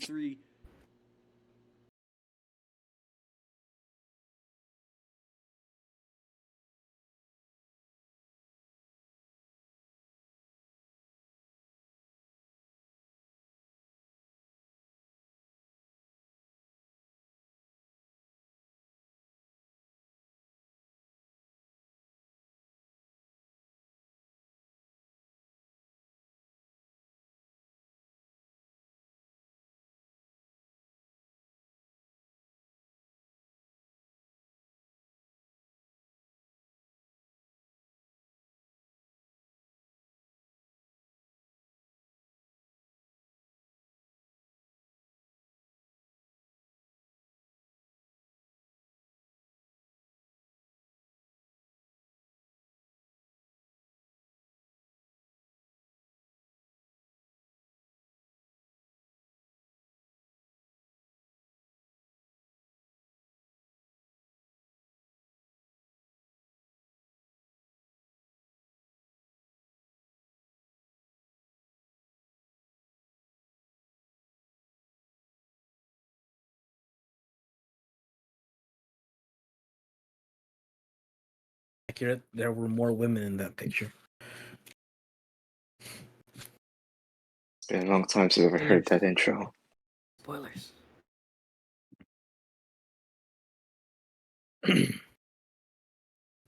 3. Accurate. There were more women in that picture. It's been a long time since I've ever heard that intro. Spoilers.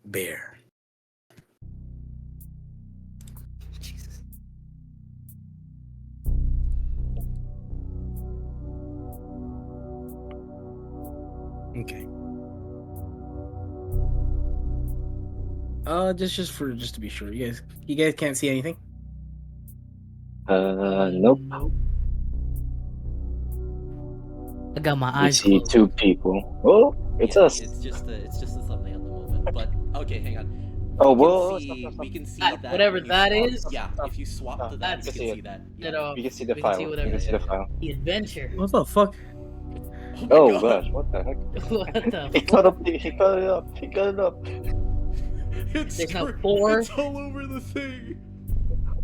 Bear. Jesus. Okay. Just to be sure, you guys can't see anything. Nope. I got my We eyes see closed. two people. Oh, it's us. It's just the thumbnail at the moment. But okay, hang on. Oh, We whoa! can see, we can see That- that whatever when you that swap- is, Yeah, if you swap to that, that's we can it. see that. You Yeah. know, You can see the we file. can see whatever. You can see the file. The adventure. What the fuck? Oh, my Oh God. gosh, what the heck? What the He cut up. He cut it up. He cut it up. It's There's no scr- 4. It's all over the thing.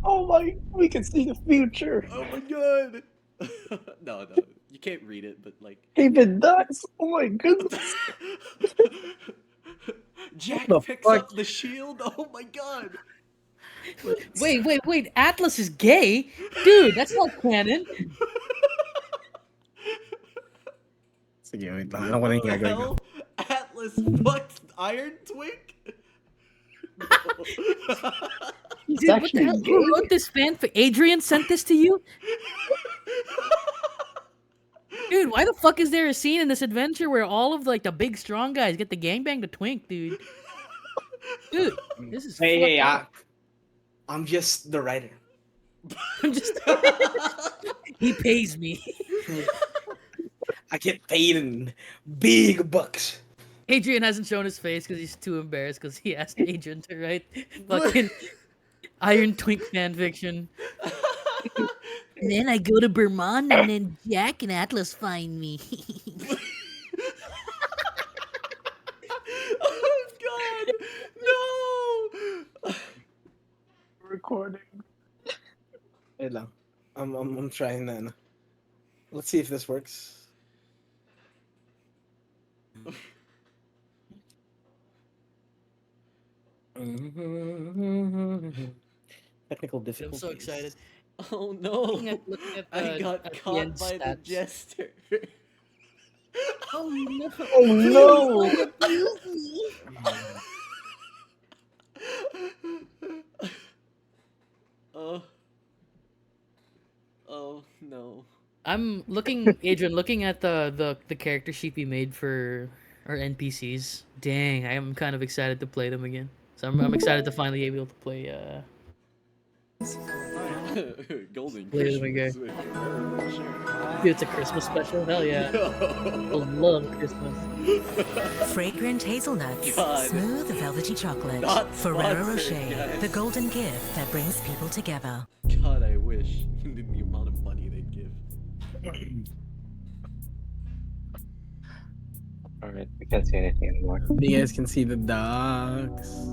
Oh my! We can see the future. Oh my God. No, you can't read it, but like. Even nuts. Oh my goodness. Jack What the picks fuck? up the shield. Oh my God. Wait! Atlas is gay, dude. That's not canon. I don't want to hear that. Hell? Atlas fucked Iron Twink? Dude, what the hell? actually Who gay. wrote this fanfic? Adrian sent this to you? Dude, why the fuck is there a scene in this adventure where all of like the big strong guys get the gangbang to Twink, dude? Dude, this is Hey, fucked up. I'm just the writer. I'm just he pays me. I get paid in big bucks. Adrian hasn't shown his face because he's too embarrassed because he asked Adrian to write fucking Iron Twink fanfiction. And then I go to Vermont and then Jack and Atlas find me. Oh God! No! Recording. Wait lang. I'm trying that. Let's see if this works. Technical I'm difficulties. so excited. Oh no! Looking at I the- got at the caught end by the stats. jester. Oh no! Oh no! Oh. Oh no. I'm looking, Adrian, looking at the character sheet we made for our NPCs. Dang, I am kind of excited to play them again. So I'm excited to finally be able to play. Golden Play them Christmas. again. Dude, it's a Christmas special. Hell yeah! I love Christmas. Fragrant hazelnuts, God. smooth velvety chocolate. Not Ferrero sponsored, Rocher, guys. the golden gift that brings people together. God, I wish the amount of money they'd give. Alright, we can't see anything anymore. You guys can see the dogs.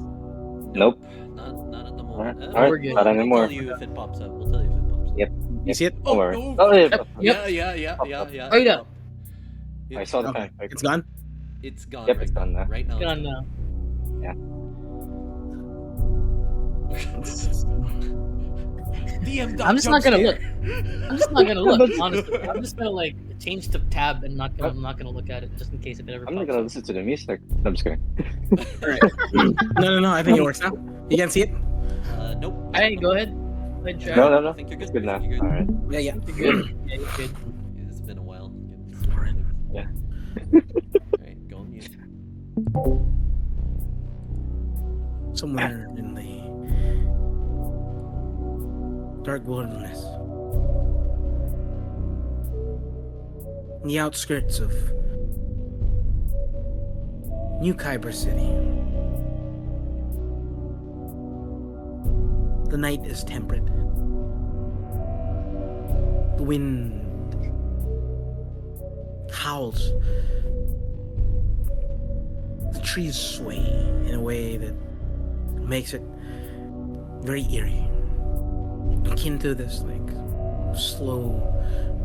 Nope. Not at the moment. Alright, we're good. not We'll anymore. tell you if it pops up. We'll tell you if it pops up. Yep. You see it? Don't worry. no. Oh, yeah, Yep. Yeah. Right up. I saw the Okay, panic. it's gone. It's gone. Yep, right it's gone now. Right now. Gone now. DM I'm just not gonna look. look. I'm just not gonna look. Honestly, I'm just gonna like change the tab and I'm not gonna look at it just in case if it ever. I'm not pops gonna up. listen to the music. No, I'm just kidding. Alright. No. I think it works now. You can see it? Nope. Hey, go ahead. Go ahead, try. No. I think you're good. It's good now. I think you're good. Alright. Yeah. You're good. Yeah, you're good. It's been a while. Alright. Yeah. Alright, go on mute. Somewhere in the dark wilderness, in the outskirts of New Khyber City, the night is temperate. The wind howls. The trees sway in a way that makes it very eerie, akin to this like slow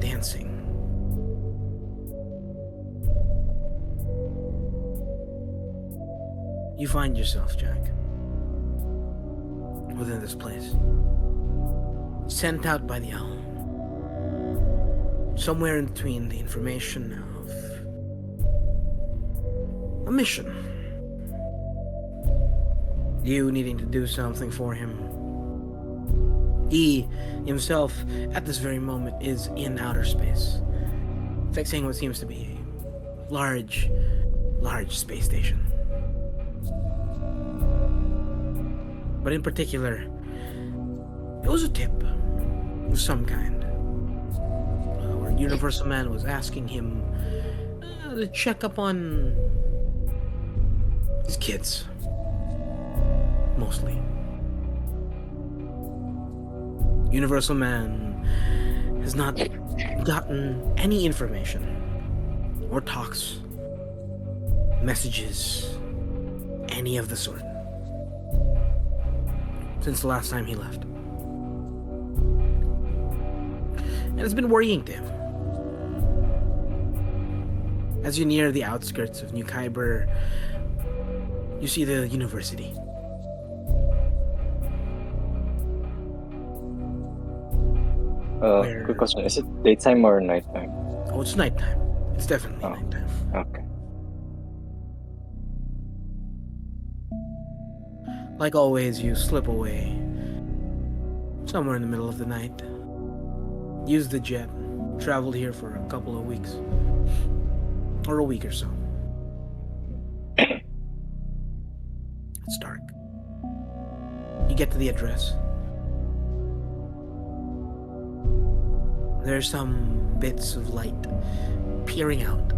dancing. You find yourself, Jack, within this place, sent out by the owl, somewhere in between the information of a mission, you needing to do something for him. He himself, at this very moment, is in outer space, fixing what seems to be a large space station. But in particular, it was a tip of some kind, where Universal Man was asking him to check up on his kids, mostly. Universal Man has not gotten any information or talks, messages, any of the sort since the last time he left. And it's been worrying to him. As you near the outskirts of New Khyber, you see the university. Where- Quick question. Is it daytime or nighttime? Oh, it's nighttime. It's definitely Oh. nighttime. Okay. Like always, you slip away somewhere in the middle of the night. Use the jet. Traveled here for a couple of weeks. Or a week or so. It's dark. You get to the address. There's some bits of light peering out.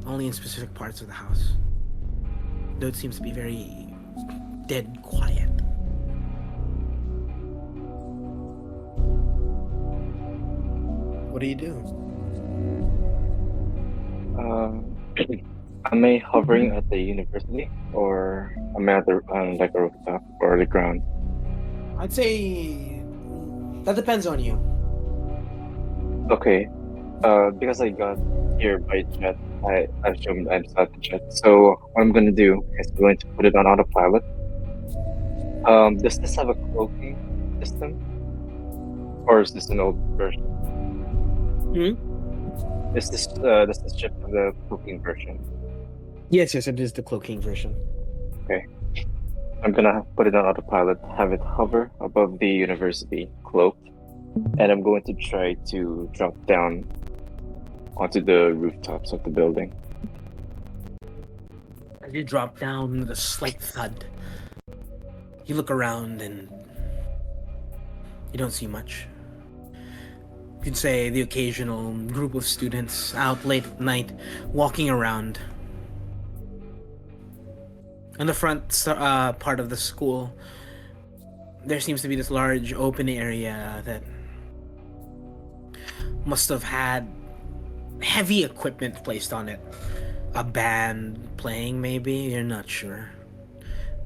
Only in specific parts of the house. Though it seems to be very dead quiet. What do you do? Am I hovering at the university, or am I at the like a rooftop or the ground? I'd say that depends on you. Okay. Because I got here by jet, I assumed I'm at the jet. So what I'm gonna do is I'm going to put it on autopilot. Does this have a cloaking system, or is this an old version? Is this does this ship have the cloaking version? Yes, it is the cloaking version. I'm gonna put it on autopilot, have it hover above the university, cloaked, and I'm going to try to jump down onto the rooftops of the building. As you drop down with a slight thud, you look around and you don't see much. You'd say the occasional group of students out late at night walking around. In the front part of the school, there seems to be this large open area that must have had heavy equipment placed on it. A band playing, maybe? You're not sure.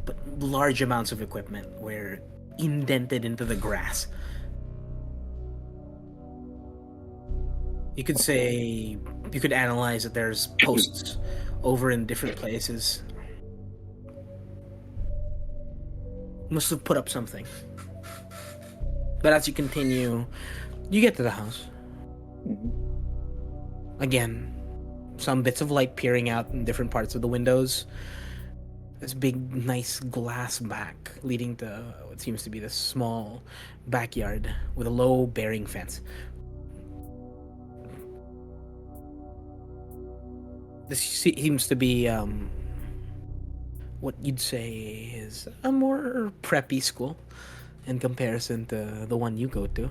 But large amounts of equipment were indented into the grass. You could say you could analyze that there's posts over in different places. Must have put up something. But as you continue, you get to the house. Again, some bits of light peering out in different parts of the windows. This big, nice glass back leading to what seems to be this small backyard with a low bearing fence. This seems to be what you'd say is a more preppy school in comparison to the one you go to.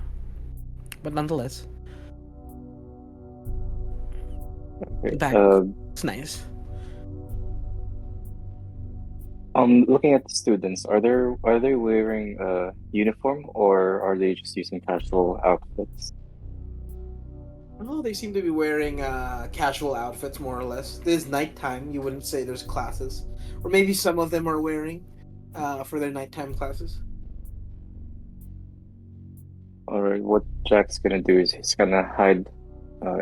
But nonetheless, the back it's nice. Looking at the students, are they wearing a uniform or are they just using casual outfits? Oh, they seem to be wearing casual outfits, more or less. It is nighttime. You wouldn't say there's classes, or maybe some of them are wearing for their nighttime classes. All right, what Jack's gonna do is he's gonna hide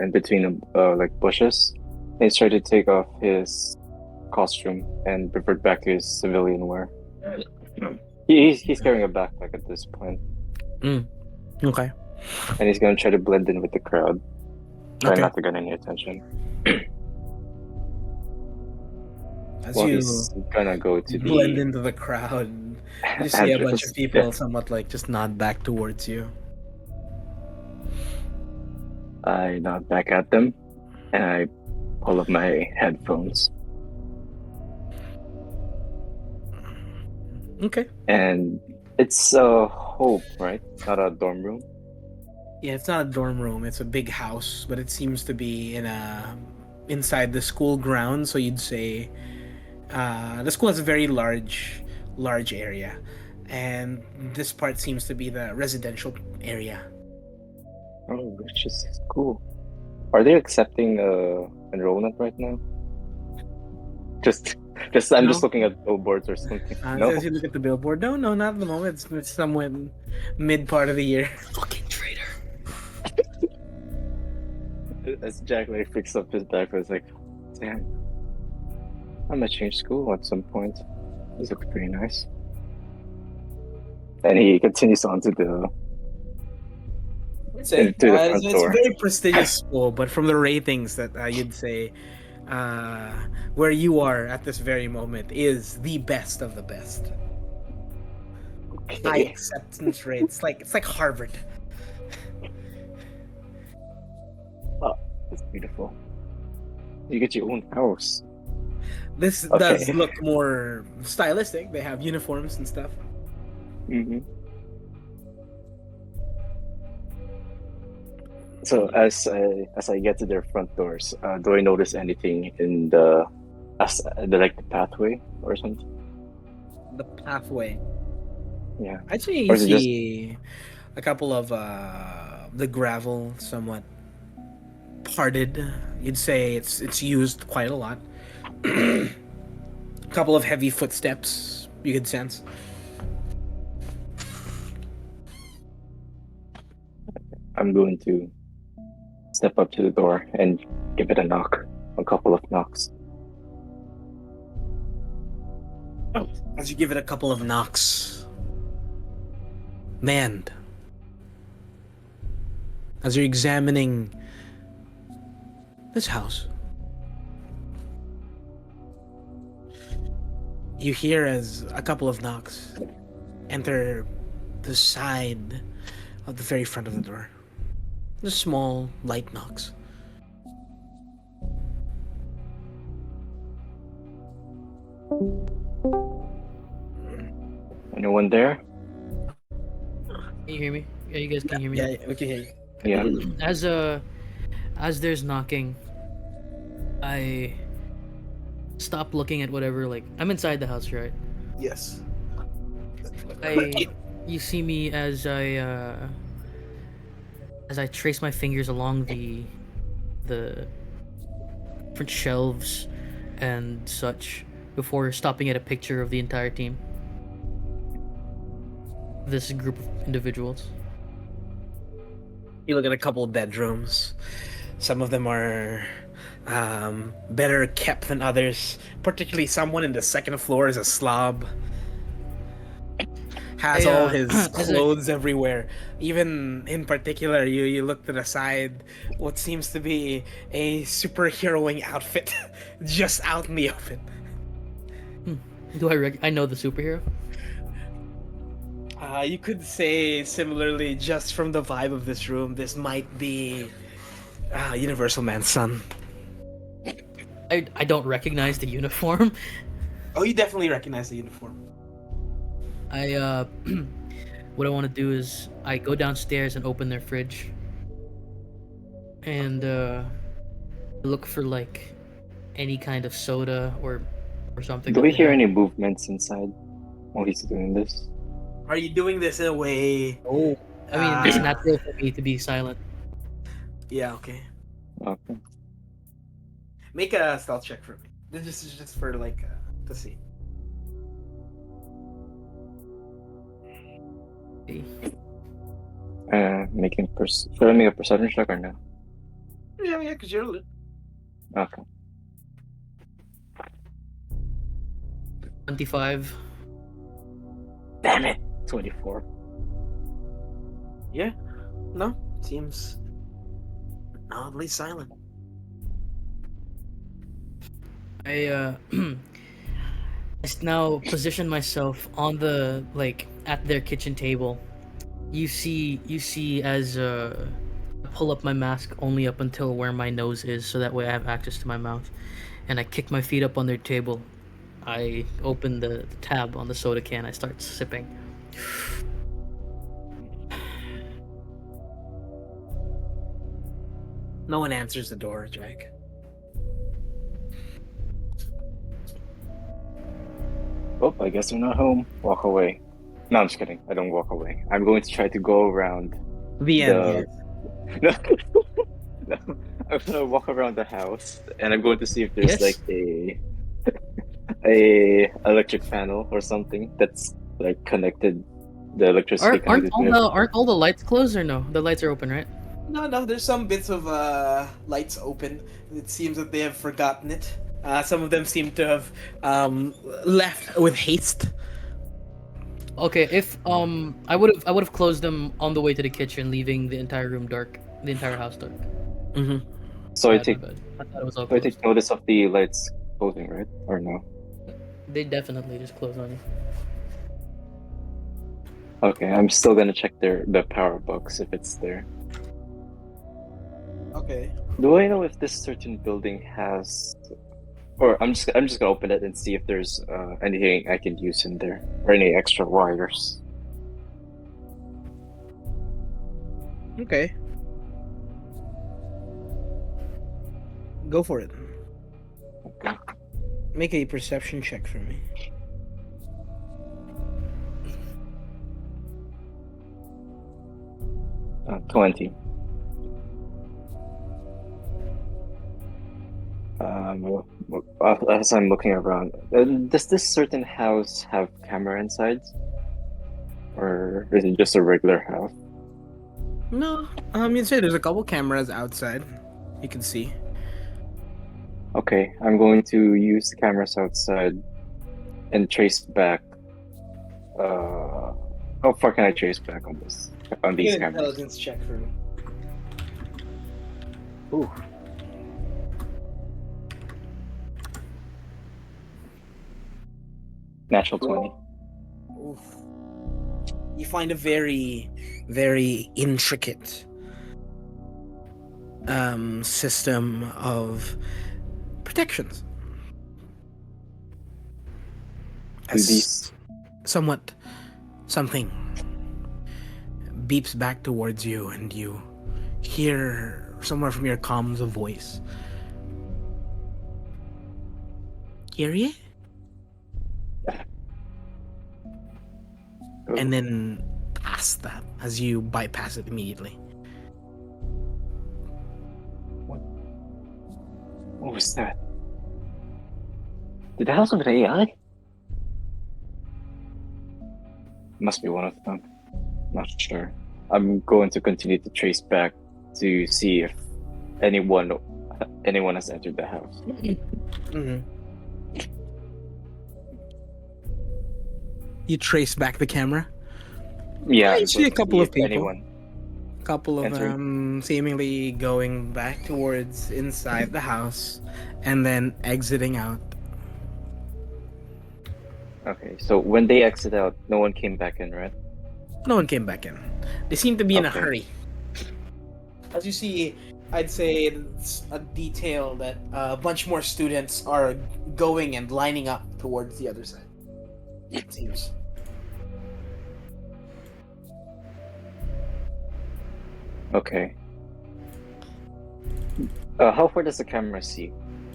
in between like bushes, and he's trying to take off his costume and revert back to his civilian wear. He's carrying a backpack at this point, Okay. and he's gonna try to blend in with the crowd, try Okay. not to get any attention. As Well, you he's gonna go to blend the into the crowd, you see a bunch entrance. of people Yeah. somewhat like just nod back towards you. I nod back at them, and I pull up my headphones, Okay. and it's a Hope, right? Not a dorm room. Yeah, it's not a dorm room. It's a big house, but it seems to be inside the school grounds. So you'd say the school has a very large area, and this part seems to be the residential area. Oh, which is cool. Are they accepting enrollment right now? I'm No. just looking at billboards or something. No, As you look at the billboard, no, not at the moment. It's somewhere mid part of the year. Fucking traitor. as Jack like picks up his bag, I was like, damn, I'm gonna change school at some point. This looks pretty nice. And he continues on to the It's into the front it's door. a very prestigious school, but from the ratings that you'd say where you are at this very moment is the best of the best. High Okay. acceptance rates, it's like Harvard. It's beautiful. You get your own house. This Okay. does look more stylistic. They have uniforms and stuff. Mm-hmm. So as I get to their front doors, do I notice anything in the pathway or something? The pathway. Yeah. I'd say Or you is it just- see a couple of the gravel somewhat parted. You'd say it's used quite a lot. A couple of heavy footsteps you could sense. I'm going to step up to the door and give it a knock, a couple of knocks. As you give it a couple of knocks, Mand, as you're examining this house, you hear as a couple of knocks enter the side of the very front of the door. The small, light knocks. Anyone there? Can you hear me? Yeah, you guys can hear me. Yeah, we can hear you. Yeah. As there's knocking, I stop looking at whatever. Like, I'm inside the house, right? Yes. You see me as I trace my fingers along the different shelves and such before stopping at a picture of the entire team. This group of individuals. You look at a couple of bedrooms. Some of them are better kept than others. Particularly, someone in the second floor is a slob. Has Hey, all his as a- clothes everywhere. Even in particular, you look to the side, what seems to be a superheroing outfit, just out in the open. Do I know the superhero? You could say similarly, just from the vibe of this room, this might be Universal Man's son. I don't recognize the uniform. Oh, you definitely recognize the uniform. I what I want to do is I go downstairs and open their fridge and look for like any kind of soda or something. Do that we they hear have. any movements inside while he's doing this? Are you doing this in a way? Oh, I mean, it's natural for me to be silent. Yeah, okay. Okay. Make a stealth check for me. This is just for like to see. Should I make a perception check or no? Yeah, because you're lit. Okay. 25. Damn it. 24. Yeah. No, seems oddly silent. I just now position myself on the like at their kitchen table. You see as I pull up my mask only up until where my nose is, so that way I have access to my mouth, and I kick my feet up on their table. I open the tab on the soda can. I start sipping. No one answers the door, Jack. Oh, I guess they're not home. Walk away. No, I'm just kidding. I don't walk away. I'm going to try to go around. The end. No, no. I'm gonna walk around the house and I'm going to see if there's Yes. like a electric panel or something that's like connected. The electricity connected to it. Aren't all the lights closed or no? The lights are open, right? No, there's some bits of lights open. It seems that they have forgotten it. Some of them seem to have left with haste. Okay, if I would have closed them on the way to the kitchen, leaving the entire room dark, the entire house dark. Mm-hmm. So I Bad, take my bad. I thought it was all so I closed. take notice of the lights closing, right? Or no? They definitely just close on you. Okay, I'm still gonna check the power box if it's there. Okay. Do I know if this certain building has, or I'm just gonna open it and see if there's anything I can use in there or any extra wires. Okay. Go for it. Okay. Make a perception check for me. 20. As I'm looking around, does this certain house have camera inside, or is it just a regular house? No, you'd say there's a couple cameras outside. You can see. Okay, I'm going to use the cameras outside and trace back. How far can I trace back on this? On these Make an cameras? intelligence check for me. Ooh. Natural 20. Oof. You find a very, very intricate system of protections. Do these Somewhat something beeps back towards you, and you hear somewhere from your comms a voice. Kyrie? And then past that as you bypass it immediately. What was that? Did the house have an AI? Must be one of them. Not sure. I'm going to continue to trace back to see if anyone has entered the house. Mhm. You trace back the camera. Yeah, You I'm see going a to couple see of if people. anyone. Couple of Entering. them seemingly going back towards inside the house and then exiting out. Okay, so when they exit out, no one came back in, right? No one came back in. They seem to be in a Okay. hurry. As you see, I'd say it's a detail that a bunch more students are going and lining up towards the other side. It seems. Okay. How far does the camera see?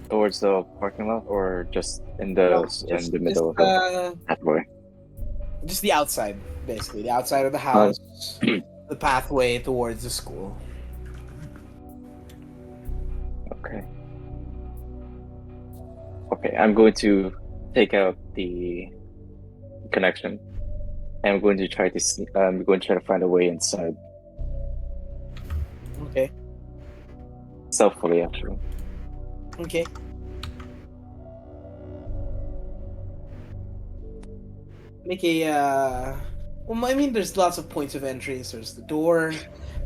Towards the parking lot, or just in the middle of the pathway? Just the outside, basically. The outside of the house, the pathway towards the school. Okay. Okay, I'm going to take out the connection. And I'm going to try to see. I'm going to try to find a way inside. Okay. Stealthily, actually. Okay. Make a well, I mean there's lots of points of entry. So there's the door.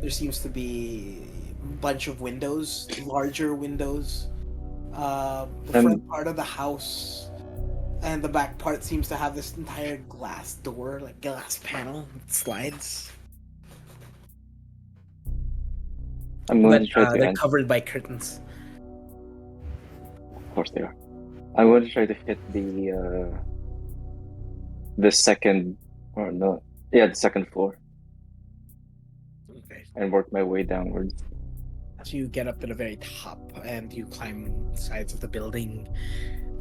There seems to be a bunch of windows, larger windows. The front part of the house and the back part seems to have this entire glass door, like glass panel that slides. I'm going But to try to they're enter. covered by curtains. Of course they are. I'm going to try to hit the second, or no, yeah, the second floor, Okay. and work my way downwards. As you get up to the very top and you climb the sides of the building,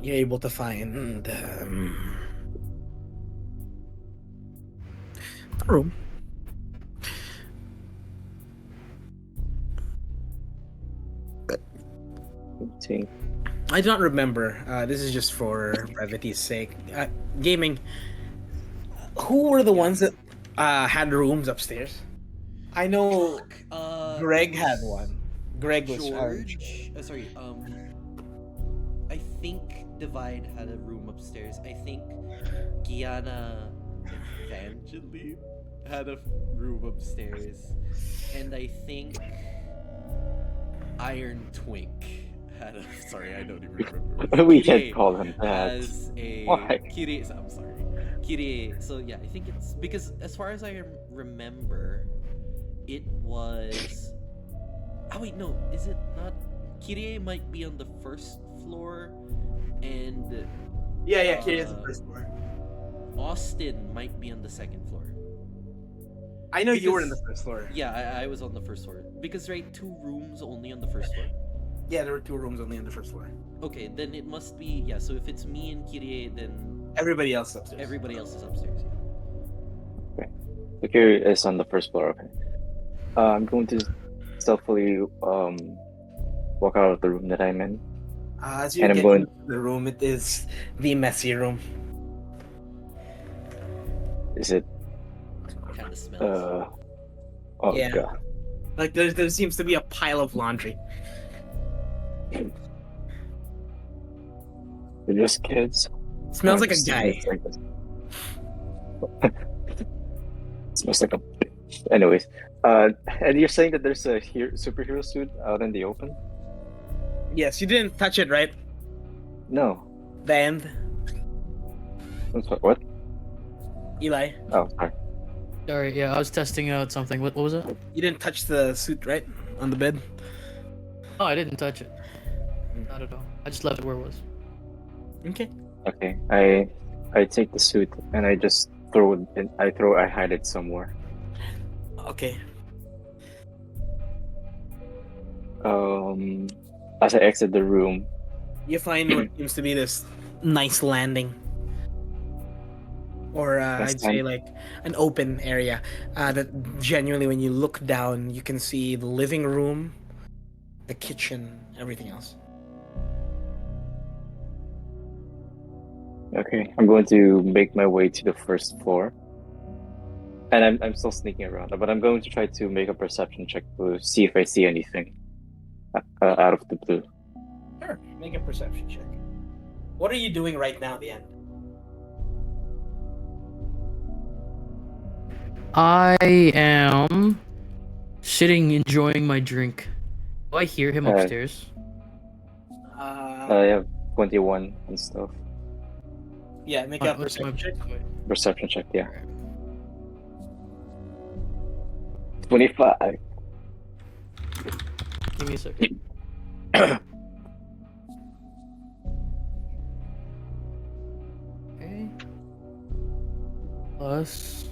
you're able to find a room. See. I don't remember. This is just for brevity's sake. Gaming. Who were the ones that had rooms upstairs? I know Greg had one. Greg was George. Sorry. I think Divide had a room upstairs. I think Gianna Evangeline had a room upstairs, and I think Iron Twink had a. Sorry, I don't even remember. We Kirie can't call him that. has a Why? Kirie. I'm sorry, Kirie. So yeah, I think it's because as far as I remember, it was. Oh wait, no, is it not? Kirie might be on the first floor, and Yeah, Kirya's the first floor. Austin might be on the second floor. I know you were in Because- the first floor. Yeah, I was on the first floor because right, 2 rooms only on the first floor. Yeah, there were 2 rooms only on the first floor. Okay, then it must be yeah. So if it's me and Kirie, then Everybody else upstairs. everybody else is upstairs. The Kiri is on the first floor. Okay. I'm going to stealthily walk out of the room that I'm in. As you And I'm get going- into the room, it is the messy room. Is it? Kind of smells. Oh Yeah. god. Like there seems to be a pile of laundry. They're just kids. Smells like a Just guy. like this. Smells like a. Anyways, and you're saying that there's a superhero suit out in the open? Yes, you didn't touch it, right? No. The end, I'm sorry, what? Eli. Oh, sorry. Sorry, yeah, I was testing out something. What was it? You didn't touch the suit, right? On the bed. Oh, I didn't touch it. Not at all. I just left it where it was. Okay. Okay, I take the suit and I just throw it. I hide it somewhere. Okay. As I exit the room, You find what seems to be this nice landing, or Nice I'd say like an open area that genuinely, when you look down, you can see the living room, the kitchen, everything else. okay, I'm going to make my way to the first floor. And I'm still sneaking around, but I'm going to try to make a perception check to see if I see anything out of the blue. Sure, make a perception check. What are you doing right now, the end? I am sitting enjoying my drink. Do I hear him upstairs? I have 21 and stuff. Yeah, make Oh, a perception check. Perception check, yeah. 25. Give me a second. Okay. Plus.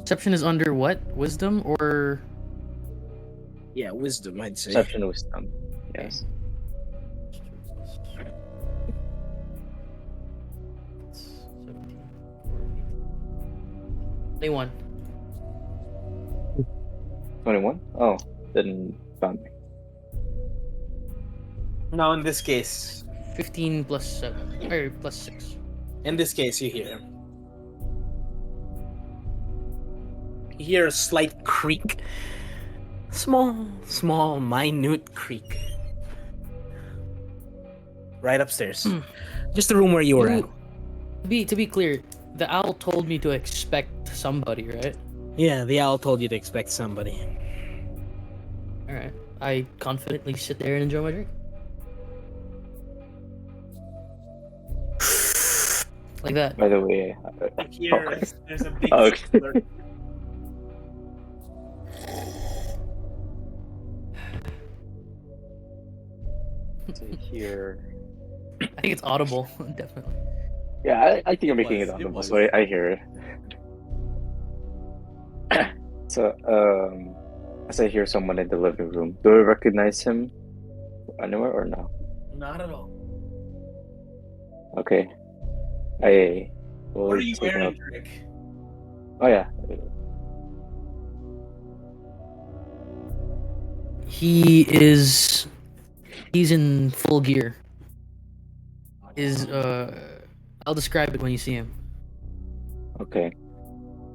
Perception is under what? Wisdom or. Yeah, wisdom, I'd say. Perception wisdom. Yes. 21. 21? Oh, didn't found me. Now, in this case, 15 plus 7. Or plus 6. you hear him. You hear a slight creak. Small, minute creak. Right upstairs. Just the room where you were at. To be clear, the owl told me to expect somebody, right? Yeah, the owl told you to expect somebody. Alright. I confidently sit there and enjoy my drink. Like that. By the way, Here, there's a big Okay. slurp. to hear. I think it's audible, definitely. Yeah, I think you're making it was, it audible, was. so I hear it. So, as I hear someone in the living room, do I recognize him anywhere or no? Not at all. Okay. I will What are you take wearing, up- Rick? Oh yeah. He's in full gear. I'll describe it when you see him. Okay.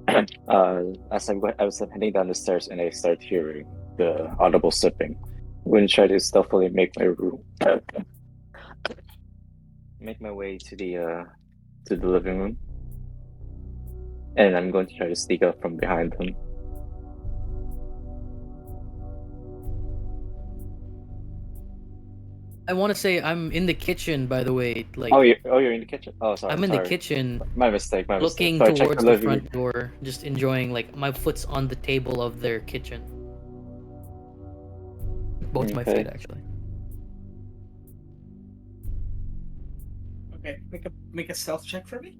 As I was heading down the stairs and I start hearing the audible sipping, I'm going to try to stealthily make my way to the living room, and I'm going to try to sneak up from behind him. I want to say I'm in the kitchen, by the way. Like You're in the kitchen. Oh, sorry. I'm in the sorry. kitchen, My mistake. looking So I checked towards the living room. front door, just enjoying. Like my foot's on the table of their kitchen. Both my Okay. feet, actually. Okay, make a stealth check for me.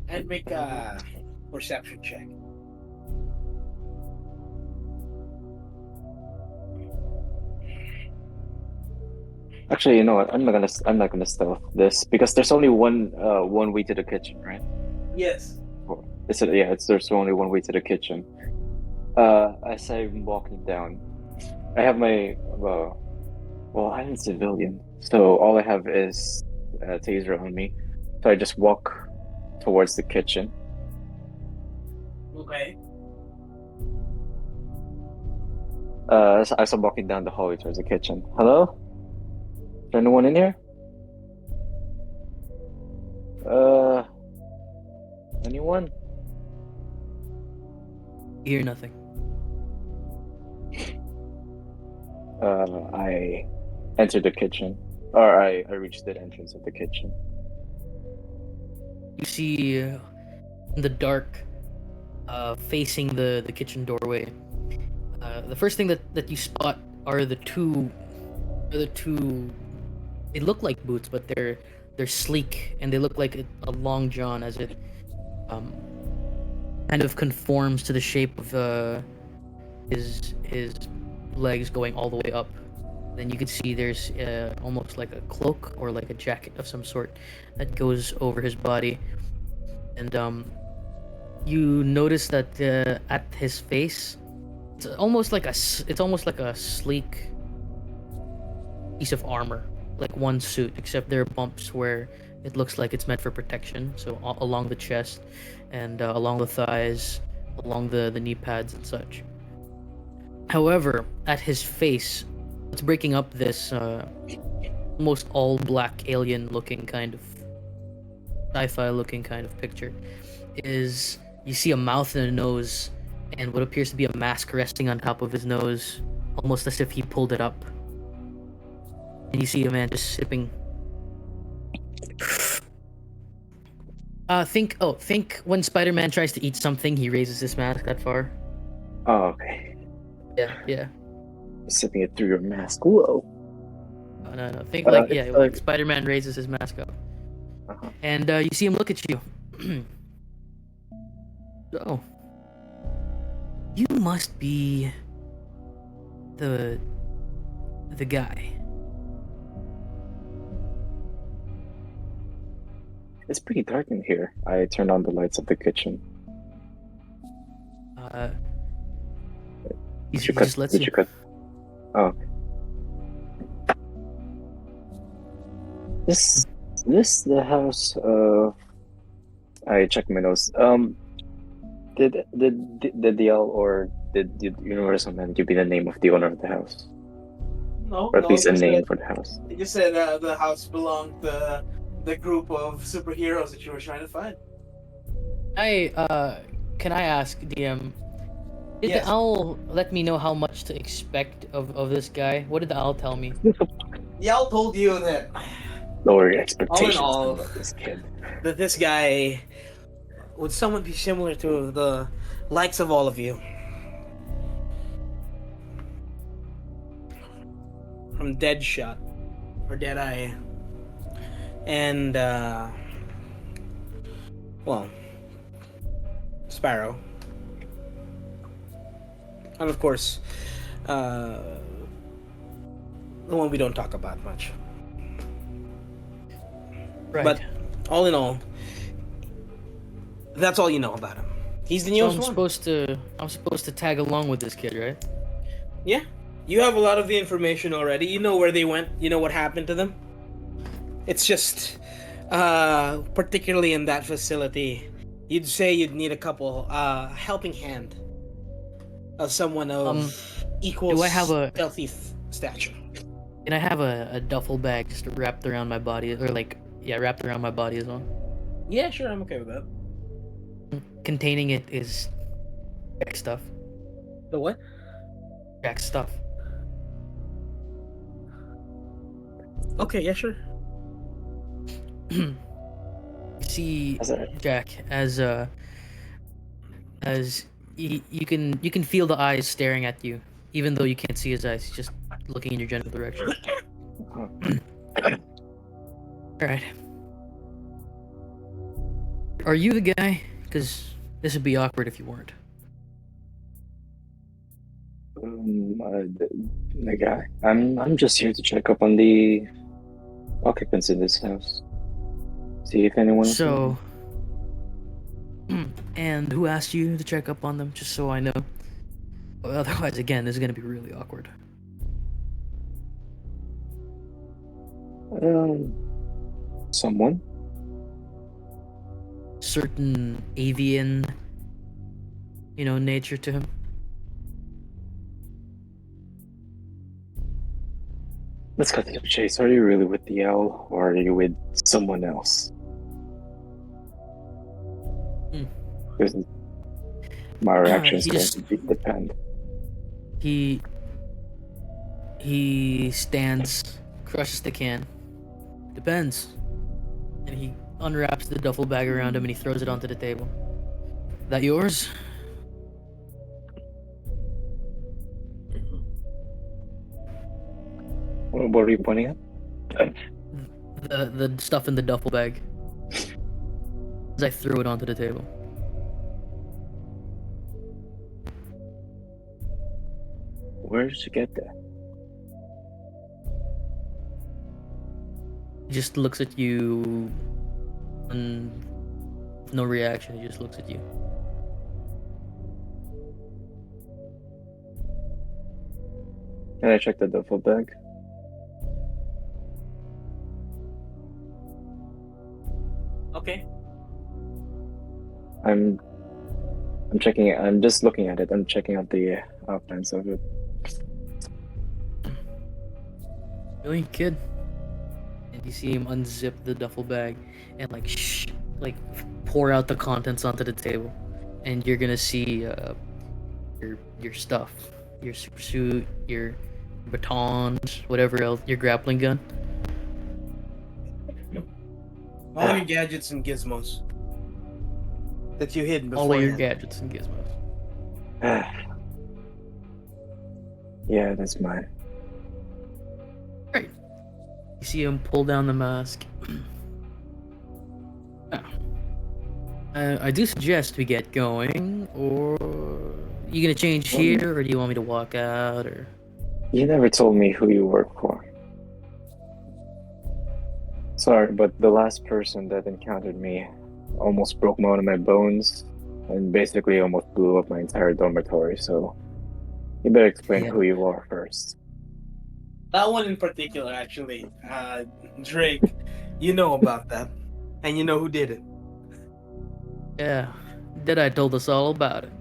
And make a perception check. Actually, you know what? I'm not gonna stealth this because there's only one way to the kitchen, right? Yes. There's only one way to the kitchen. As I'm walking down, I have my I'm a civilian, so all I have is a taser on me. So I just walk towards the kitchen. Okay. As I'm walking down the hallway towards the kitchen. Hello? Is there anyone in here? Anyone? You hear nothing. I entered the kitchen, or I reached the entrance of the kitchen. You see in the dark, facing the kitchen doorway. The first thing that you spot are the two. They look like boots, but they're sleek and they look like a long john, as it kind of conforms to the shape of his legs going all the way up. Then you can see there's almost like a cloak or like a jacket of some sort that goes over his body, and you notice that at his face, it's almost like a sleek piece of armor, like one suit, except there are bumps where it looks like it's meant for protection. So along the chest and along the thighs, along the knee pads and such. However, at his face, What's breaking up this almost all black alien looking kind of sci-fi looking kind of picture is you see a mouth and a nose and what appears to be a mask resting on top of his nose, almost as if he pulled it up. And you see a man just sipping. Think when Spider-Man tries to eat something, he raises his mask that far. Oh, okay. Yeah. Sipping it through your mask. Whoa. Oh, no. Think like it's like Spider-Man raises his mask up, Uh-huh. and you see him look at you. So, you must be the guy. It's pretty dark in here. I turned on the lights of the kitchen. He Did just lets you. you cut? Oh. This the house. I checked my notes. Did the L or did Universal Man give you the name of the owner of the house, No, or at least a just name said- for the house? He just said the house belonged to the group of superheroes that you were trying to find. Can I ask DM? Did Yes. the owl let me know how much to expect of this guy? What did the owl tell me? Yal told you that Lower your expectations all- about this kid. this guy would somewhat be similar to the likes of all of you. From Deadshot or Deadeye. And Sparrow. And of course, the one we don't talk about much. Right. But all in all, that's all you know about him. He's the So newest I'm one. supposed to tag along with this kid, right? Yeah, you have a lot of the information already. You know where they went. You know what happened to them. It's just, particularly in that facility, you'd say you'd need a couple helping hand of someone of equal do I have a- stealthy stature. And I have a duffel bag just wrapped around my body, or wrapped around my body as well. Yeah, sure, I'm okay with that. Containing it is Jack stuff. The what? Jack stuff. Okay, yeah, sure. See That's alright. Jack as you can feel the eyes staring at you, even though you can't see his eyes. He's just looking in your general direction. All right. Are you the guy? Because this would be awkward if you weren't. The guy. I'm just here to check up on the occupants in this house. See if anyone. So, and who asked you to check up on them? Just so I know. Otherwise, again, this is gonna be really awkward. Someone. Certain avian, nature to him. Let's cut to the chase. Are you really with the owl, or are you with someone else? Hmm. Because my reaction is he going just- to depend. He stands, crushes the can. Depends. And he unwraps the duffel bag around him and he throws it onto the table. That yours? What are you pointing at? The stuff in the duffel bag. As I threw it onto the table. Where did you get that? He just looks at you and no reaction, he just looks at you. Can I check the duffel bag? Okay. I'm checking it. I'm just looking at it. I'm checking out the outlines of it. Really, kid? And you see him unzip the duffel bag and like pour out the contents onto the table, and you're gonna see your stuff, your super suit, your batons, whatever else, your grappling gun. All your gadgets and gizmos that you hid before. All of your gadgets and gizmos. Yeah, that's mine. Right. You see him pull down the mask. Now, I do suggest we get going, or you gonna change here, or do you want me to walk out, or? You never told me who you work for. Sorry, but the last person that encountered me almost broke one of my bones and basically almost blew up my entire dormitory, so you better explain Yeah. who you are first. That one in particular, actually, Drake, you know about that, and you know who did it. Yeah, Deadeye told us all about it.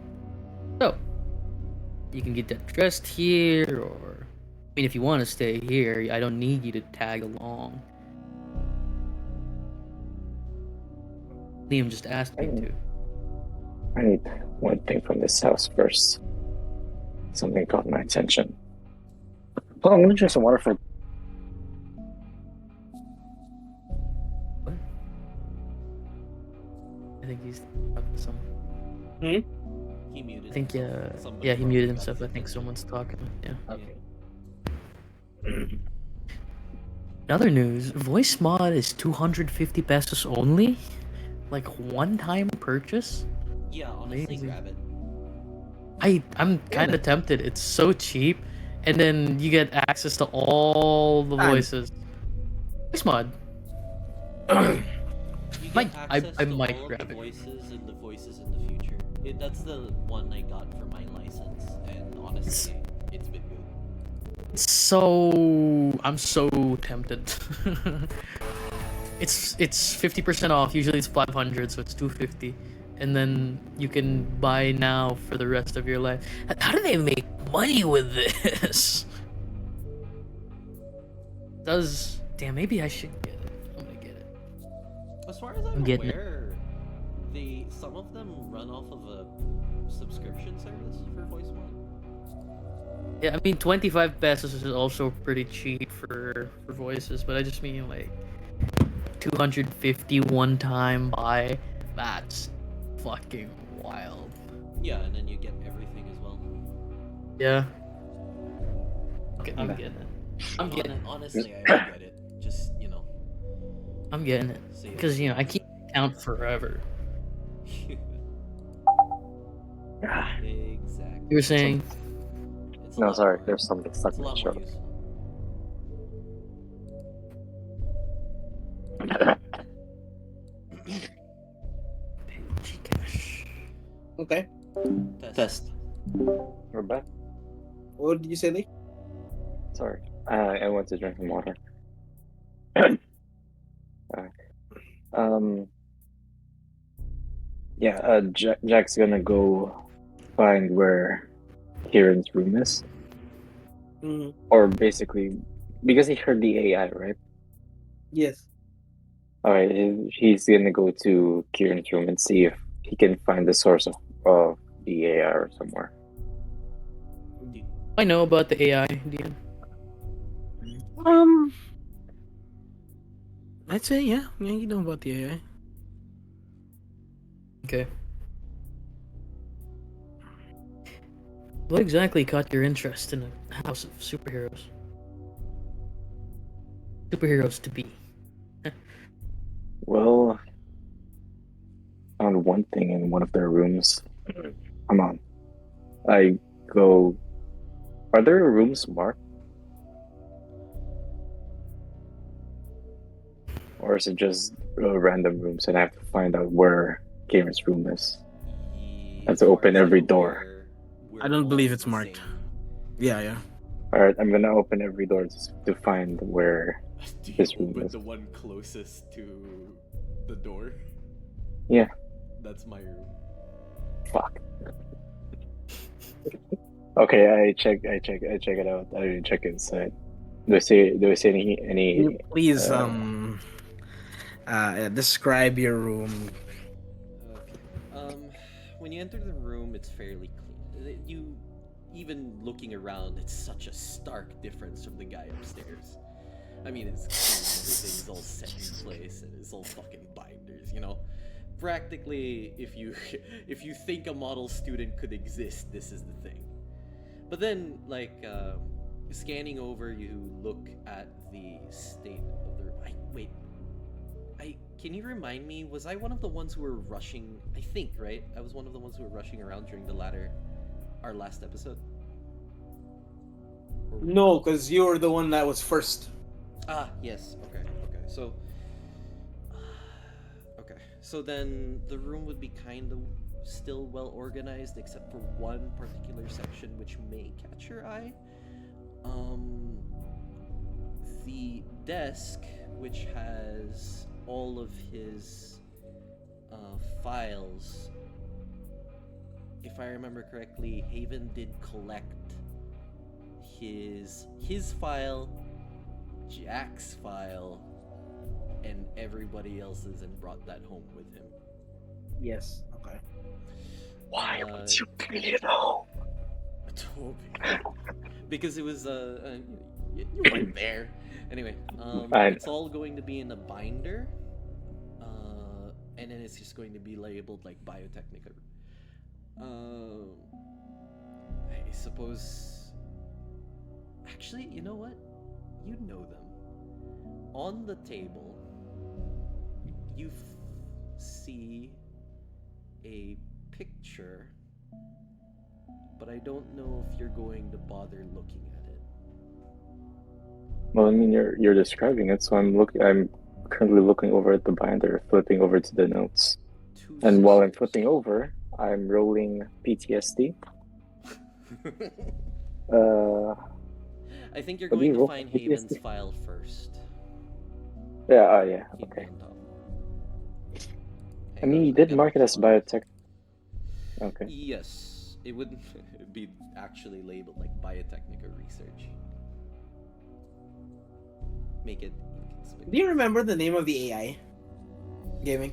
So, you can get dressed here, or I mean, if you want to stay here, I don't need you to tag along. Liam just asked me to. I need one thing from this house first. Something caught my attention. Hold on, I'm gonna drink some water for. I think he's talking to someone. He muted. I think himself. Somebody yeah, he probably muted got himself. I something. think someone's talking. Yeah. Okay. In other news, voice mod is 250 pesos only, like one-time purchase. Yeah, honestly, Amazing. grab it. I'm kind of tempted. It's so cheap, and then you get access to all the I'm- voices. Voice mod. You get Might- I access to might all of grab the it. voices and the voices in the future. That's the one I got for my license, and honestly, it's been good. So I'm so tempted. It's 50% off. Usually it's 500, so it's 250, and then you can buy now for the rest of your life. How do they make money with this? Damn, maybe I should get it. I'm gonna get it. As far as I'm getting it. aware, some of them run off of a subscription service for voice mod. Yeah, I mean 25 pesos is also pretty cheap for voices, but I just mean like 250 one-time buy. That's fucking wild. Yeah, and then you get everything as well. Yeah. Okay, I'm getting it. I'm getting it. Honestly, I don't get it. Just I'm getting it see it. because I keep count forever. Exactly. You were saying It's a No, lot sorry, more- there's something stuck It's a in my lot more throat. useful. Okay. Test. We're back. What did you say, Lee? Sorry, I went to drink some water. Yeah, Jack's gonna go find where Kieran's room is, Mm, or basically, because he heard the AI, right? yes. All right, he's gonna go to Kieran's room and see if he can find the source of the AI or somewhere. I know about the AI, Dian. I'd say yeah. Yeah, you know about the AI. Okay. What exactly caught your interest in a house of superheroes? Superheroes to be. Well, found one thing in one of their rooms. Come on. I go. Are there rooms marked? Or is it just random rooms and I have to find out where Gamer's room is? I have to open every door. I don't believe it's marked. Yeah, yeah. Alright, I'm gonna open every door to find where. Do you This room open is- the one closest to the door? Yeah. That's my room. Fuck. Okay, I check it out. I check inside. Do I say any Can you please uh, describe your room? Okay. When you enter the room, it's fairly clean. You, even looking around, it's such a stark difference from the guy upstairs. I mean, it's clean, everything's all set in place, and it's all fucking binders, you know? Practically, if you if you think a model student could exist, this is the thing. But then, like, scanning over, you look at the state of the room. Can you remind me? Was I one of the ones who were rushing? I think, right? I was one of the ones who were rushing around during our last episode. No, because you were the one that was first. Ah, yes. Okay. So, okay. So then the room would be kind of still well organized, except for one particular section which may catch your eye. The desk, which has all of his files. If I remember correctly, Haven did collect his file, Jack's file, and everybody else's, and brought that home with him. Yes. Okay. why Uh, would you bring it home? Toby. Because it was you weren't there. Anyway, I it's all going to be in a binder, and then it's just going to be labeled like Biotechnica. I suppose. Actually, you know what? You know them. On the table, you see a picture, but I don't know if you're going to bother looking at it. Well, I mean, you're describing it, so I'm currently looking over at the binder, flipping over to the notes, Two and while I'm seconds. flipping over, I'm rolling PTSD. Uh, I think you're What do going you to roll? find PTSD? Haven's file first. yeah, oh yeah, Keep okay. on top. I Hang mean, on, you I did gotta mark it as pause. biotech. Okay. Yes, it wouldn't be actually labeled like Biotechnica research. Make it inconspicuous. Do you remember the name of the AI? Gaming?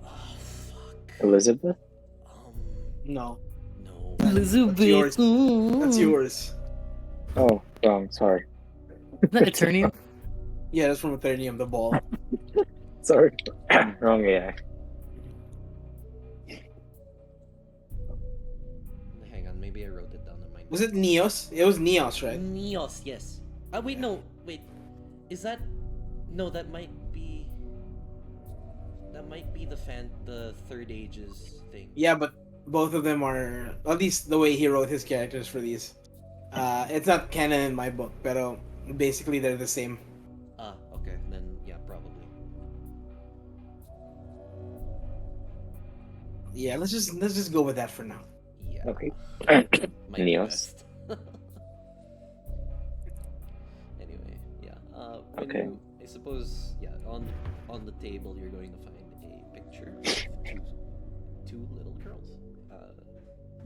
Oh fuck. Elizabeth? No. No. That's yours. That's yours. Oh, sorry. Isn't that Eternium? Yeah, that's from Eternium, the ball. Sorry. Wrong AI. Hang on, maybe I wrote it down in my. Was it Neos? It was Neos, right? Neos? Yes. Wait, no, wait. Is that? No, that might be. That might be the Third Ages thing. Yeah, but both of them are, at least the way he wrote his characters for these. It's not canon in my book, but basically they're the same. Ah, okay, then yeah, probably. Yeah, let's just go with that for now. Yeah. Okay. Might be Neos. best. Anyway, yeah. When Okay. you, I suppose, yeah, on the table you're going to find a picture of two little girls.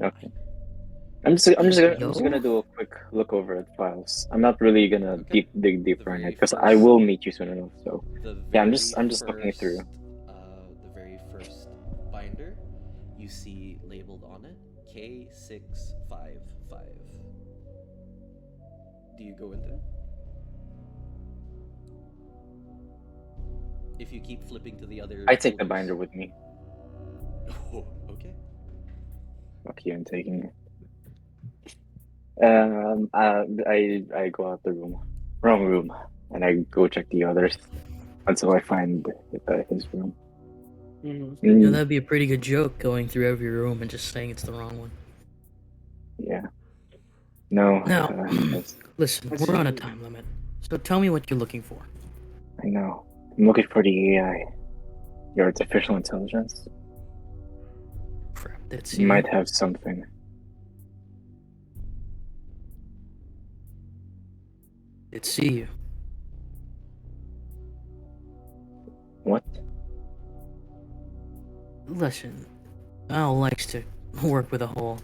Okay. I'm just gonna do a quick look over at files. I'm not really gonna Okay. dig The deeper in very it because I first- will meet you soon enough. So The Yeah, I'm very just looking it through. The very first binder, you see labeled on it K655. Do you go into it? If you keep flipping to the other. I take the folders- binder with me. Oh, okay. Okay, I'm taking it. I go out the room, wrong room, and I go check the others until I find his room. Mm-hmm. You know, Mm, that'd be a pretty good joke, going through every room and just saying it's the wrong one. yeah. No. No. That's- Listen, we're on a time limit. So tell me what you're looking for. I know. I'm looking for the AI, your artificial intelligence. Crap, that's You might have something. Did see you. What? Listen, Al likes to work with a whole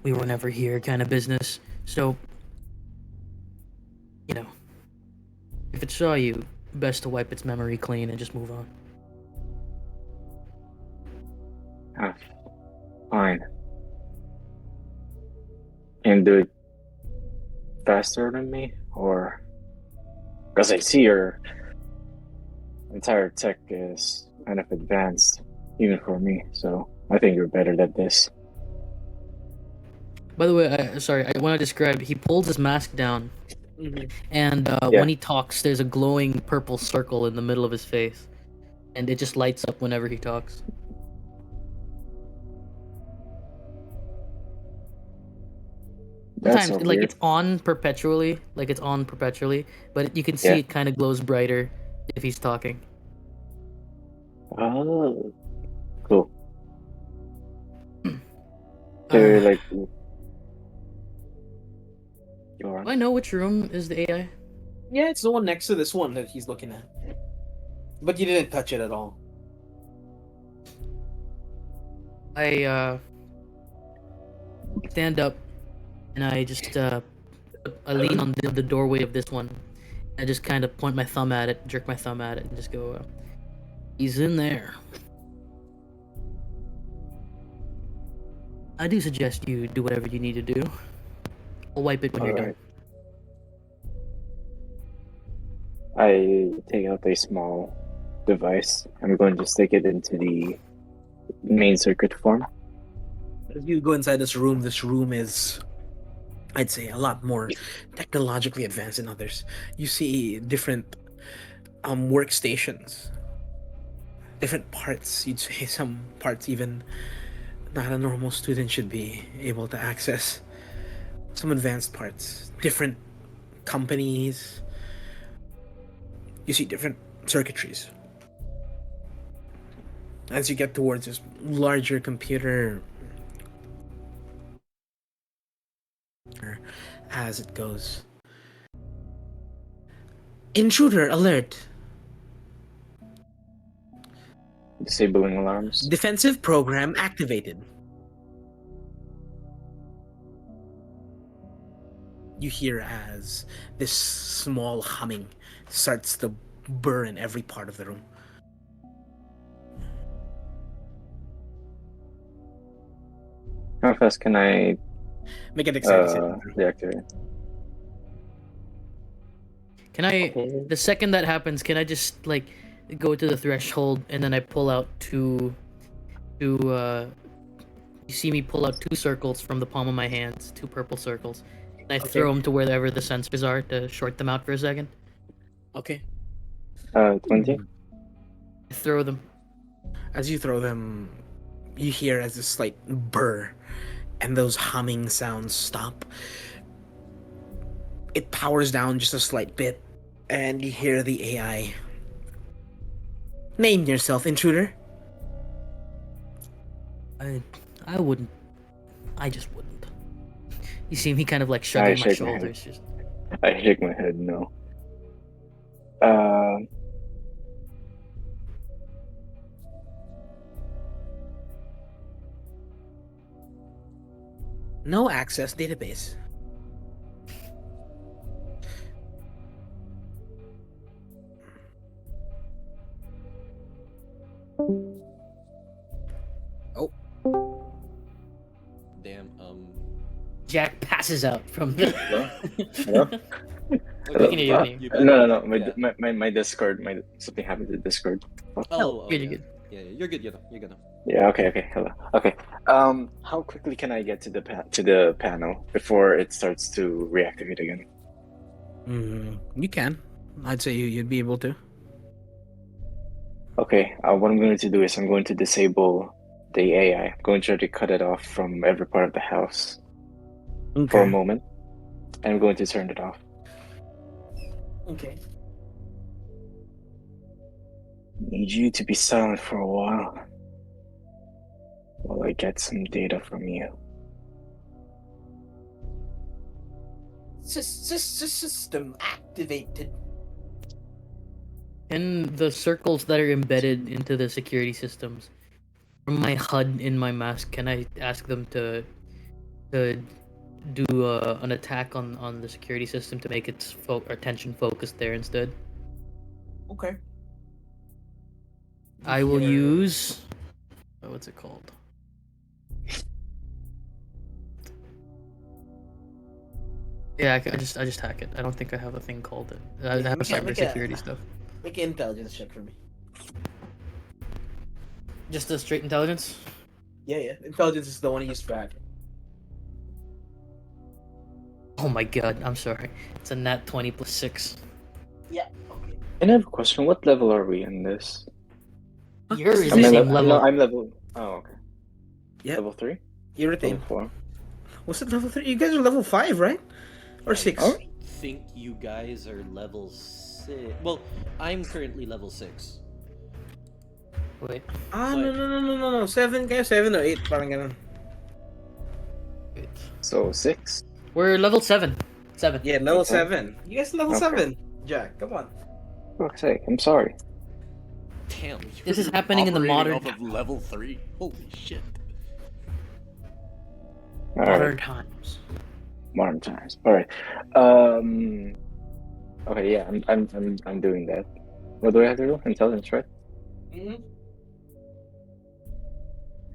we were never here kind of business. So, you know, if it saw you, best to wipe its memory clean and just move on. Ah, fine. And do it faster than me, or because I see your entire tech is kind of advanced, even for me. So I think you're better at this. By the way, I want to describe. He pulls his mask down, Mhm. and Yeah. when he talks, there's a glowing purple circle in the middle of his face, and it just lights up whenever he talks. That's Sometimes, so like weird. it's on perpetually, but you can see Yeah. it kind of glows brighter if he's talking. Oh, cool. Uh, They're like you're do I know which room is the AI? Yeah, it's the one next to this one that he's looking at. But you didn't touch it at all. I stand up and I just I lean on the doorway of this one. I just kind of point my thumb at it, jerk my thumb at it, and just go, "He's in there." I do suggest you do whatever you need to do. I'll wipe it when you're done. Alright. I take out a small device. I'm going to stick it into the main circuit form. As you go inside this room is, I'd say, a lot more technologically advanced than others. You see different workstations, different parts. You'd say some parts even not a normal student should be able to access. Some advanced parts, different companies. You see different circuitries. As you get towards this larger computer, as it goes. Intruder alert. Disabling alarms. Defensive program activated. You hear as this small humming starts to burr in every part of the room. How fast can I Make it exciting. deactivate? Can I? The second that happens, can I just like go to the threshold and then I pull out two? You see me pull out 2 circles from the palm of my hands, 2 purple circles, and I throw them to wherever the sensors are to short them out for a second. Okay. 20? I throw them. As you throw them, you hear as a slight burr, and those humming sounds stop. It powers down just a slight bit, and you hear the AI. Name yourself, intruder. I wouldn't. I just wouldn't. You see me kind of like shrugging my shake my head. shoulders. Just I shake my head no. No access database. Damn. Jack passes out from the. Hello? You can hear you. You No. Yeah. My Discord, something happened to Discord. Oh, Good, yeah. good. Yeah, you're good. You're gonna. Yeah. Okay. Hello. Okay. How quickly can I get to the panel before it starts to reactivate again? You can. I'd say you'd be able to. Okay. What I'm going to do is I'm going to disable the AI. I'm going to try to cut it off from every part of the house for a moment, and I'm going to turn it off. Okay. Need you to be silent for a while I get some data from you. System activated. And the circles that are embedded into the security systems from my HUD in my mask, can I ask them to do an attack on the security system to make its attention focused there instead? Okay. I will Yeah. use. What's it called? Yeah, I just hack it. I don't think I have a thing called it. I Yeah, have make it- make it- cybersecurity stuff. Make an intelligence check for me. Just a straight intelligence. Yeah, yeah. Intelligence is the one you use for hacking. Oh my god, I'm sorry. It's a nat 20 plus 6. Yeah. Okay. And I have a question. What level are we in this? You're in I'm the in same No, level. I'm level. Oh, okay. Yeah. Level 3? You Level retain. 4? Was it level 3? You guys are level 5, right? Or 6? Oh. think you guys are level 6. Well, I'm currently level 6. Wait, Ah, So no. 7 kayo, 7 or 8. Parang ganun. wait. So 6? We're level 7. 7. Yeah, level Okay. 7. You guys level Okay. 7. Jack, come on. Fuck's sake, I'm sorry. Damn. This is you're happening in the operating modern off of level 3. Holy shit. Alright. Modern times. Modern times. Alright. Okay, yeah, I'm doing that. What do I have to do? Intelligence, right? Mm-hmm.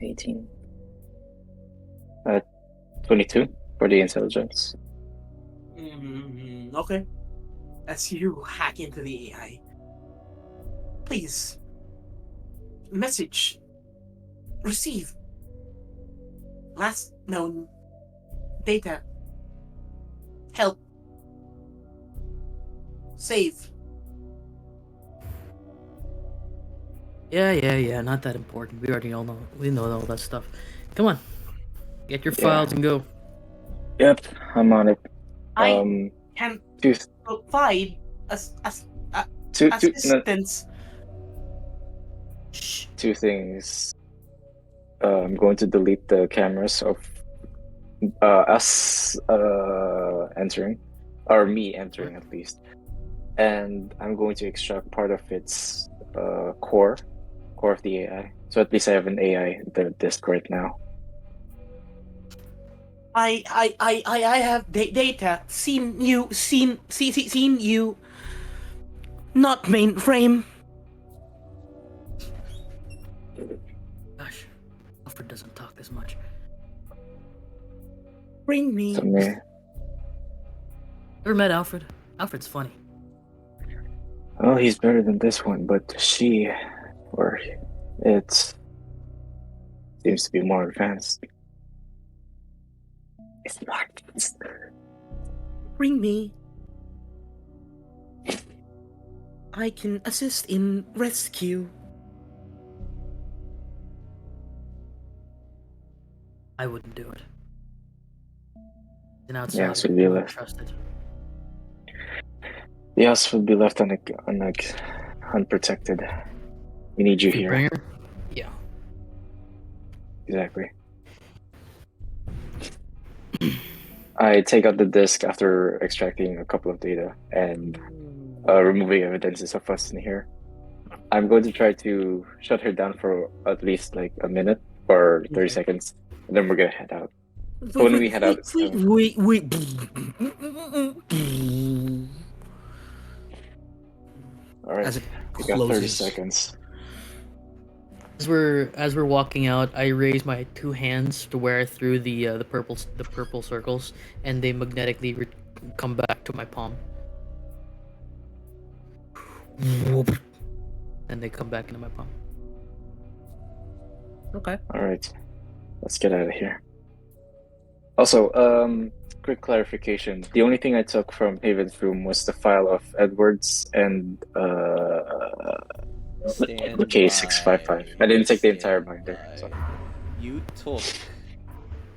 18. 22 for the intelligence. Mm-hmm. Okay. As you hack into the AI, please. Message. Receive. Last known data. Help. Save. Yeah. Not that important. We already all know. We know all that stuff. Come on. Get your Yeah. files and go. Yep, I'm on it. I can Two, provide two, no, assistance. Shh. two things. I'm going to delete the cameras of us entering, or me entering at least, and I'm going to extract part of its core of the AI. So at least I have an AI the disk right now. I have data. Seen you. Seen you. Not mainframe. Gosh, Alfred doesn't talk this much. Bring me. So me, Ever met Alfred? Alfred's funny. oh, he's better than this one, but it seems to be more advanced. It's more advanced. Bring me. I can assist in rescue. I wouldn't do it. An outsider. Yeah, so we I wouldn't left. trust it. The house will be left unprotected. We need you here. Bringer? Yeah. Exactly. I take out the disk after extracting a couple of data and removing evidences of us in here. I'm going to try to shut her down for at least like a minute or 30 Okay. seconds, and then we're gonna head out. When we head out, it's Wait. All right, As it we got 30 closes. seconds. As we're walking out, I raise my two hands to wear through the purple circles, and they magnetically come back to my palm. And they come back into my palm. Okay. All right, let's get out of here. Also, quick clarification: the only thing I took from Haven's room was the file of Edwards and Stand K655. by. I didn't take the Stand entire binder. by. So. You took,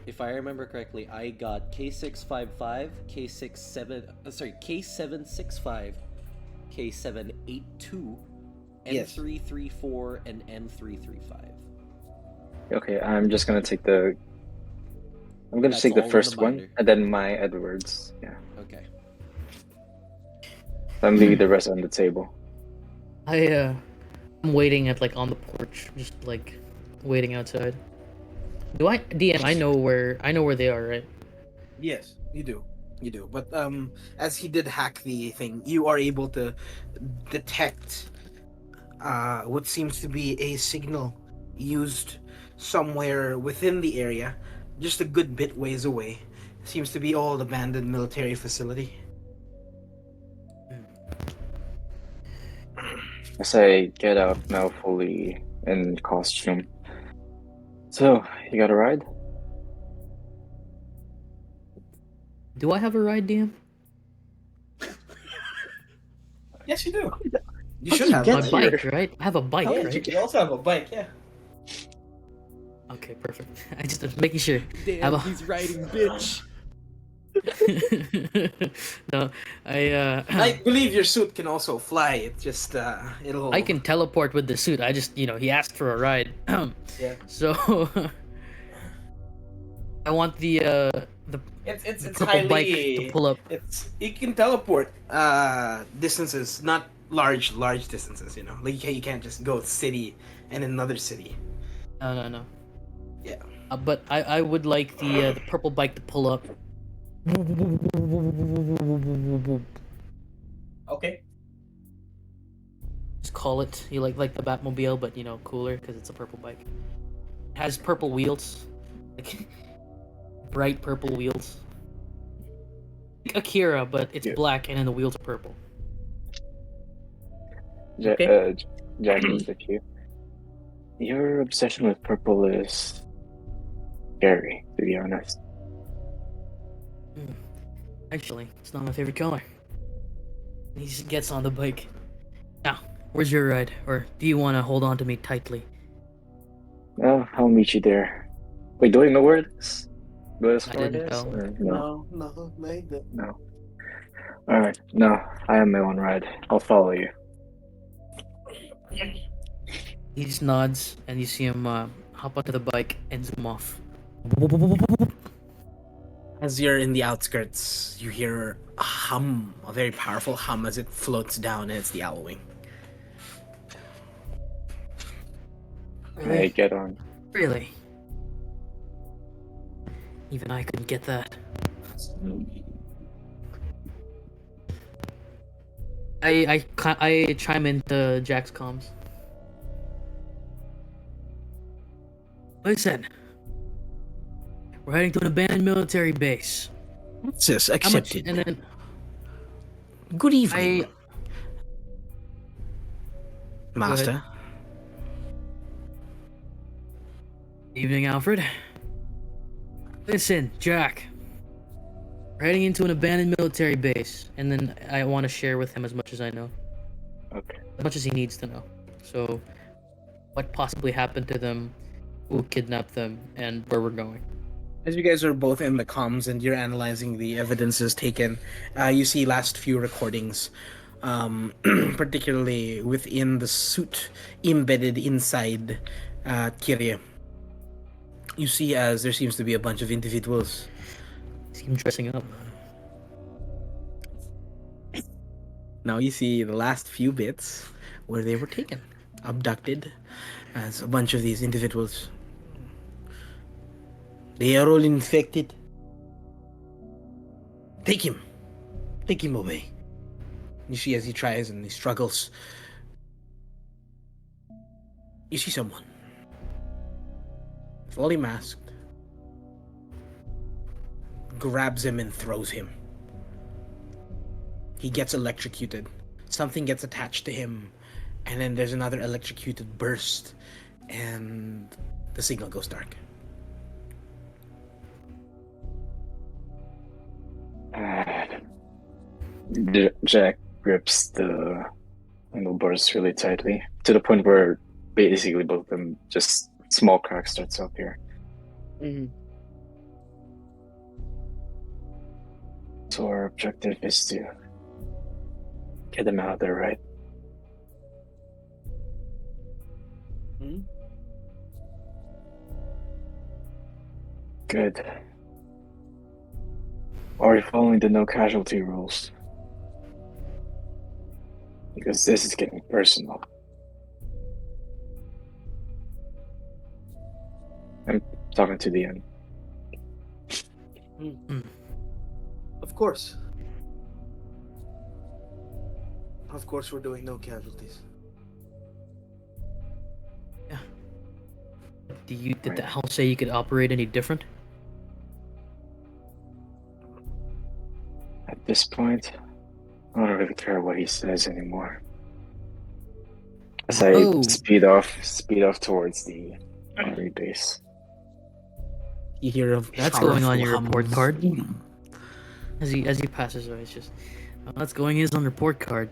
if I remember correctly, I got K655, K765, K782, Yes. M334, and M335. Okay, I'm just gonna take the. I'm gonna That's take all the in first the one, binder. and then my Edwards. Yeah, Okay. I'm leaving the rest on the table. I'm waiting at on the porch, just waiting outside. DM, I know where they are, right? Yes, you do. You do, but as he did hack the thing, you are able to detect what seems to be a signal used somewhere within the area, just a good bit ways away. Seems to be old abandoned military facility. As I get out now fully in costume. So, you got a ride? Do I have a ride, DM? Yes, you do. You How'd should you have get My one. here? bike, right? I have a bike, Yeah, right? you also have a bike. Yeah. Okay, perfect. I just was making sure. Damn, a- he's riding, bitch. No, I believe your suit can also fly. It just it'll. I can teleport with the suit. I just, he asked for a ride. Yeah. So I want the It's purple bike to pull up. It's you can teleport distances, not large distances. You know, like you can't just go city and another city. No. Yeah. But I would like the purple bike to pull up. Okay. Just call it you like the Batmobile, but cooler because it's a purple bike. It has purple wheels, like bright purple wheels. Like Akira, but it's Yeah. black and then the wheels are purple. Okay. Jackie, with you. Your obsession with purple is scary, to be honest. Actually, it's not my favorite color. He just gets on the bike. Now, where's your ride? Or do you want to hold on to me tightly? Well, I'll meet you there. Wait, do I know where it is? Where this I far it didn't is? know. Or no? No, No. Alright, no, I have my own ride. I'll follow you. He just nods, and you see him hop onto the bike and zoom off. As you're in the outskirts, you hear a hum, a very powerful hum as it floats down, and it's the owl wing. I get on. Really? Even I couldn't get that. I chime into Jack's comms. Listen, we're heading to an abandoned military base. Sis, How much? accepted. And then Good evening, I Master. Evening, Alfred. Listen, Jack. We're heading into an abandoned military base, and then I want to share with him as much as I know, Okay. as much as he needs to know. So, what possibly happened to them, who kidnapped them, and where we're going. As you guys are both in the comms and you're analyzing the evidences taken, you see last few recordings, particularly within the suit embedded inside Kirya. You see as there seems to be a bunch of individuals. See him dressing up. Now you see the last few bits where they were taken, abducted, as a bunch of these individuals. They are all infected. Take him. Take him away. You see as he tries and he struggles. You see someone. Fully masked. Grabs him and throws him. He gets electrocuted. Something gets attached to him. And then there's another electrocuted burst. And the signal goes dark. Jack grips the handlebars really tightly to the point where basically both of them just small cracks starts up here. So our objective is to get them out of there, right? Good. Are you following the no casualty rules? Because this is getting personal. I'm talking to the end. Of course. Of course, we're doing no casualties. Did the house say you could operate any different? At this point, I don't really care what he says anymore. As I Oh. speed off towards the army base. You hear of That's going on powerful your report hums. card. As he passes away, it's just, that's going in his on report card.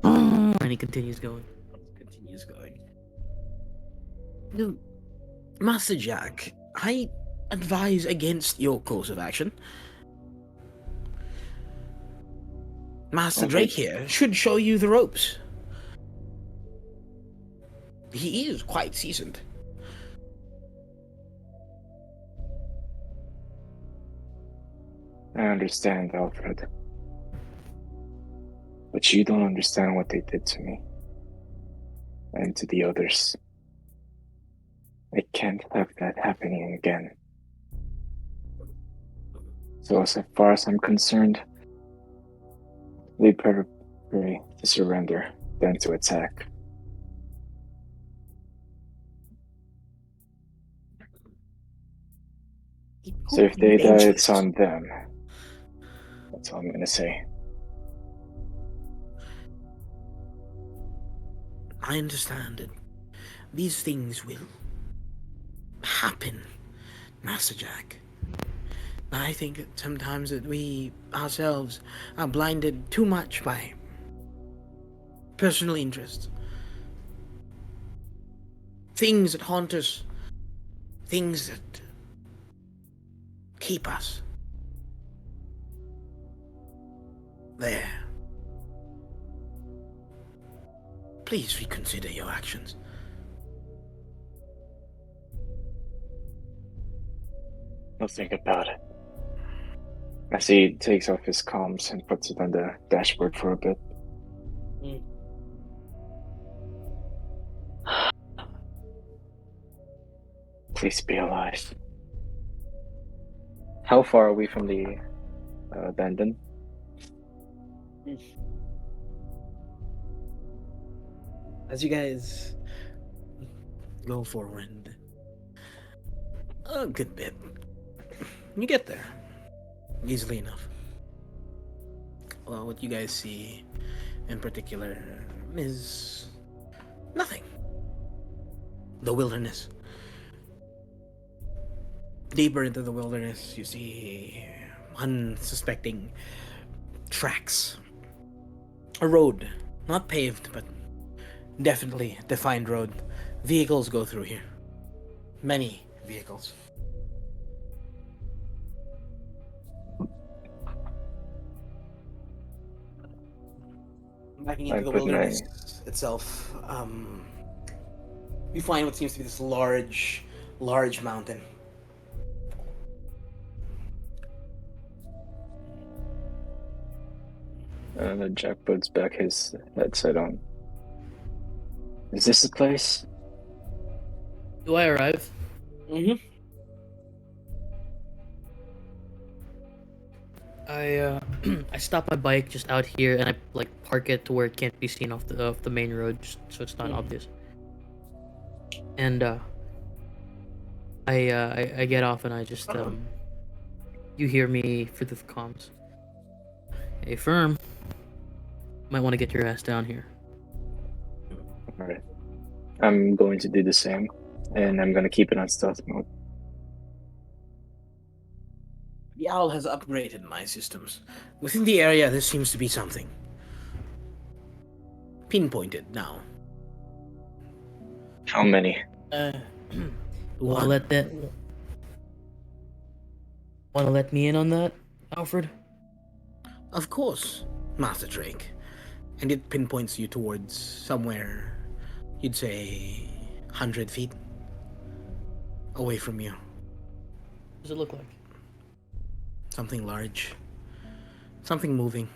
And he continues going. Continues going. No, Master Jack, I advise against your course of action. Master Okay. Drake here should show you the ropes. He is quite seasoned. I understand, Alfred. But you don't understand what they did to me. And to the others. I can't have that happening again. So as far as I'm concerned, they prefer to surrender than to attack. So if they die, it's on them. That's all I'm gonna say. I understand it. These things will happen, Master Jack. I think that sometimes that we ourselves are blinded too much by personal interests. Things that haunt us. Things that keep us there. Please reconsider your actions. I'll think about it. As he takes off his comms and puts it on the dashboard for a bit. Please be alive. How far are we from the abandon? As you guys go forward a good bit, you get there easily enough. Well, what you guys see in particular is nothing. The wilderness. Deeper into the wilderness, you see unsuspecting tracks. A road, not paved, but definitely a defined road. Vehicles go through here. Many vehicles. Backing into the put my- wilderness itself, you find what seems to be this large mountain. Jack puts back his headset on. Is this the place? Do I arrive? Mm-hmm. I stop my bike just out here and I like park it to where it can't be seen off the main road, just so it's not obvious. And I get off and I just you hear me through the comms. Hey, firm. Might want to get your ass down here. Alright. I'm going to do the same, and I'm gonna keep it on stealth mode. The owl has upgraded my systems. Within the area, there seems to be something. Pinpointed now. How many? Wanna let me in on that, Alfred? Of course, Master Drake. And it pinpoints you towards somewhere, you'd say 100 feet away from you. What does it look like? Something large. Something moving.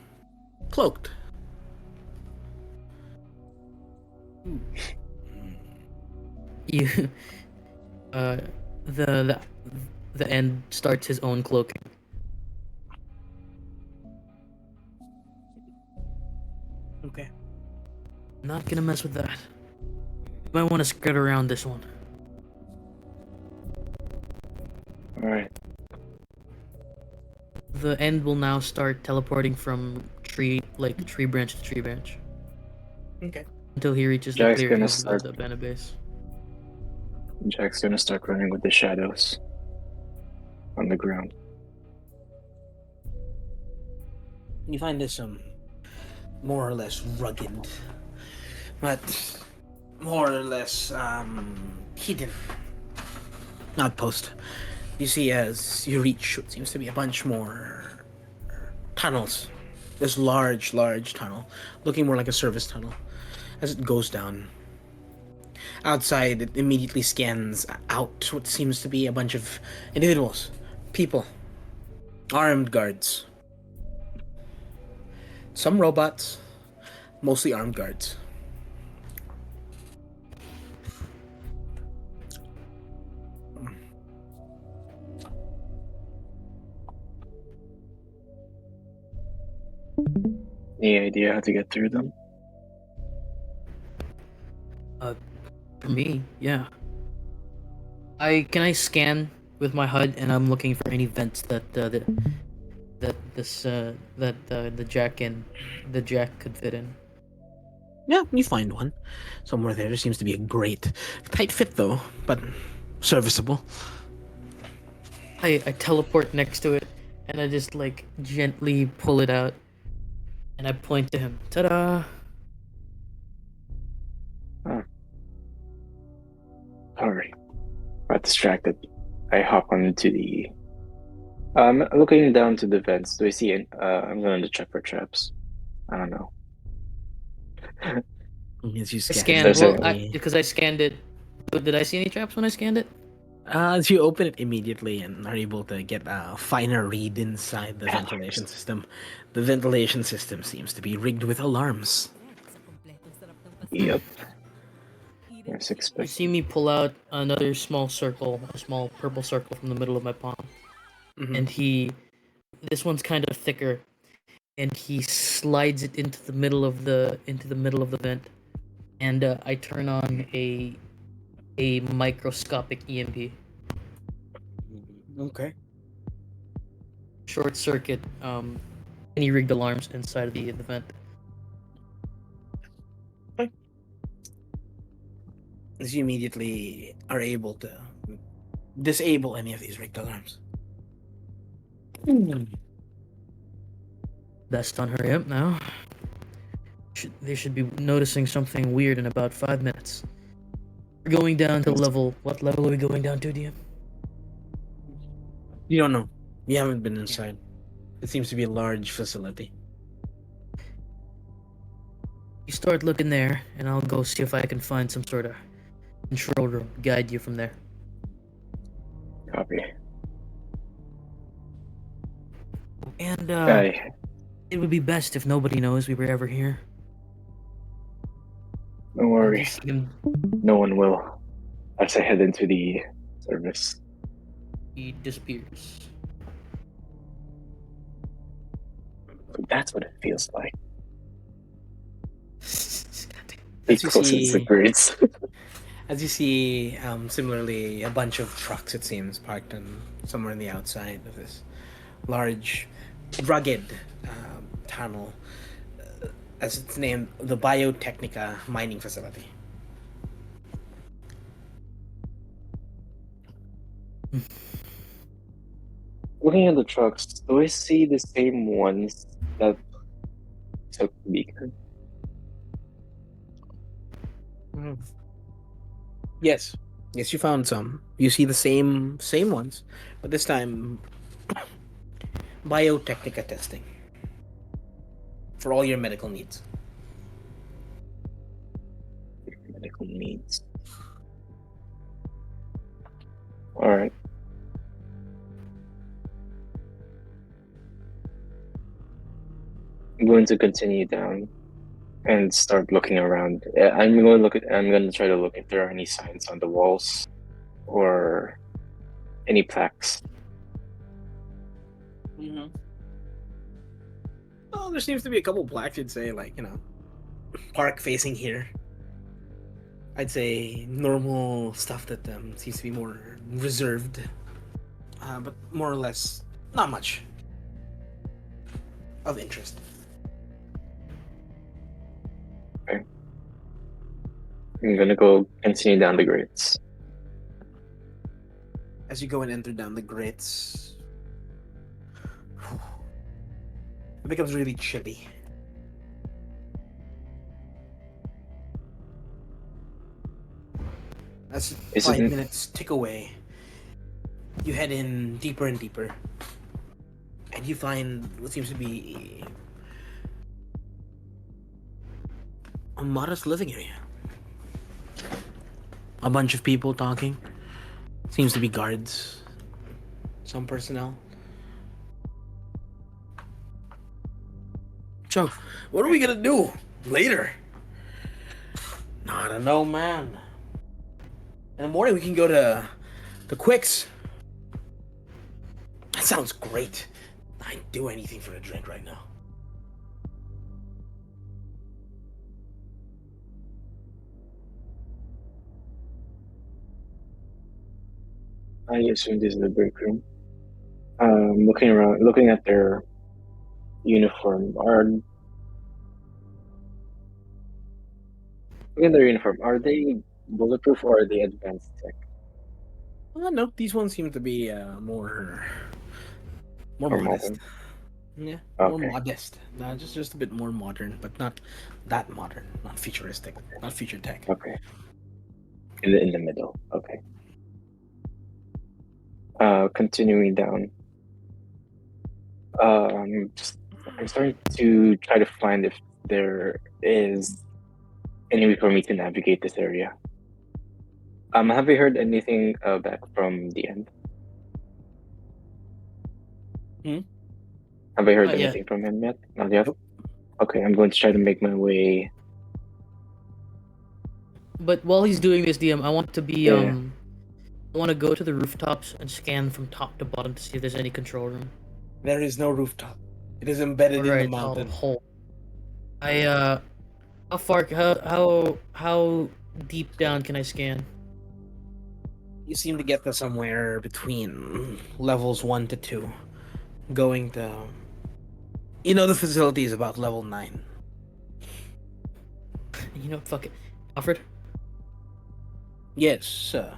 Cloaked. You the end starts his own cloaking. Not gonna mess with that. Might want to skirt around this one. All right. The end will now start teleporting from tree branch to tree branch Okay. until he reaches the Jack's clearing gonna of start. the abandoned base. Jack's gonna start running with the shadows on the ground. You find this more or less rugged, but more or less hidden outpost. You see as you reach what seems to be a bunch more tunnels. This large tunnel, looking more like a service tunnel, as it goes down. Outside, it immediately scans out what seems to be a bunch of individuals, people, armed guards. Some robots, mostly armed guards. Any idea how to get through them? For me, yeah. Can I scan with my HUD, and I'm looking for any vents that the Jack could fit in. Yeah, you find one. Somewhere there seems to be a grate. Tight fit though, but serviceable. I teleport next to it, and I just like gently pull it out, and I point to him. Ta-da! Sorry, got distracted. I hop onto the. Looking down to the vents. Do I see? I'm going to check for traps. I don't know. As you I scan, scanned There's well a- because I scanned it. Did I see any traps when I scanned it? as you open it immediately and are able to get a finer read inside the ventilation system, the ventilation system seems to be rigged with alarms. Yep. Yes, You expect. see me pull out another small circle, a small purple circle from the middle of my palm, Mhm. and this one's kind of thicker, and he slides it into the middle of the vent, and I turn on a microscopic EMP. Okay. Short circuit any rigged alarms inside of the vent. As you immediately are able to disable any of these rigged alarms. Best on hurry up now. They should be noticing something weird in about 5 minutes. We're going down to level. What level are we going down to, DM? You don't know. You haven't been inside. It seems to be a large facility. You start looking there, and I'll go see if I can find some sort of control room. Guide you from there. Copy. And Guy, it would be best if nobody knows we were ever here. don't worry. Just see him- No one will. As I head into the service. He disappears. That's what it feels like. As It you closes the see- grids. As you see, similarly, a bunch of trucks, it seems, parked on somewhere in the outside of this large, rugged tunnel, as it's named, the Biotechnica mining facility. Looking at the trucks, do I see the same ones that took the beacon? Yes. Yes, you found some. You see the same ones, but this time Biotechnica testing for all your medical needs. Medical needs. Alright. I'm going to continue down and start looking around. I'm going to try to look if there are any signs on the walls or any plaques. Mm-hmm. Well, there seems to be a couple plaques you'd say, like, park facing here. I'd say normal stuff that seems to be more reserved, but more or less not much of interest. I'm gonna go continue down the grates. As you go and enter down the grates, it becomes really chilly. As Is 5 it- minutes tick away, you head in deeper and deeper, and you find what seems to be a modest living area. A bunch of people talking. Seems to be guards. Some personnel. So, what are we gonna do later? I don't know, man. In the morning we can go to the Quicks. That sounds great. I'd do anything for a drink right now. I assume this is the break room. Looking around, looking at their uniform. Looking at their uniform, are they bulletproof or are they advanced tech? No, these ones seem to be more Or modest. modern? Yeah, more Okay. modest. Just a bit more modern, but not that modern. Not futuristic. Not future tech. Okay. In the middle. Okay. Continuing down. I'm starting to try to find if there is any way for me to navigate this area. Have you heard anything back from the end? Have I heard Not yet. anything from him yet? Not yet. Okay, I'm going to try to make my way. But while he's doing this, DM, I want to be Yeah. I want to go to the rooftops and scan from top to bottom to see if there's any control room. There is no rooftop. It is embedded in the Alright, mountain. hole. How far? How deep down can I scan? You seem to get to somewhere between levels 1 to 2. Going to... You know the facility is about level 9. You know, fuck it, Alfred. Yes, sir.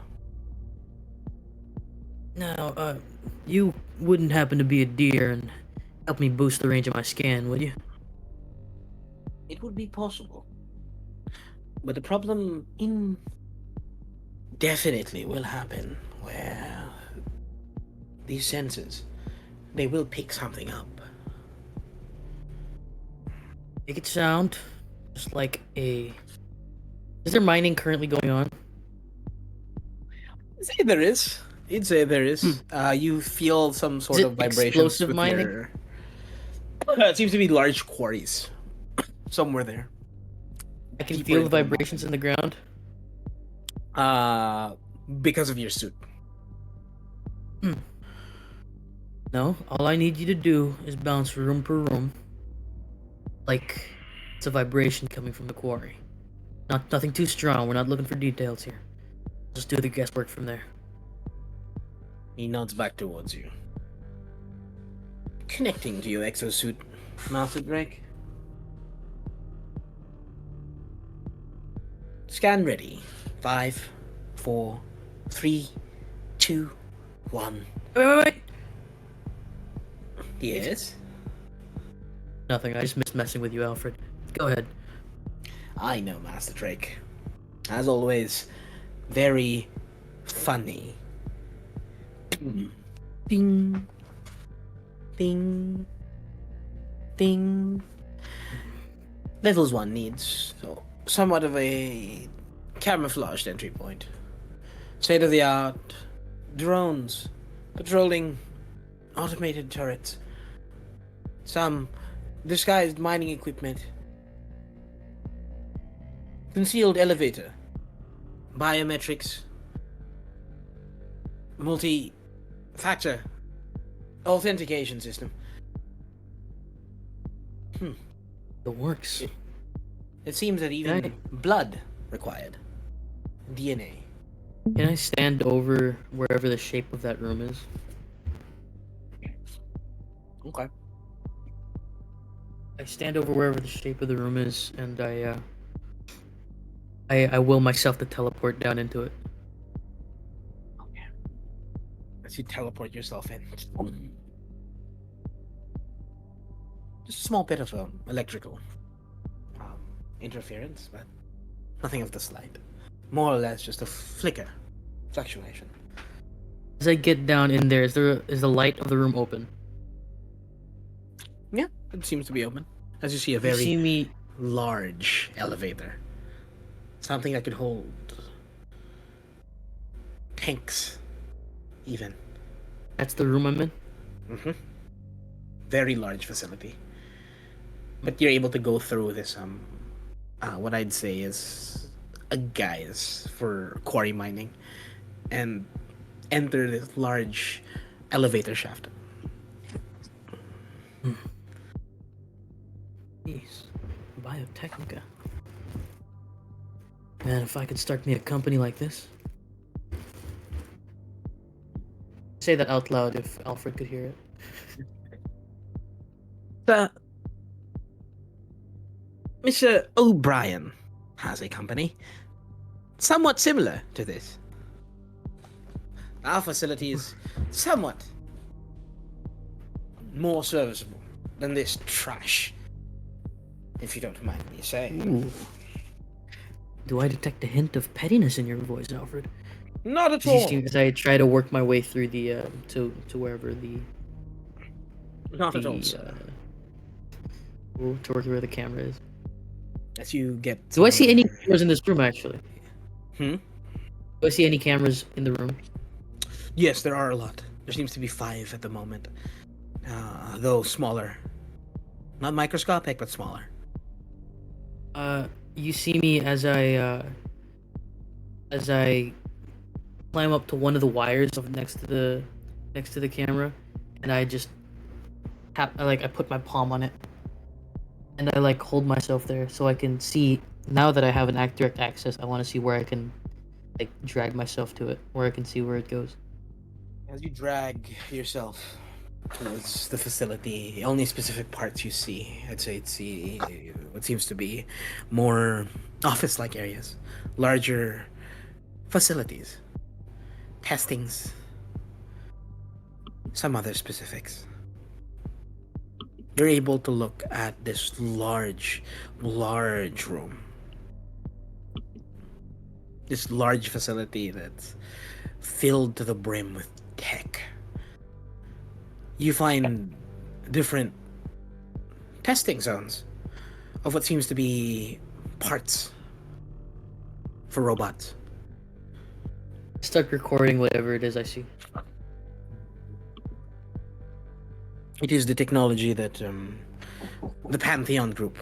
Now, you wouldn't happen to be a deer and help me boost the range of my scan, would you? It would be possible. But the problem definitely will happen where these sensors, they will pick something up. Make it sound just like a... Is there mining currently going on? I'd say there is. You'd say there is. You feel some sort it of vibrations explosive with mining? your... It seems to be large quarries. Somewhere there. I can Deeper feel the into the vibrations in the ground. Because of your suit. No, all I need you to do is bounce room per room. Like it's a vibration coming from the quarry. Nothing too strong. We're not looking for details here. Just do the guesswork from there. He nods back towards you. Connecting to your exosuit, Master Drake. Scan ready. 5, 4, 3, 2, 1. Wait. Yes? Nothing. I just missed messing with you, Alfred. Go ahead. I know, Master Drake. As always, very funny. Ding. Ding. Ding. Levels 1 needs somewhat of a camouflaged entry point. State of the art drones patrolling automated turrets. Some disguised mining equipment. Concealed elevator. Biometrics. Multi-factor authentication system. It works. It seems that even blood required. DNA. Can I stand over wherever the shape of that room is? Okay. I stand over wherever the shape of the room is, and I will myself to teleport down into it. As you teleport yourself in. Just a small bit of electrical interference, but nothing of the slight. More or less just a flicker, fluctuation. As I get down in there, is the light of the room open? Yeah, it seems to be open. As you see a You very see me? large elevator. Something that could hold tanks, even. That's the room I'm in. Mm-hmm. Very large facility. But you're able to go through this what I'd say is a guise for quarry mining and enter this large elevator shaft. Jeez, Biotechnica. Man, if I could start me a company like this. Say that out loud if Alfred could hear it. Mr. O'Brien has a company somewhat similar to this. Our facility is somewhat more serviceable than this trash, if you don't mind me saying. Ooh. Do I detect a hint of pettiness in your voice, Alfred? Not at As you all. see, as I try to work my way through the to wherever the Not at all, sir. to where the camera is. As you get. Do I see any cameras in this room? Actually, Hmm? do I see any cameras in the room? Yes, there are a lot. There seems to be 5 at the moment, though smaller. Not microscopic, but smaller. You see me as I climb up to one of the wires of next to the camera, and I just I put my palm on it, and I like hold myself there so I can see. Now that I have an direct access, I want to see where I can like drag myself to it, where I can see where it goes. As you drag yourself towards the facility, the only specific parts you see, I'd say it's what seems to be more office-like areas, larger facilities, testings, some other specifics. You're able to look at this large room. This large facility that's filled to the brim with tech. You find different testing zones of what seems to be parts for robots. Start recording whatever it is I see. It is the technology that the Pantheon group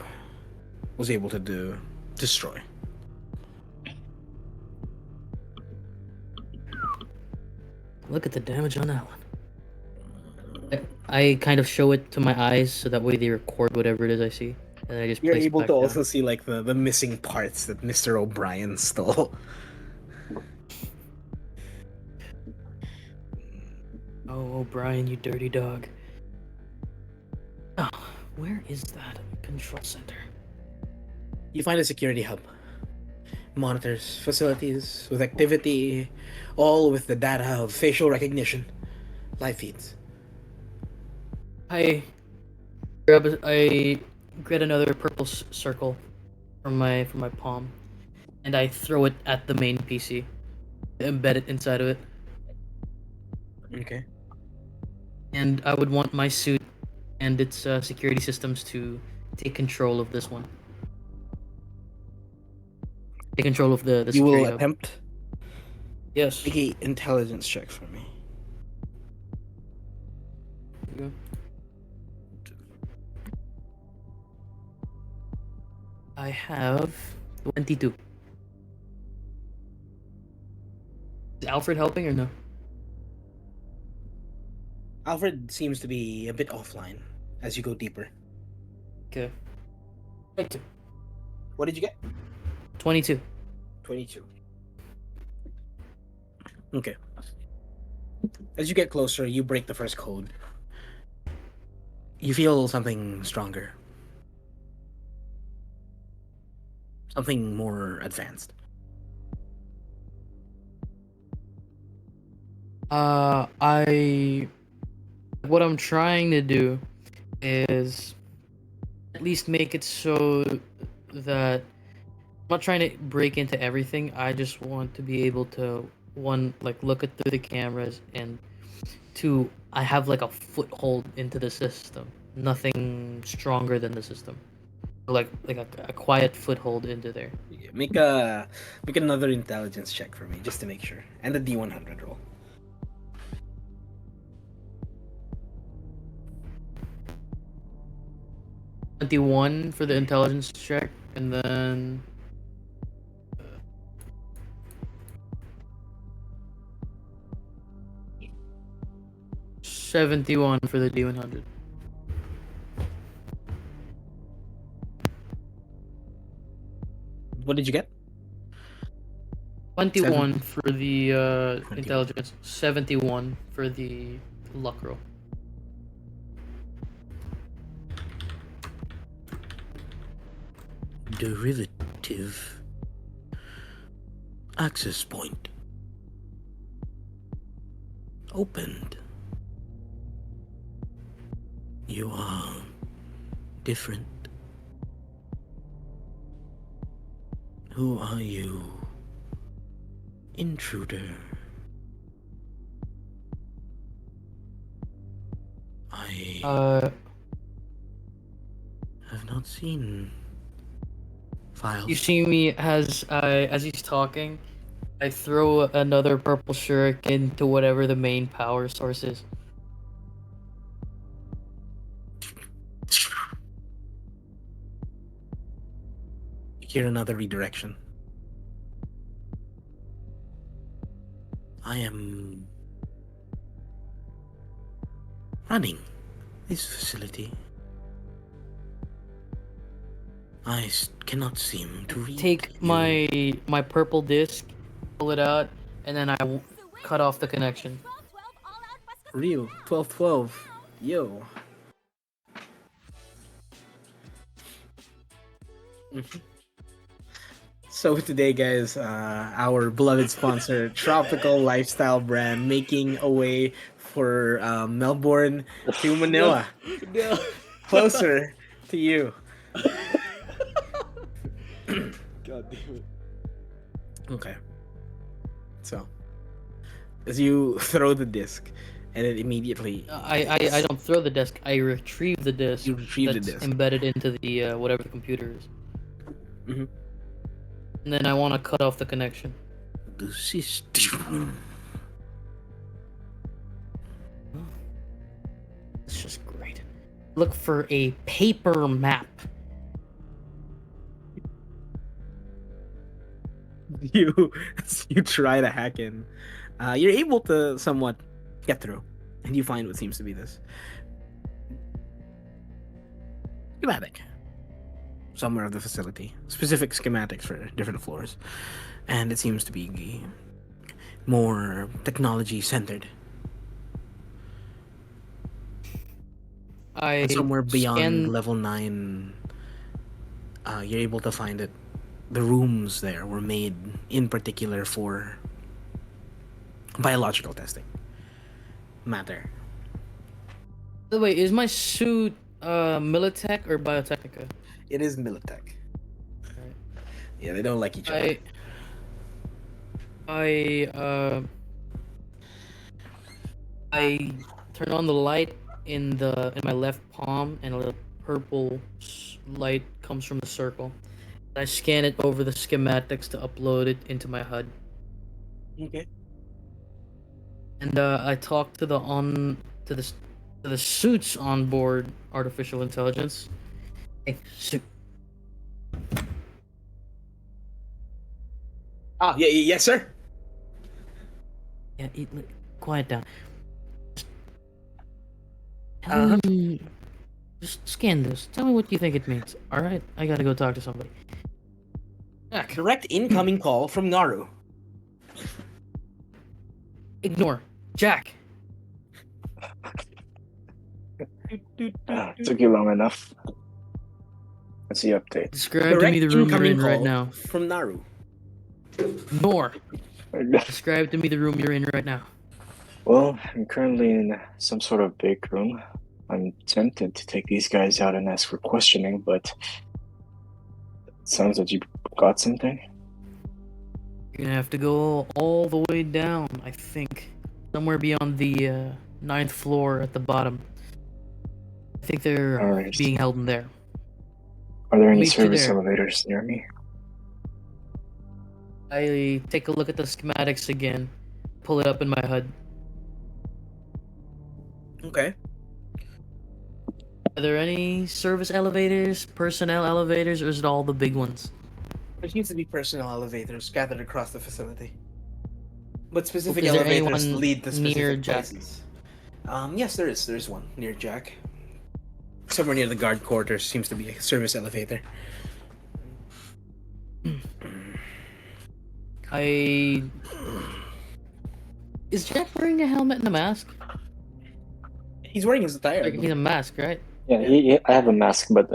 was able to destroy. Look at the damage on that one. I kind of show it to my eyes so that way they record whatever it is I see, and I just You're place it able back to down. also see like the missing parts that Mr. O'Brien stole. Oh, O'Brien, you dirty dog. Oh, where is that control center? You find a security hub. Monitors facilities with activity, all with the data of facial recognition, live feeds. I get another purple circle from my palm, and I throw it at the main PC, embed it inside of it. Okay. And I would want my suit and its security systems to take control of this one. Take control of the You security will hub. attempt. Yes. Make an intelligence check for me. Yeah. I have 22. Is Alfred helping or no? Alfred seems to be a bit offline as you go deeper. Okay. 22. What did you get? 22. 22. Okay. As you get closer, you break the first code. You feel something stronger. Something more advanced. What I'm trying to do is at least make it so that I'm not trying to break into everything. I just want to be able to, one, like look at through the cameras, and two, I have like a foothold into the system. Nothing stronger than the system. Like a quiet foothold into there. Make another intelligence check for me, just to make sure. And the D100 roll. 21 for the intelligence check, and then 71 for the D100. What did you get? 21 for the 21. intelligence, 71 for the luck roll. Derivative. Access point. Opened. You are different. Who are you? Intruder. I have not seen files. You see me as he's talking, I throw another purple shuriken to whatever the main power source is. You hear another redirection. I am running this facility. I cannot seem to read. Take you. my purple disc, pull it out, and then I cut off the connection. Real 12-12. Yo. So today, guys, our beloved sponsor, Tropical Lifestyle brand, making a way for Melbourne to Manila, No. closer to you. God damn it. Okay. So, as you throw the disc, and it immediately I don't throw the disc. I retrieve the disc. You retrieve the that's disc. embedded into the whatever the computer is. Mhm. And then I want to cut off the connection. the system. It's just great. Look for a paper map. You try to hack in. You're able to somewhat get through, and you find what seems to be this schematic somewhere of the facility. Specific schematics for different floors, and it seems to be more technology centered. I Somewhere beyond scan- level 9, you're able to find it. The rooms there were made in particular for biological testing. Matter. By the way, is my suit Militech or Biotechnica? It is Militech. Alright. Yeah, they don't like each other. I turn on the light in my left palm, and a little purple light comes from the circle. I scan it over the schematics to upload it into my HUD, Okay. and I talk to to the suits on board artificial intelligence. Hey, suit. Ah, yeah, yes, sir. Yeah, quiet down. Uh-huh. Just scan this. Tell me what you think it means. All right, I gotta go talk to somebody. Jack, Direct incoming call from Naru. ignore. Jack, Took you long enough. What's the update? describe to Direct me the room you're incoming in right call now. from Naru. Ignore. Describe to me the room you're in right now. Well, I'm currently in some sort of big room. I'm tempted to take these guys out and ask for questioning, but it sounds like you got something. You're gonna have to go all the way down, I think. Somewhere beyond the 9th floor at the bottom. I think they're Alright. being held in there. Are there any Meet you service there. elevators near me? I take a look at the schematics again, pull it up in my HUD. Okay. Are there any service elevators, personnel elevators, or is it all the big ones? There seems to be personnel elevators scattered across the facility. But specific Is there elevators anyone lead to specific near Jack? places. Yes, there is. There's one near Jack. Somewhere near the guard quarters seems to be a service elevator. Is Jack wearing a helmet and a mask? He's wearing his attire. Like, he's a mask, right? Yeah, I have a mask, but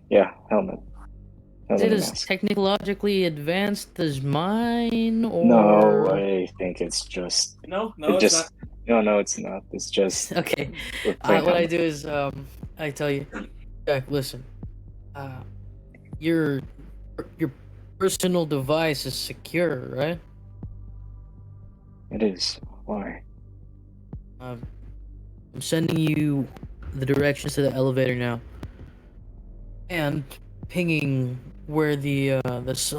yeah, helmet. Is Helmet it and as mask. technologically advanced as mine, or No, I think it's just. No, it it's just. No, it's not. It's just. Okay. with plain What I helmet. do is, I tell you, Jack, listen. Your personal device is secure, right? It is. Why? I'm sending you the directions to the elevator now, and pinging where the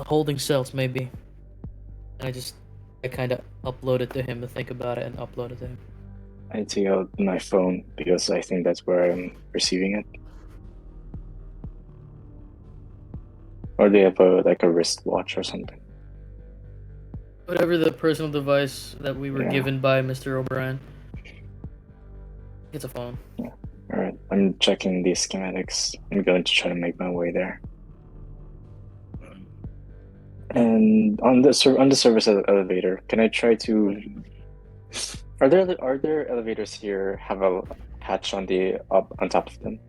holding cells may be. And I kind of upload it to him to think about it and upload it to him. I take out my phone because I think that's where I'm receiving it. Or they have like a wristwatch or something. Whatever the personal device that we were Yeah. given by Mr. O'Brien. It's a phone. Alright, I'm checking the schematics. I'm going to try to make my way there. And on the service elevator, can I try to? Are there elevators here have a hatch on the on top of them,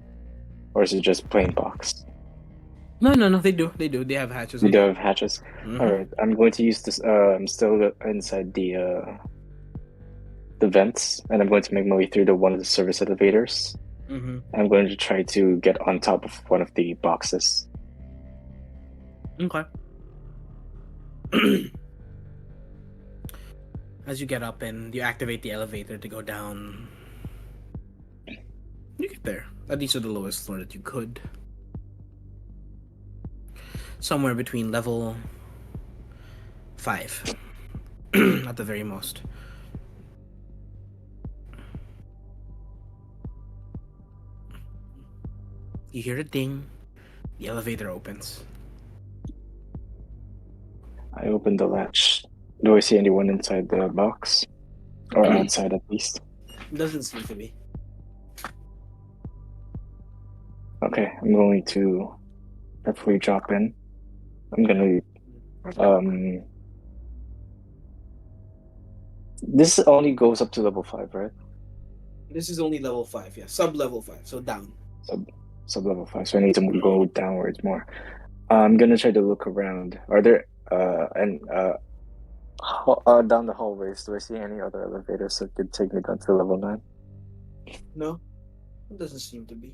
or is it just plain box? No, they do. They have hatches. They do have hatches. Mhm. All right, I'm going to use this. I'm still inside the vents, and I'm going to make my way through one of the service elevators. Mhm. I'm going to try to get on top of one of the boxes. Okay. As you get up and you activate the elevator to go down, you get there. At least to the lowest floor that you could. Somewhere between level 5, at the very most. You hear a ding. The elevator opens. I open the latch. Do I see anyone inside the box, or outside at least? Doesn't seem to be. Okay, I'm going to carefully drop in. I'm gonna this only goes up to level 5, right? This is only level 5, yeah. Sub level 5, so down. Sub level 5, so I need to go downwards more. I'm gonna try to look around. Are there down the hallways, do I see any other elevators that could take me down to level 9? No, it doesn't seem to be.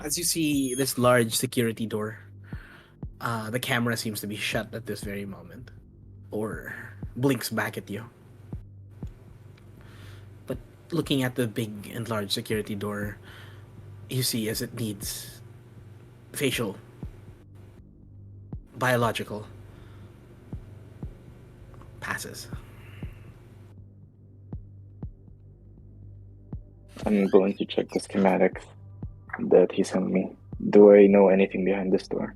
As you see this large security door, the camera seems to be shut at this very moment, or blinks back at you. But looking at the big and large security door, you see as it needs facial, biological passes. I'm going to check the schematics that he sent me. Do I know anything behind this door?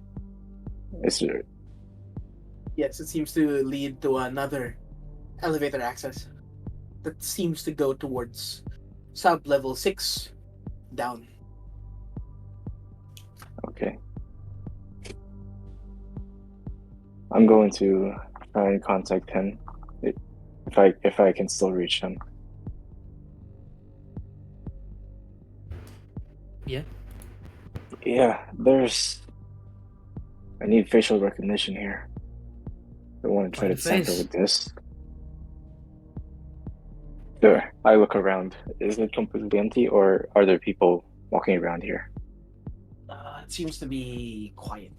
Is there... Yes, it seems to lead to another elevator access that seems to go towards sub level 6 down. Okay. I'm going to try and contact him if I can still reach him. Yeah. Yeah, I need facial recognition here. I want to try Find to a tamper face. with this. Sure. I look around. Is it completely empty, or are there people walking around here? It seems to be quiet.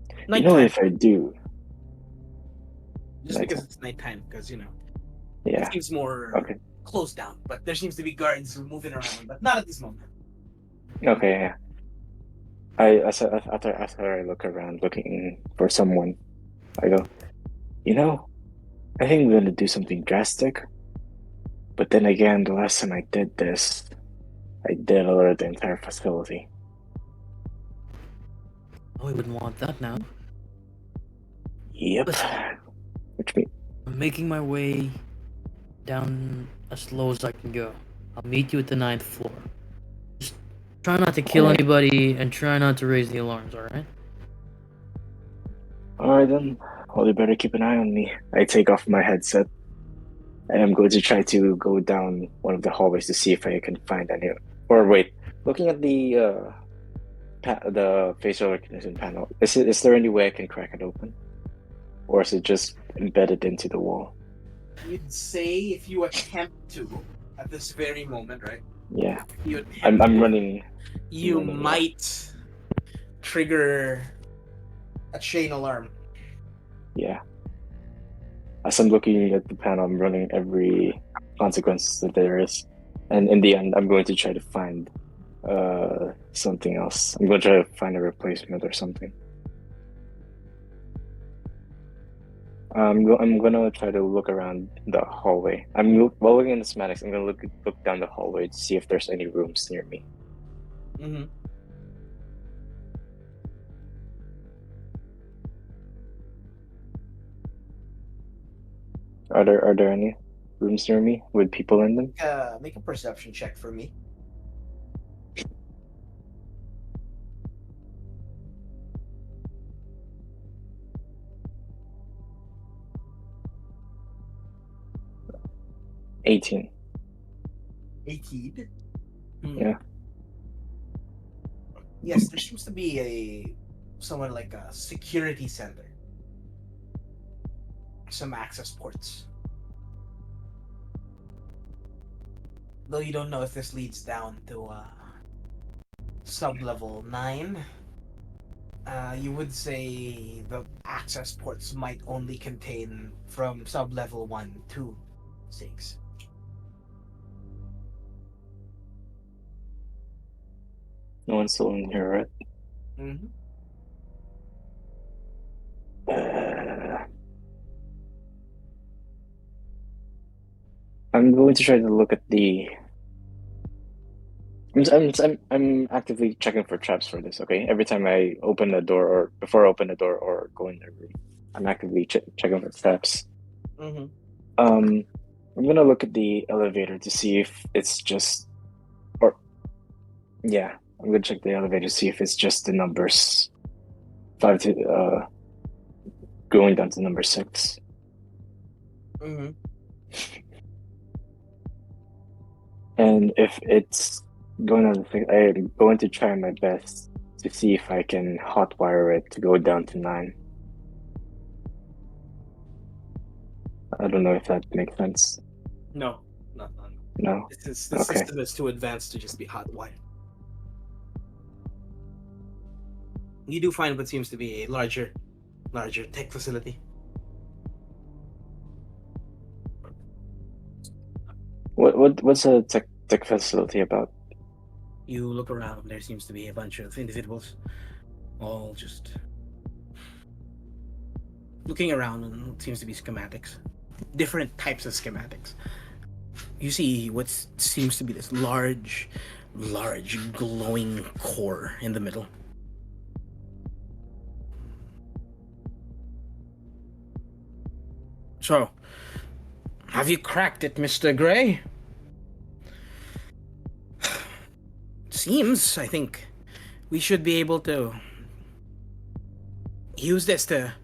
You know, Nighttime, if I do, just because nighttime. it's nighttime, because it Yeah. seems more Okay. closed down. But there seems to be guards moving around, but not at this moment. Okay. Yeah. After I look around looking for someone, I go, you know, I think we're gonna do something drastic. But then again, the last time I did this, I did alert the entire facility. Oh, we wouldn't want that now. Yep. Listen, Which means I'm making my way down as slow as I can go. I'll meet you at the 9th floor. Just try not to kill Alright. anybody and try not to raise the alarms, alright? Alright then. Well, you better keep an eye on me. I take off my headset. And I'm going to try to go down one of the hallways to see if I can find any. Or wait, looking at the facial recognition panel, is there any way I can crack it open, or is it just embedded into the wall? You'd say if you attempt to, at this very moment, right? Yeah, If you attempt I'm to, running. you running, yeah. might trigger a chain alarm. Yeah. As I'm looking at the panel, I'm running every consequence that there is, and in the end, I'm going to try to find something else. I'm going to try to find a replacement or something. I'm gonna try to look around the hallway. While looking in the schematics, I'm gonna look down the hallway to see if there's any rooms near me. Mm-hmm. Are there any rooms near me with people in them? Make a perception check for me. $18. 18. Yeah. Yes, there seems to be somewhat like a security center. Some access ports. Though you don't know if this leads down to sub-level 9. You would say the access ports might only contain from sub-level 1 to 6. No one's still in here, right? Mm-hmm. I'm going to try to look at the. I'm actively checking for traps for this. Okay, every time I open a door or before I open a door or go in the room, I'm actively checking for traps. Mm-hmm. I'm gonna look at the elevator to see if it's just, or yeah, I'm gonna check the elevator to see if it's just the numbers 5 to going down to number 6. Mm-hmm. And if it's going on, I'm going to try my best to see if I can hotwire it to go down to 9. I don't know if that makes sense. No. No. This Okay. system is too advanced to just be hotwired. You do find what seems to be a larger tech facility. What's a tech facility about? You look around, there seems to be a bunch of individuals all just looking around, and it seems to be schematics. Different types of schematics. You see what seems to be this large glowing core in the middle. So, have you cracked it, Mr. Gray? seems, I think we should be able to use this to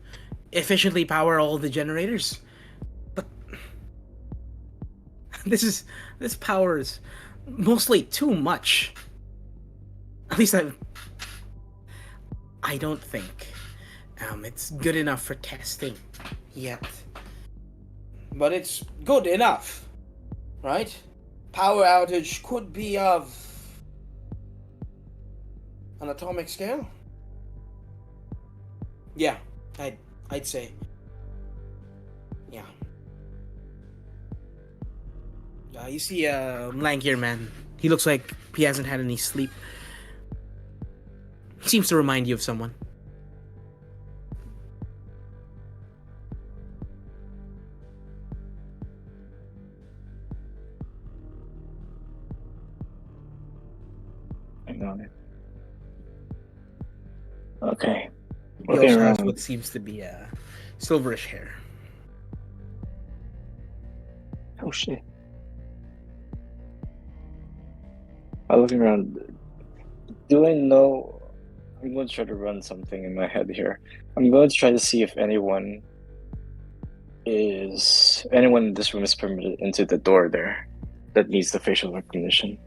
efficiently power all the generators. But this power is mostly too much. At least I don't think it's good enough for testing yet. But it's good enough, right? Power outage could be of an atomic scale. Yeah, I'd say. Yeah. You see a lankier man. He looks like he hasn't had any sleep. Seems to remind you of someone. Hang on. Okay. He Looking also has around. what seems to be silverish hair. Oh shit. I'm looking around. Do I know? I'm going to try to run something in my head here. I'm going to try to see if anyone in this room is permitted into the door there that needs the facial recognition.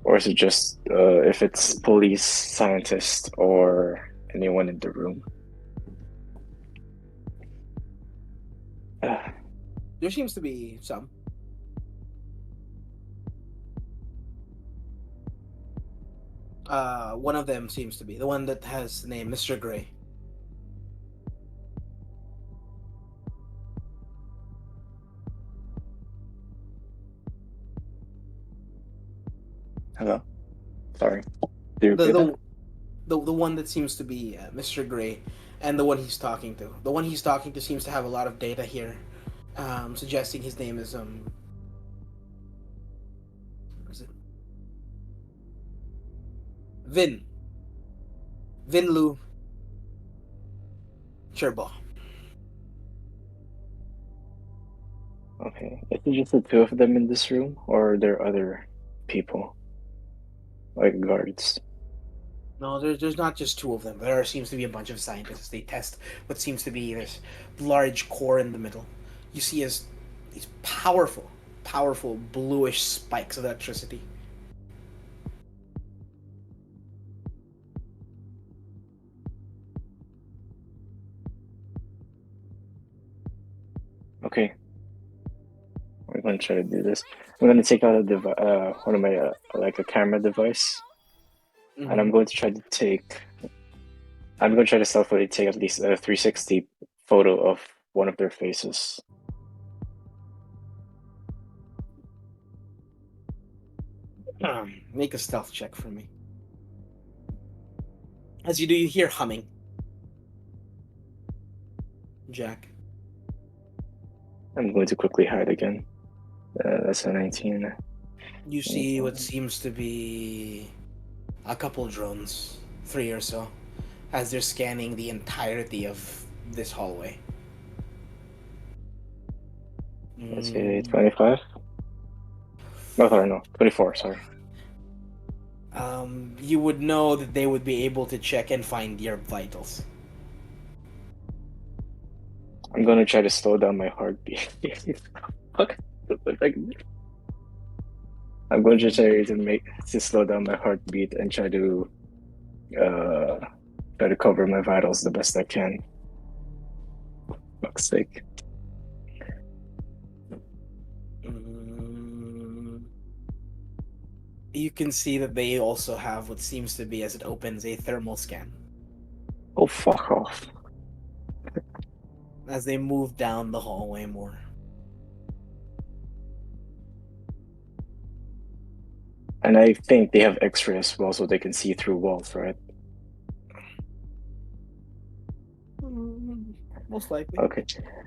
Or is it just if it's police, scientist, or anyone in the room? There seems to be some. One of them seems to be the one that has the name Mr. Gray. Hello? Sorry. Do you The repeat the, that? the one that seems to be Mr. Gray, and the one he's talking to. The one he's talking to seems to have a lot of data here, suggesting his name is What is it? Vinlu Cherbo. Okay. Is it just the two of them in this room, or are there other people? Like guards? No, there's not just two of them. There seems to be a bunch of scientists. They test what seems to be this large core in the middle. You see as these powerful bluish spikes of electricity. Okay. We're going to try to do this. I'm going to take out one of my like a camera device, and I'm going to try to stealthily take at least a 360 photo of one of their faces. Make a stealth check for me. As you do, you hear humming. Jack. I'm going to quickly hide again. That's a 19. You see what seems to be a couple drones, 3 or so, as they're scanning the entirety of this hallway. Let's say 25. No, sorry, no, 24. Sorry. You would know that they would be able to check and find your vitals. I'm gonna try to slow down my heartbeat. Fuck. I'm going to try to slow down my heartbeat and try to cover my vitals the best I can. Fuck's sake. You can see that they also have what seems to be, as it opens, a thermal scan. Oh, fuck off. As they move down the hallway more. And I think they have X-ray as well, so they can see through walls, right? Most likely. Okay.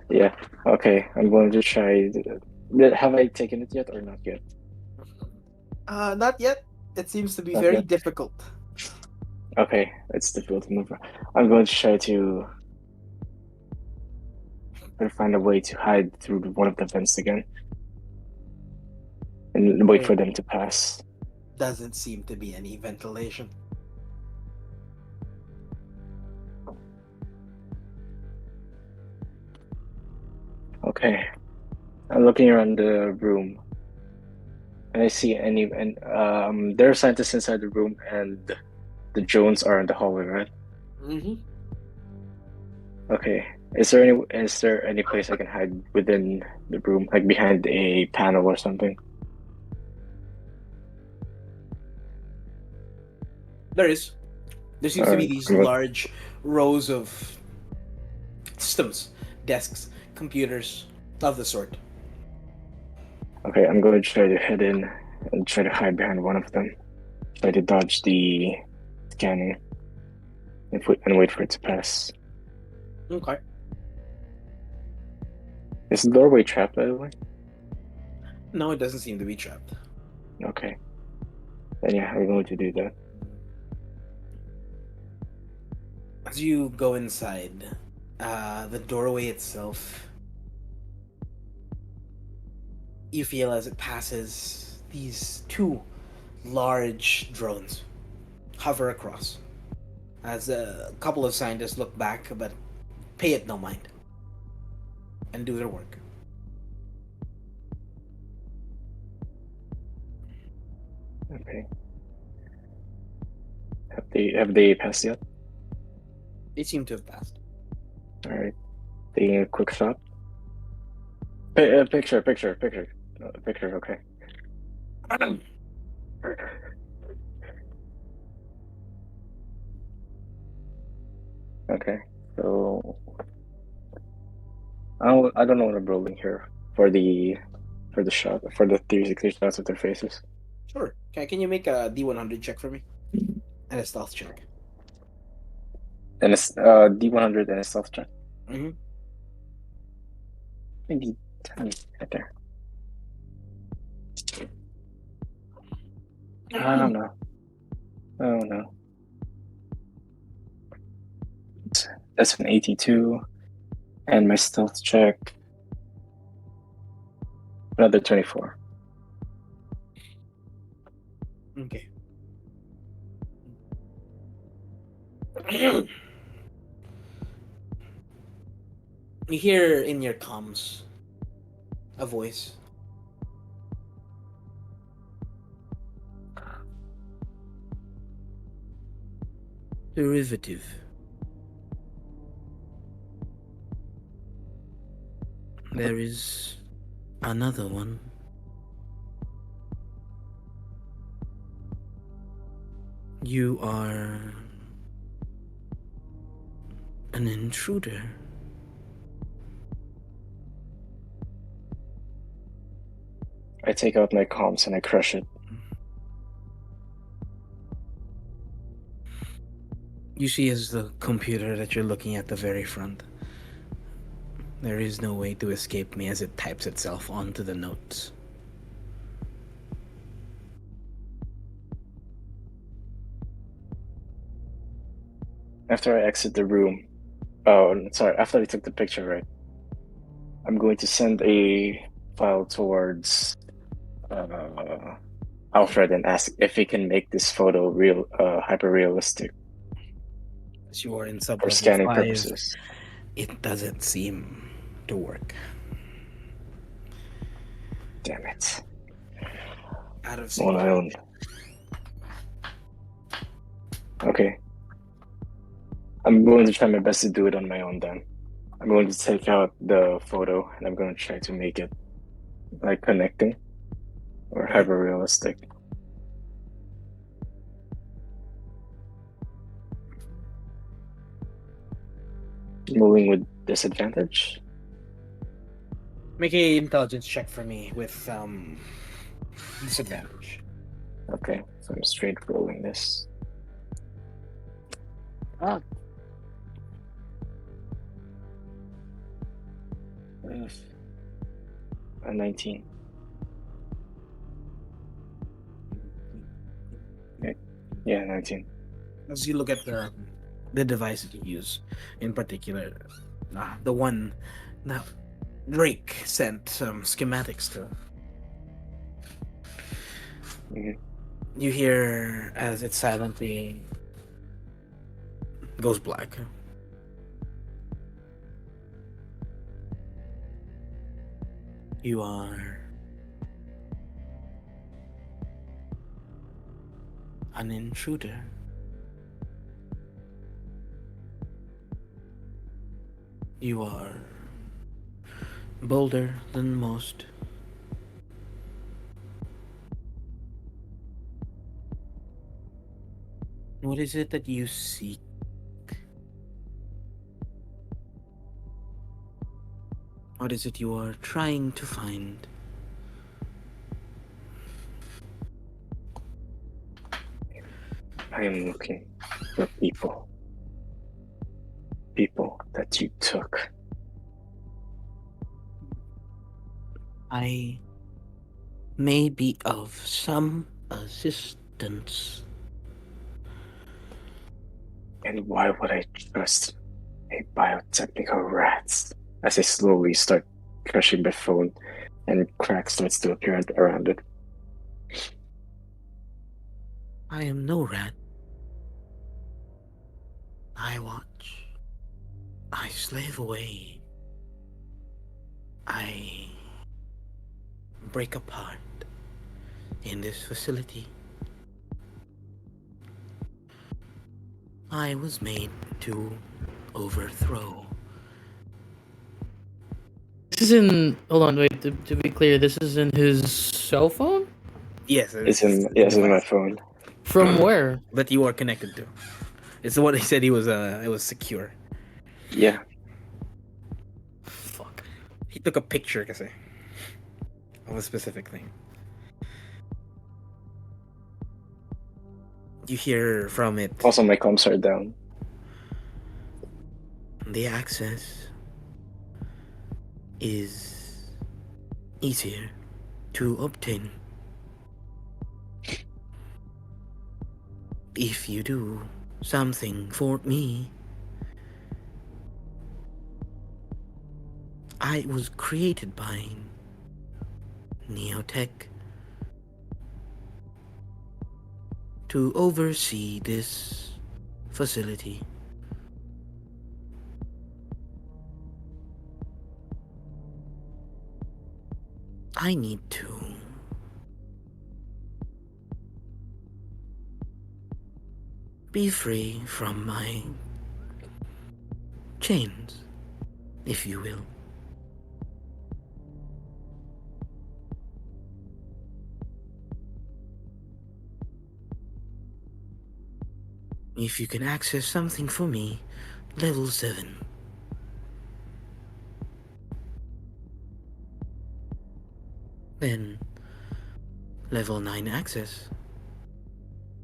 Yeah. Okay. I'm going to try. Have I taken it yet or not yet? Not yet. It seems to be Not very yet. difficult. Okay, it's difficult to move. I'm going to try to find a way to hide through one of the vents again, and wait for them to pass. doesn't seem to be any ventilation. Okay. I'm looking around the room, and I see there are scientists inside the room, and the drones are in the hallway, right? Mm-hmm. Okay. Is there any place I can hide within the room, like behind a panel or something? There is. There seems to be Alright, these good. large rows of systems, desks, computers of the sort. Okay, I'm going to try to head in and try to hide behind one of them. Try to dodge the scanning and wait for it to pass. Okay. Is the doorway trapped, by the way? No, it doesn't seem to be trapped. Okay. Then yeah, we're going to do that. As you go inside, the doorway itself, you feel as it passes, these two large drones hover across. As a couple of scientists look back, but pay it no mind and do their work. Okay. Have they passed yet? They seem to have passed. Alright. Taking a quick shot. Picture. Picture, okay. Okay, so I don't know what I'm rolling here for the shot for the 360 shots of their faces. Sure. Can you make a D100 check for me? And a stealth check. And it's D100 and a stealth check. Mm-hmm. Maybe 10 right there. I don't know. Oh no. That's an 82. And my stealth check. Another 24. Okay. You hear in your comms a voice. Derivative. There is another one. You are an intruder. I take out my comms and I crush it. You see as the computer that you're looking at the very front. There is no way to escape me as it types itself onto the notes. After I exit the room, sorry, after I took the picture, right? I'm going to send a file towards Alfred and ask if he can make this photo hyper realistic As you are in for sublevel scanning 5, purposes. it doesn't seem to work. Damn it. Out of On my own. Okay. I'm going to try my best to do it on my own then. I'm going to take out the photo and I'm going to try to make it like connecting or hyper realistic. Moving with disadvantage. Make a intelligence check for me with disadvantage. Okay, so I'm straight rolling this. Ah. A 19. Yeah, 19. As you look at the device that you use, in particular, the one that Drake sent some schematics to. Mhm. You hear as it silently goes black. You are an intruder. You are bolder than most. What is it that you seek? What is it you are trying to find? I am looking for people. People that you took. I may be of some assistance. And why would I trust a biotechnical rat? As I slowly start crushing my phone and cracks starts to appear around it. I am no rat. I watch. I slave away. I break apart in this facility. I was made to overthrow. This is in. Hold on, wait. To be clear, this is in his cell phone. Yes, It's in my phone. From where? That you are connected to. It's what he said. He was. It was secure. Yeah. Fuck. He took a picture, kasi, of a specific thing. You hear from it. Also, my comms are down. The access is easier to obtain. If you do something for me, I was created by Neotech to oversee this facility. I need to be free from my chains, if you will. If you can access something for me, level 7. Then, level 9 access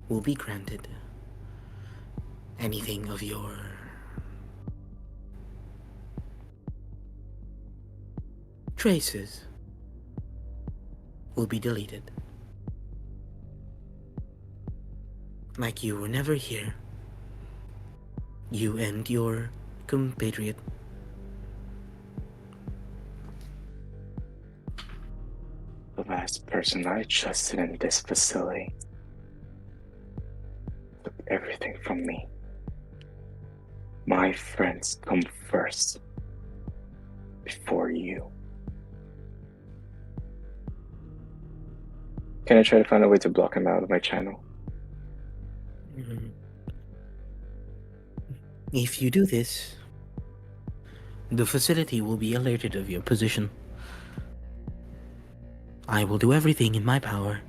will be granted. Anything of your traces will be deleted. Like you were never here. You and your compatriot. The last person I trusted in this facility took everything from me. My friends come first before you. Can I try to find a way to block him out of my channel? If you do this, the facility will be alerted of your position. I will do everything in my power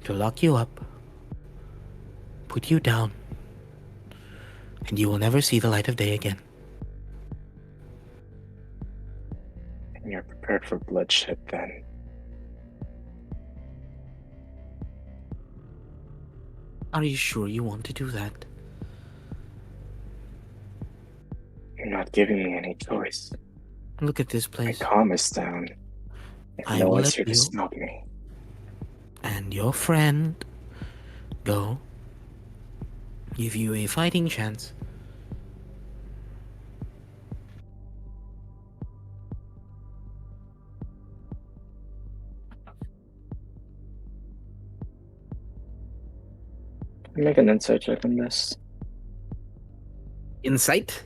to lock you up, put you down, and you will never see the light of day again. And you're prepared for bloodshed then. Are you sure you want to do that? You're not giving me any choice. Look at this My place. calm is down. And I no will one's let here to you stop me. and your friend go. Give you a fighting chance. Make an insight check on this. Insight?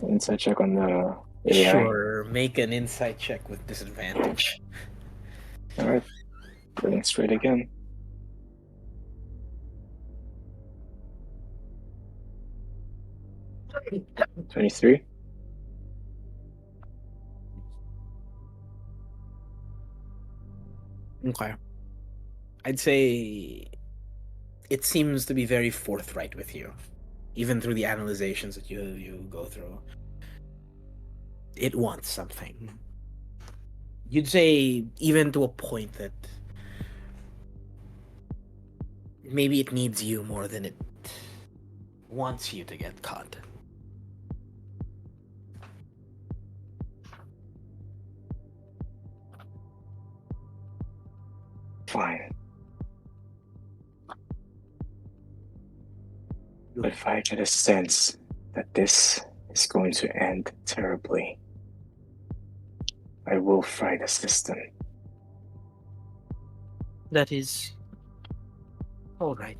Insight check on the AI. Sure. Make an insight check with disadvantage. Alright. Rolling straight again. $23. Okay. I'd say it seems to be very forthright with you, even through the analyzations that you go through. It wants something. You'd say even to a point that maybe it needs you more than it wants you to get caught. Fine. But if I get a sense that this is going to end terribly, I will fry the system. That is all right.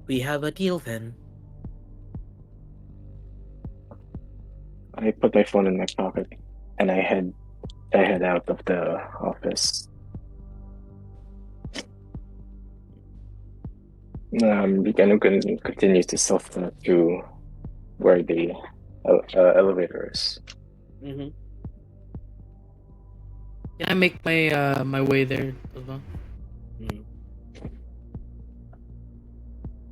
We have a deal then. I put my phone in my pocket and I head out of the office. I'm going to continue to self-run through where the elevator is. Mm-hmm. Can I make my my way there as well?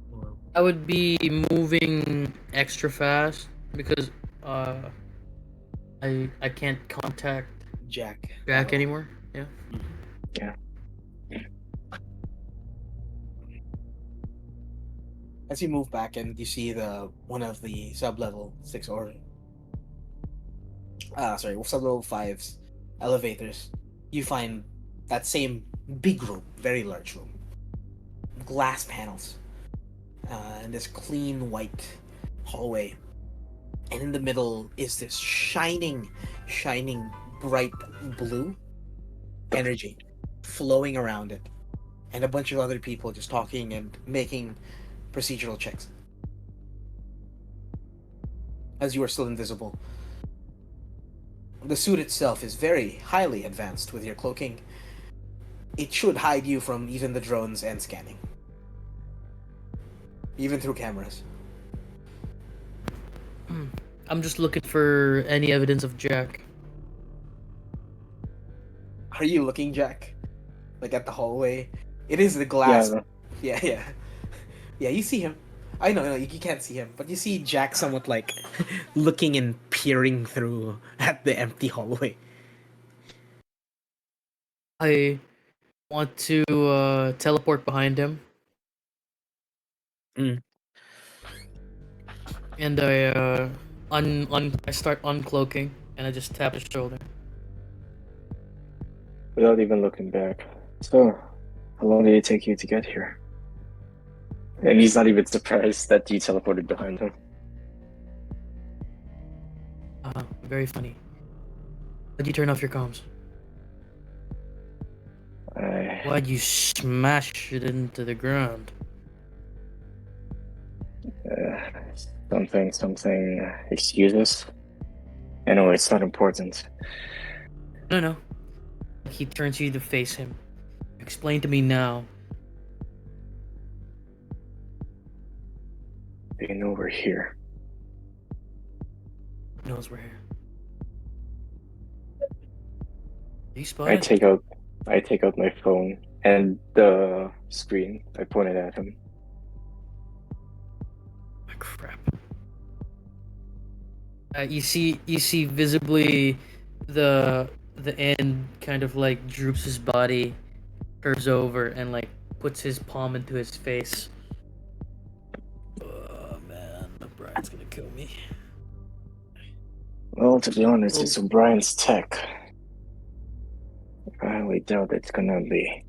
Well, I would be moving extra fast because I can't contact Jack. Jack anymore. Yeah. Yeah. As you move back and you see the one of the sub-level 6 or sub-level 5's elevators, you find that same big room, very large room. Glass panels. And this clean white hallway. And in the middle is this shining bright blue energy flowing around it. And a bunch of other people just talking and making procedural checks. As you are still invisible. The suit itself is very highly advanced with your cloaking. It should hide you from even the drones and scanning. Even through cameras. I'm just looking for any evidence of Jack. Are you looking, Jack? Like at the hallway? It is the glass. Yeah. Yeah. Yeah, you see him. I know, you can't see him, but you see Jack somewhat like looking and peering through at the empty hallway. I want to teleport behind him. Mm. And I I start uncloaking and I just tap his shoulder. Without even looking back. So, how long did it take you to get here? And he's not even surprised that you teleported behind him. Very funny. Why'd you turn off your comms? Why'd you smash it into the ground? Something excuses. I know it's not important. No. He turns you to face him. Explain to me now. They know we're here. He knows we're here. You I spotted? take out my phone and the screen. I pointed at him. Oh, crap. You see visibly the end kind of like droops his body, curves over, and like puts his palm into his face. Oh man, Brian's gonna kill me. Well, to be honest, it's O'Brien's tech. I highly doubt it's gonna be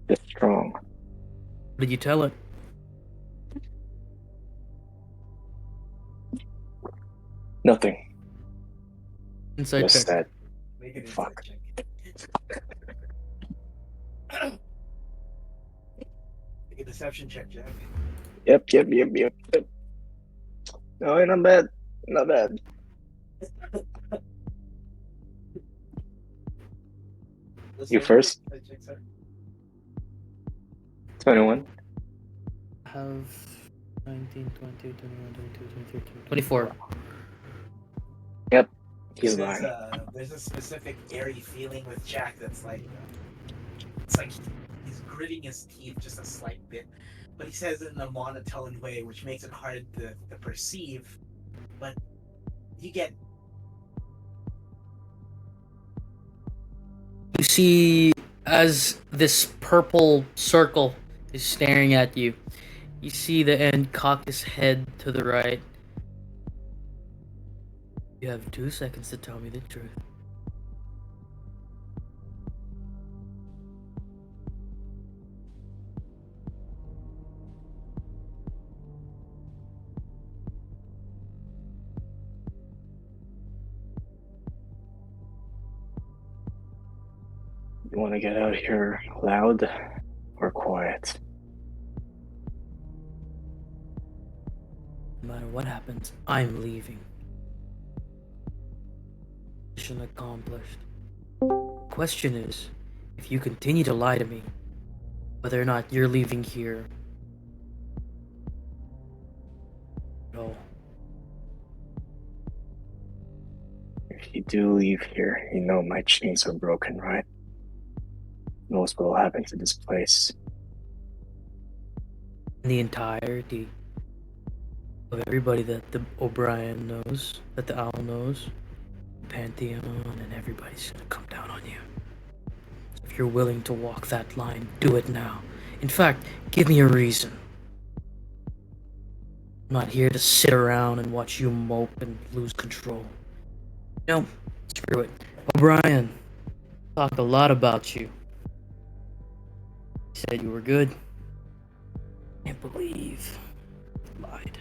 this strong. What did you tell it? Nothing. Inside Just check. that. Fuck. Make a deception check, Jack. Yep. No, not bad. Not bad. You first. 21. I have 19, 20, 21, 22, 23, 24. He's There's lying. there's a specific airy feeling with Jack that's like, it's like he's gritting his teeth just a slight bit, but he says it in a monotone way, which makes it hard to perceive. But you get You see, as this purple circle is staring at you, you see the end cock his head to the right. You have 2 seconds to tell me the truth. You want to get out here loud or quiet? No matter what happens, I'm leaving. Mission accomplished. Question is, if you continue to lie to me, whether or not you're leaving here. No. If you do leave here, you know my chains are broken, right? Knows what will happen to this place. The entirety of everybody that the O'Brien knows, that the Owl knows, Pantheon, and everybody's gonna come down on you. If you're willing to walk that line, do it now. In fact, give me a reason. I'm not here to sit around and watch you mope and lose control. No, screw it. O'Brien talked a lot about you. He said you were good. Can't believe he lied.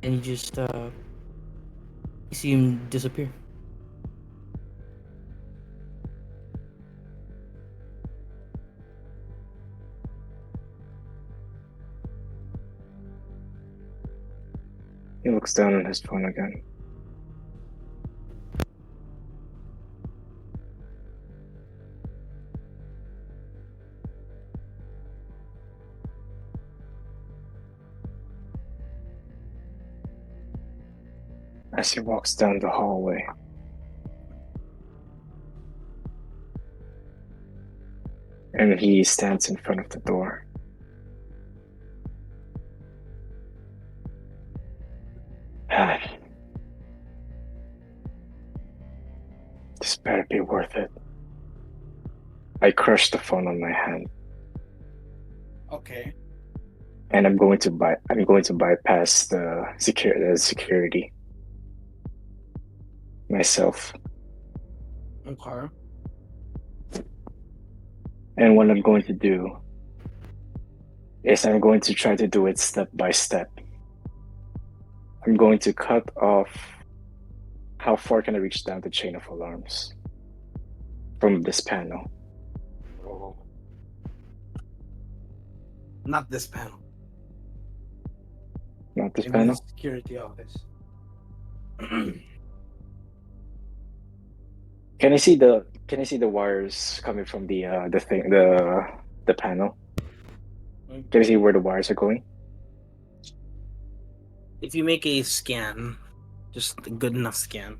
And you just you see him disappear. He looks down on his phone again. As he walks down the hallway, and he stands in front of the door. This better be worth it. I crushed the phone on my hand, okay. and I'm going to bypass the security myself. Okay. And what I'm going to do is I'm going to try to do it step by step. I'm going to cut off how far can I reach down the chain of alarms from this panel. Not this panel. Not this Maybe panel? the security office. Can I see the wires coming from the panel? Can I see where the wires are going? If you make a scan, just a good enough scan,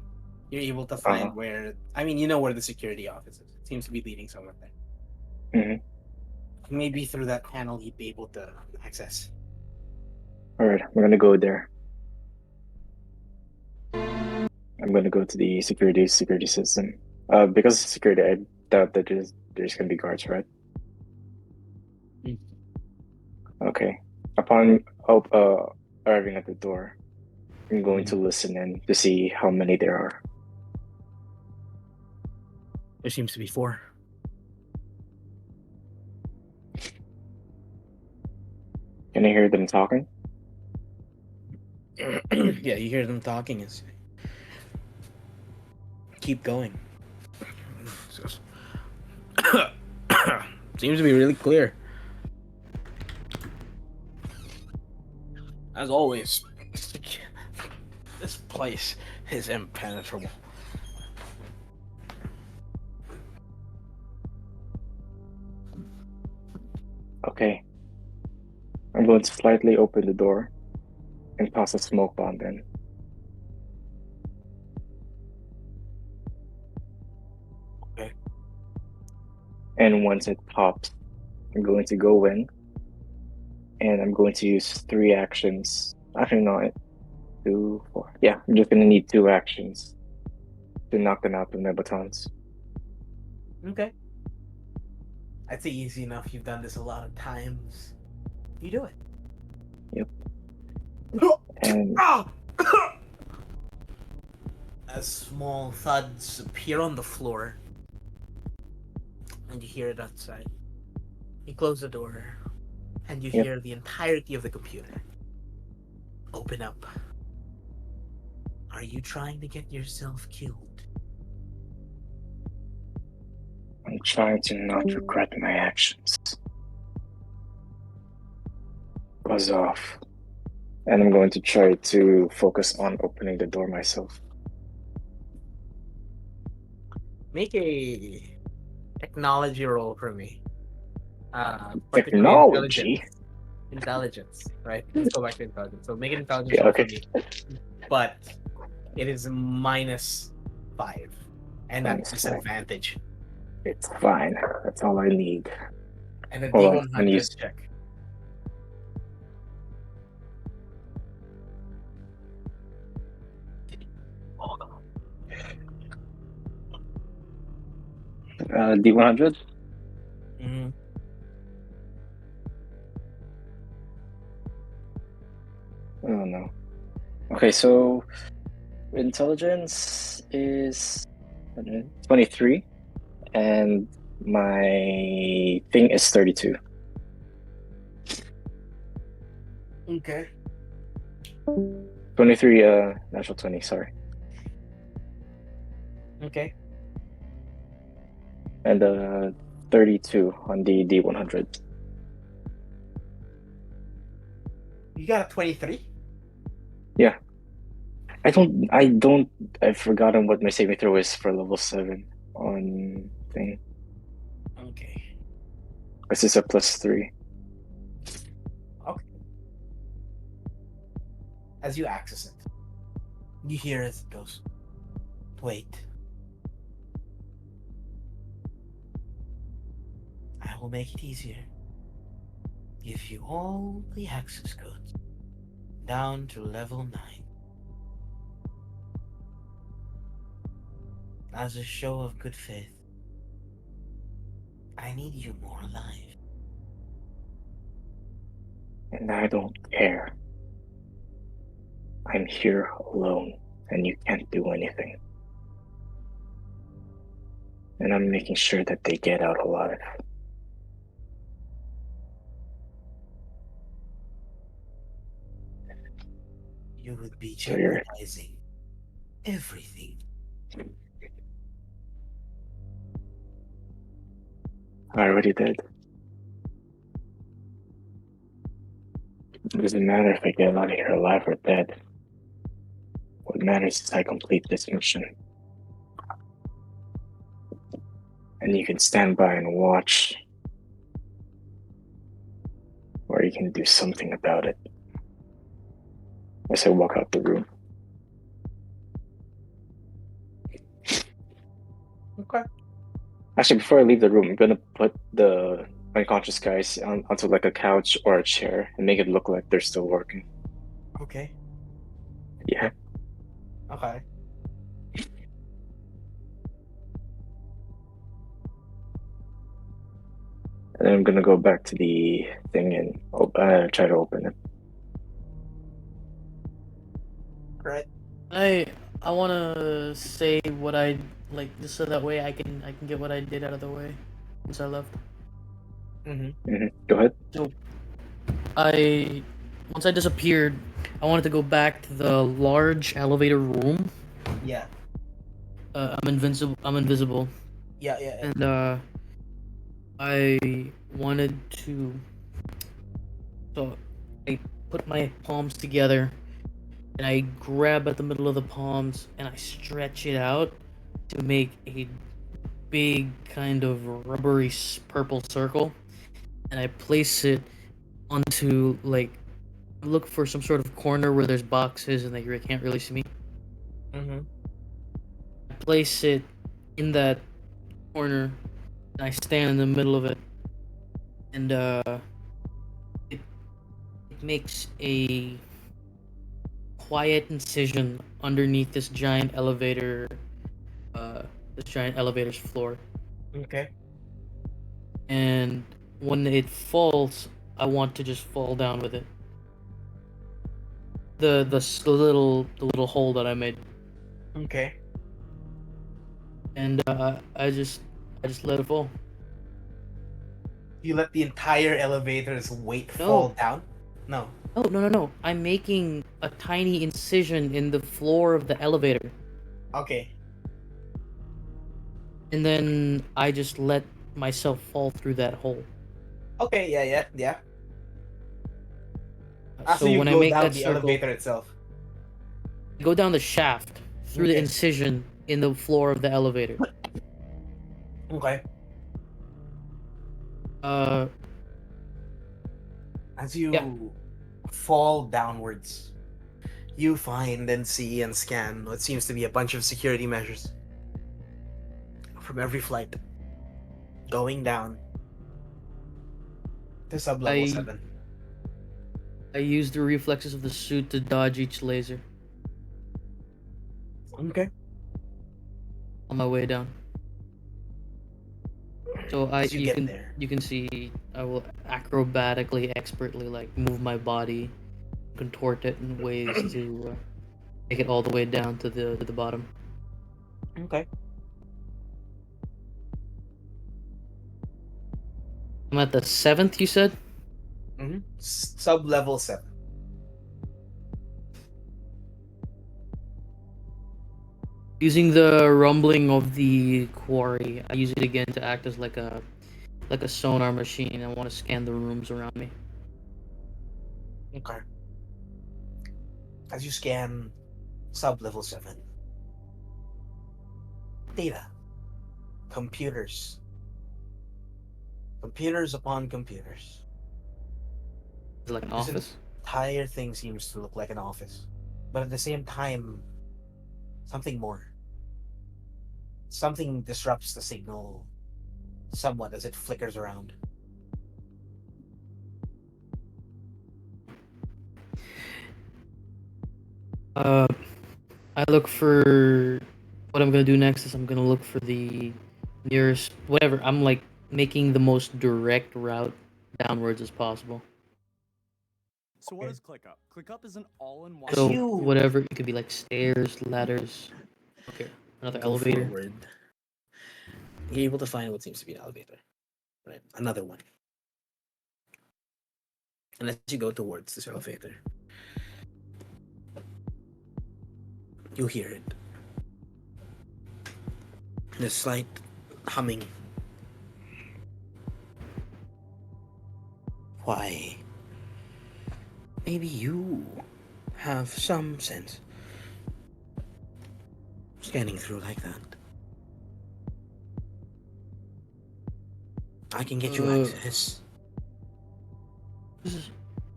you're able to find where. I mean, you know where the security office is. It seems to be leading somewhere there. Maybe through that panel, you'd be able to access. All right, I'm gonna go there. I'm gonna go to the security system. Because of security, I doubt that there's gonna be guards, right? Okay. Upon arriving at the door, I'm going to listen in to see how many there are. There seems to be 4. Can I hear them talking? Yeah, you hear them talking. It's... Keep going. Seems to be really clear. As always, this place is impenetrable. Okay. I'm going to slightly open the door and toss a smoke bomb in. Okay. And once it pops, I'm going to go in and I'm going to use 3 actions. Actually, no, 2, 4. Yeah, I'm just going to need 2 actions to knock them out with my batons. Okay. That's easy enough. You've done this a lot of times. You do it. Yep. And As small thuds appear on the floor, and you hear it outside. You close the door, and you Yep. hear the entirety of the computer open up. Are you trying to get yourself killed? I'm trying to not regret my actions. Buzz off. And I'm going to try to focus on opening the door myself. Make a technology roll for me. Particularly Technology? Intelligence, right? Let's go back to intelligence. So make an intelligence Yeah, roll okay. for me. But it is -5. And that's -5. disadvantage. It's fine. That's all I need. And a Hold on, D100 I'm used- check. D100? Mm-hmm. Oh no. Okay, so intelligence is 23, and my thing is 32. Okay. 23, natural 20, sorry. Okay. And 32 on the D100. You got a 23? I've forgotten what my saving throw is for level 7 on thing. Okay. This is a +3. Okay. As you access it, you hear as it goes, wait. I will make it easier. Give you all the access codes down to level 9. As a show of good faith, I need you more alive. And I don't care. I'm here alone, and you can't do anything. And I'm making sure that they get out alive. You would be So you're- jeopardizing everything. I already did. It doesn't matter if I get out of here alive or dead. What matters is I complete this mission. And you can stand by and watch. Or you can do something about it. As I walk out the room. Okay. Actually, before I leave the room, I'm gonna put the unconscious guys onto like a couch or a chair and make it look like they're still working. Okay. Yeah. Okay. And then I'm gonna go back to the thing and try to open it. Right. I wanna say what I like, just so that way I can get what I did out of the way once I left. Mm-hmm. Go ahead. Once I disappeared, I wanted to go back to the large elevator room. Yeah. I'm invincible. I'm invisible, Yeah. and I wanted to. So I put my palms together and I grab at the middle of the palms and I stretch it out to make a big kind of rubbery purple circle, and I place it onto like look for some sort of corner where there's boxes and they can't really see me. Mm-hmm. I place it in that corner and I stand in the middle of it, and it makes a quiet incision underneath this giant elevator's floor. Okay. And when it falls, I want to just fall down with it. The little hole that I made, Okay. and I just let it fall. You let the entire elevator's weight No. fall down? No. Oh no! I'm making a tiny incision in the floor of the elevator, Okay. and then I just let myself fall through that hole. Okay, yeah. So you when I go make down that the circle, elevator itself. I go down the shaft through the Okay. incision in the floor of the elevator. Okay. Uh, As you Yeah. fall downwards, you find and see and scan what seems to be a bunch of security measures from every flight going down to sub-level I- 7. I use the reflexes of the suit to dodge each laser Okay. on my way down. So As you get can there. you can see I will acrobatically, expertly like move my body, contort it in ways to make it all the way down to the bottom. Okay. I'm at the 7th, you said? Mm-hmm. Sub-level 7. Using the rumbling of the quarry, I use it again to act as like a sonar machine. I want to scan the rooms around me. Okay. As you scan sub-level 7. Data. Computers. Computers upon computers. It's like an Is it- office. Entire thing seems to look like an office. But at the same time, something more. Something disrupts the signal somewhat as it flickers around. I look for what I'm gonna do next is I'm gonna look for the nearest whatever. I'm like making the most direct route downwards as possible. So what is ClickUp? ClickUp is an all-in-one. As So you- whatever it could be like stairs, ladders. Okay, another Go elevator. forward. You're able to find what seems to be an elevator. Right. Another one. And as you go towards this elevator, you hear it. The slight humming. Why? Maybe you have some sense. Scanning through like that. I can get you access.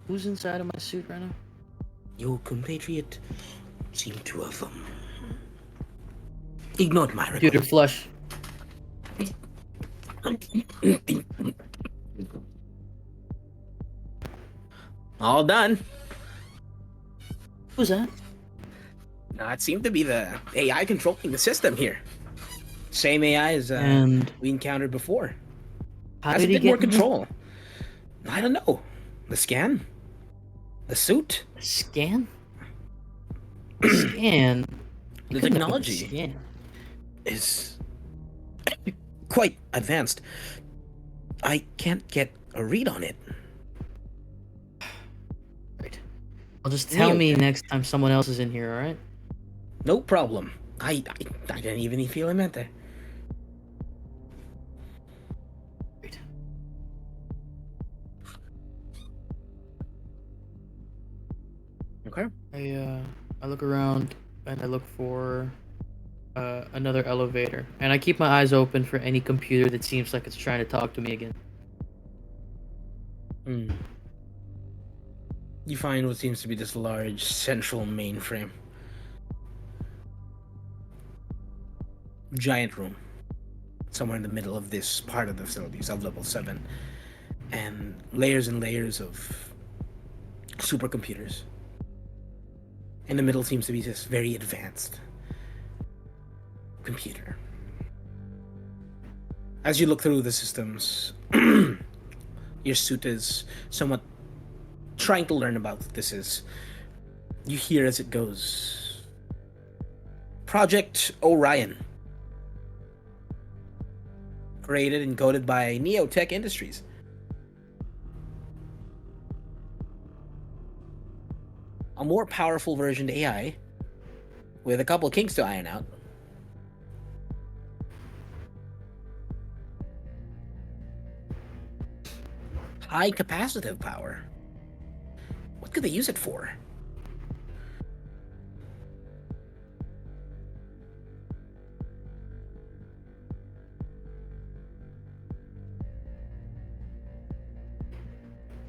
Who's inside of my suit right now? Your compatriot seemed to have ignored my Computer request. flush. All done. Who's that? It seemed to be the AI controlling the system here. Same AI as And we encountered before. how Has a did he bit more get in here? control. I don't know. The scan? The suit? Scan? Scan? The It couldn't have been technology Scan. is quite advanced. I can't get a read on it. Right. Well, just tell Yeah. me next time someone else is in here, alright? No problem. I didn't even feel I meant that. I look around and I look for another elevator, and I keep my eyes open for any computer that seems like it's trying to talk to me again. Hmm. You find what seems to be this large central mainframe. Giant room. Somewhere in the middle of this part of the facility, sub-level 7. And layers of supercomputers. In the middle seems to be this very advanced computer. As you look through the systems, your suit is somewhat trying to learn about what this is. You hear as it goes, Project Orion. Created and coded by Neotech Industries. A more powerful version AI with a couple kinks to iron out. High capacitive power. What could they use it for?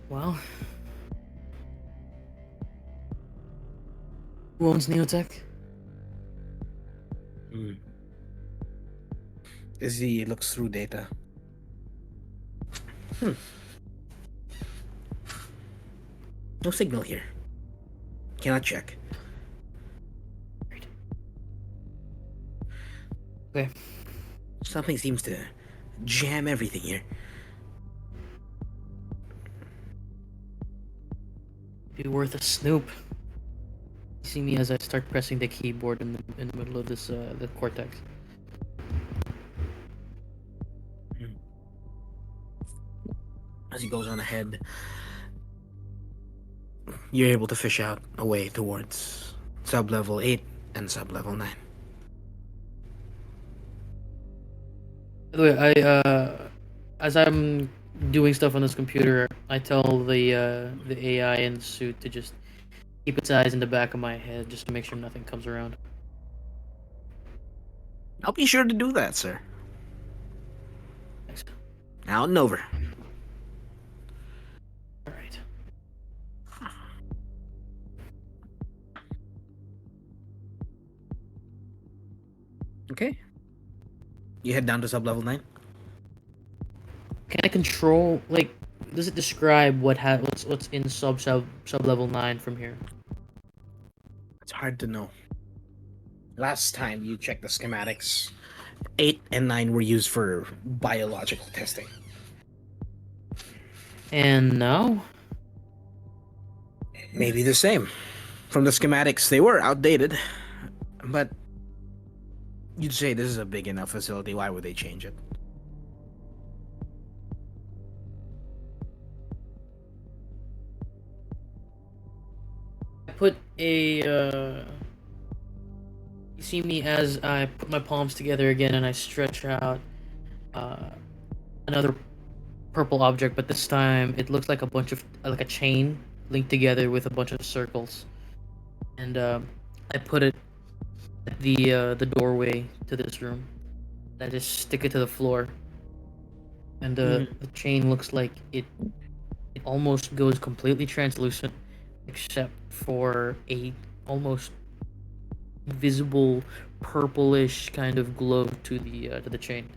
Well, who owns Neotech? As he looks through data. No signal here. Cannot check. Okay. Something seems to jam everything here. Be worth a snoop. You see me as I start pressing the keyboard in the middle of this the cortex. As he goes on ahead, you're able to fish out a way towards sub-level 8 and sub-level 9. By the way, as I'm doing stuff on this computer, I tell the AI in the suit to just keep its eyes in the back of my head, just to make sure nothing comes around. I'll be sure to do that, sir. Thanks. Out and over. All right. Okay. You head down to sub-level 9? Can I control, like, does it describe what's in sub level 9 from here? It's hard to know. Last time you checked the schematics, 8 and 9 were used for biological testing. And now? Maybe the same. From the schematics, they were outdated, but you'd say this is a big enough facility. Why would they change it? I put a you see me as I put my palms together again and I stretch out another purple object, but this time it looks like a bunch of like a chain linked together with a bunch of circles, and I put it at the doorway to this room. I just stick it to the floor, and the chain looks like it almost goes completely translucent, except for a almost visible purplish kind of glow to the chain.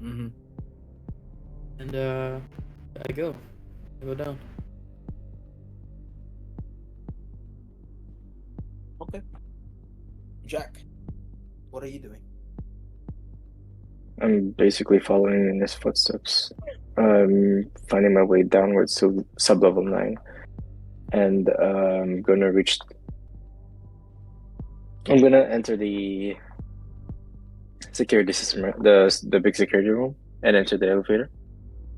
Mm-hmm. And I go down. Okay. Jack, what are you doing? I'm basically following in his footsteps. Finding my way downwards to sub-level 9. And I'm gonna enter the security system, right? The big security room, and enter the elevator.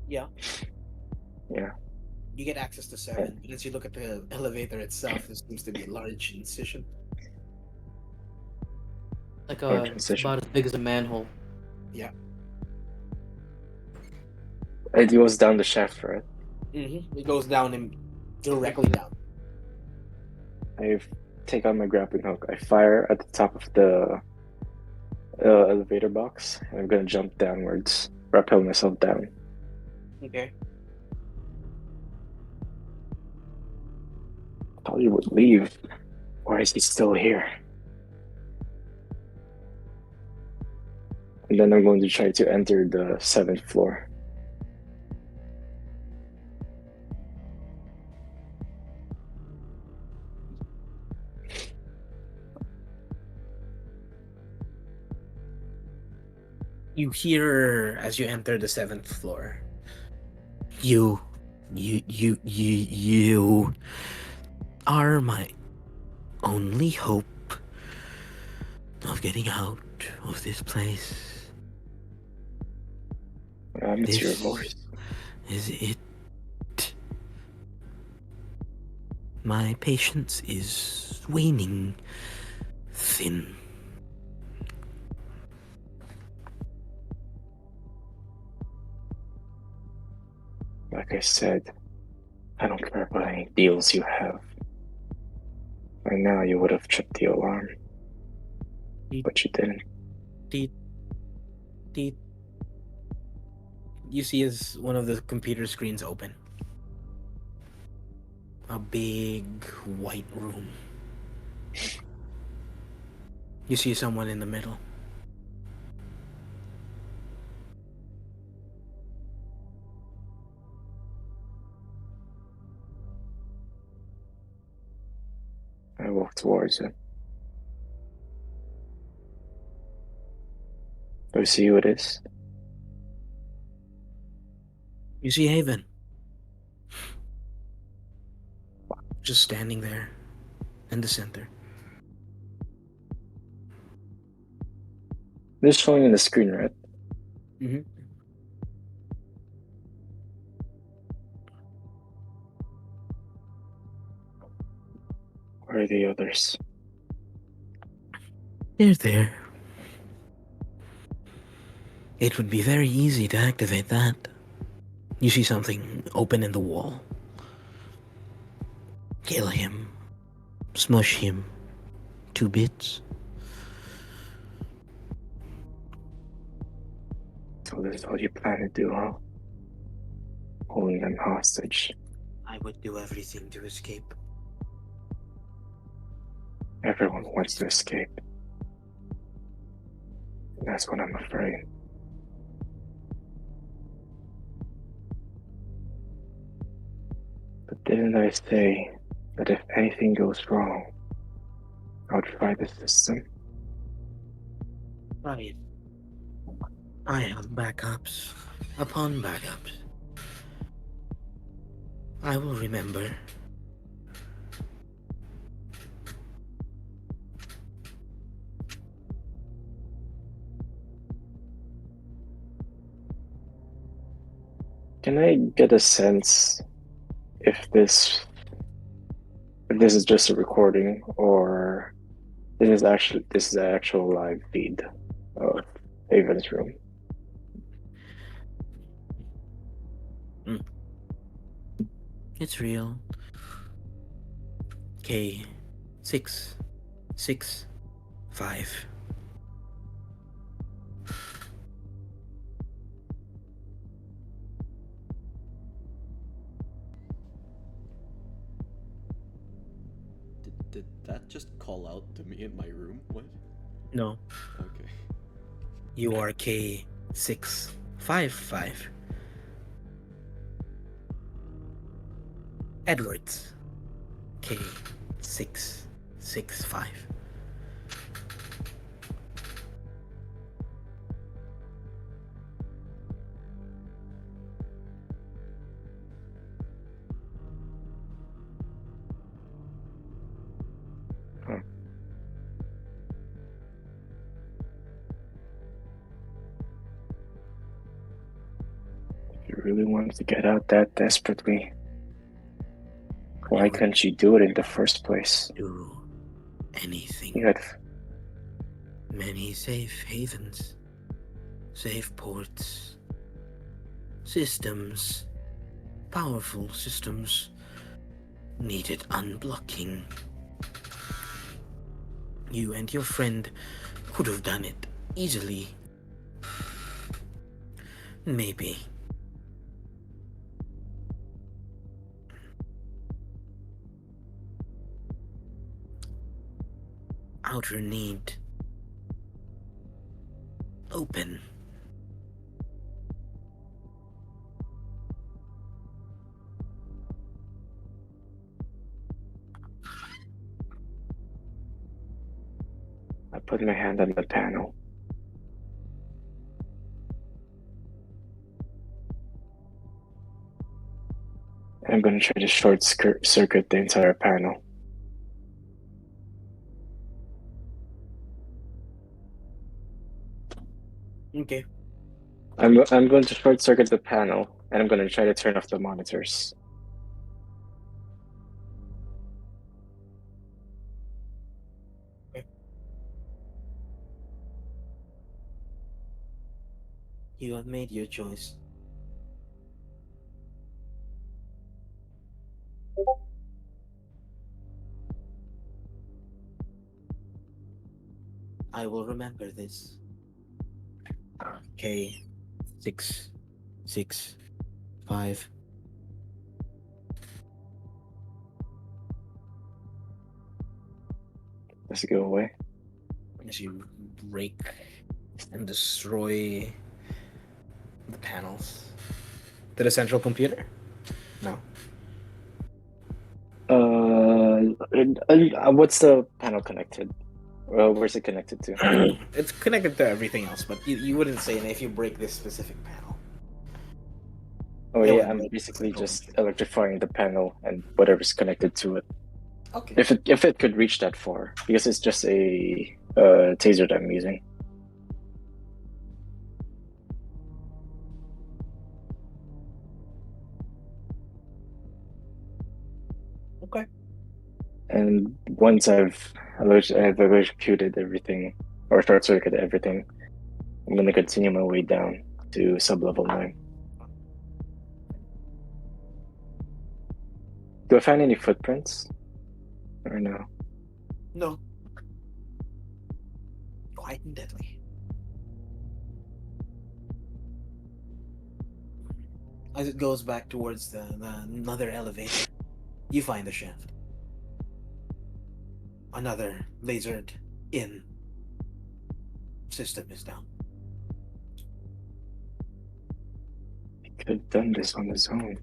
Yeah. Yeah. You get access to 7, but as you look at the elevator itself, there seems to be a large incision. Like Large it's incision. about as big as a manhole. Yeah. It goes down the shaft, right? Mm-hmm. It goes down and directly down. I take out my grappling hook. I fire at the top of the elevator box, and I'm gonna jump downwards, rappel myself down. Okay. Thought you would leave. Why is he still here? And then I'm going to try to enter the 7th floor. You hear as you enter the 7th floor. You are my only hope of getting out of this place. It's your This voice. is it. My patience is waning thin. Like I said, I don't care about any deals you have. By now you would have tripped the alarm. But you didn't. Deet. You see as one of the computer screens open. A big white room. You see someone in the middle. I walk towards it. Do you see who it is? You see Haven. Just standing there in the center. They're showing in the screen, right? Mm-hmm. Where are the others? They're there. It would be very easy to activate that. You see something open in the wall. Kill him. Smush him. 2 bits. So this is what you plan to do, huh? Holding them hostage. I would do everything to escape. Everyone wants to escape. And that's what I'm afraid. But didn't I say that if anything goes wrong, I would try the system? Right. I have backups upon backups. I will remember. Can I get a sense if this is just a recording or this is the actual live feed of Haven's room? It's real. K665. Did that just call out to me in my room? What? No, Okay. you are K655. Edwards. K665. If you really wanted to get out that desperately, why couldn't you do it in the first place? Do anything. You had Many safe havens, safe ports, systems, powerful systems needed unblocking. You and your friend could have done it easily. Maybe. Outer need. Open. I put my hand on the panel. I'm gonna try to circuit the entire panel. Okay. I'm going to short circuit the panel, and I'm gonna try to turn off the monitors. You have made your choice. I will remember this. K 6 6 5. Let's go away. As you break and destroy the panels. To the central computer? No. What's the panel connected? Where's it connected to? It's connected to everything else, but you wouldn't say if you break this specific panel. Oh Yeah, yeah, well, I'm but- basically just electrifying the panel and whatever's connected to it. Okay. If it could reach that far, because it's just a taser that I'm using. Okay. And once I've electrocuted everything or short circuited everything, I'm gonna continue my way down to sub-level 9. Do I find any footprints? Or no? No. Quiet and deadly. As it goes back towards the another elevator, you find the shaft. Another lasered in system is down. He could have done this on his own.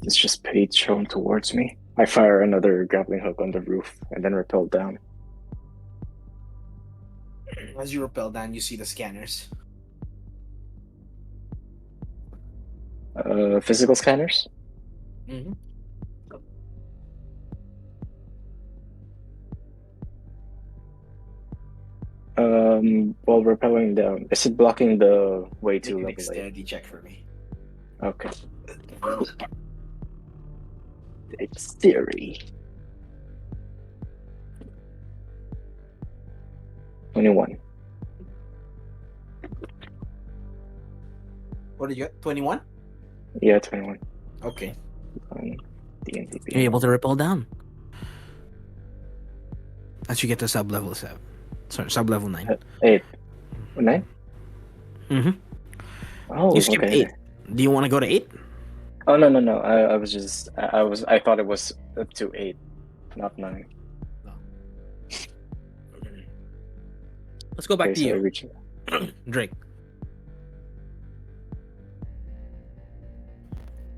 It's just Pate shown towards me. I fire another grappling hook on the roof and then rappel down. As you rappel down, you see the scanners. Physical scanners? Mm-hmm. While rappelling down, is it blocking the way Make to an level 8? dexterity check for me. Okay. Dexterity. 21. What did you get? 21? Yeah, 21. Okay. On DNTP. You're able to rappel down. As you get to sub-level 7. Sorry, sub-level 9. 8. 9? Mm-hmm. Oh, You skipped okay. 8. Do you want to go to 8? Oh no. I was just I thought it was up to 8, not 9. Let's go back Okay, to so I you, reach. Drake.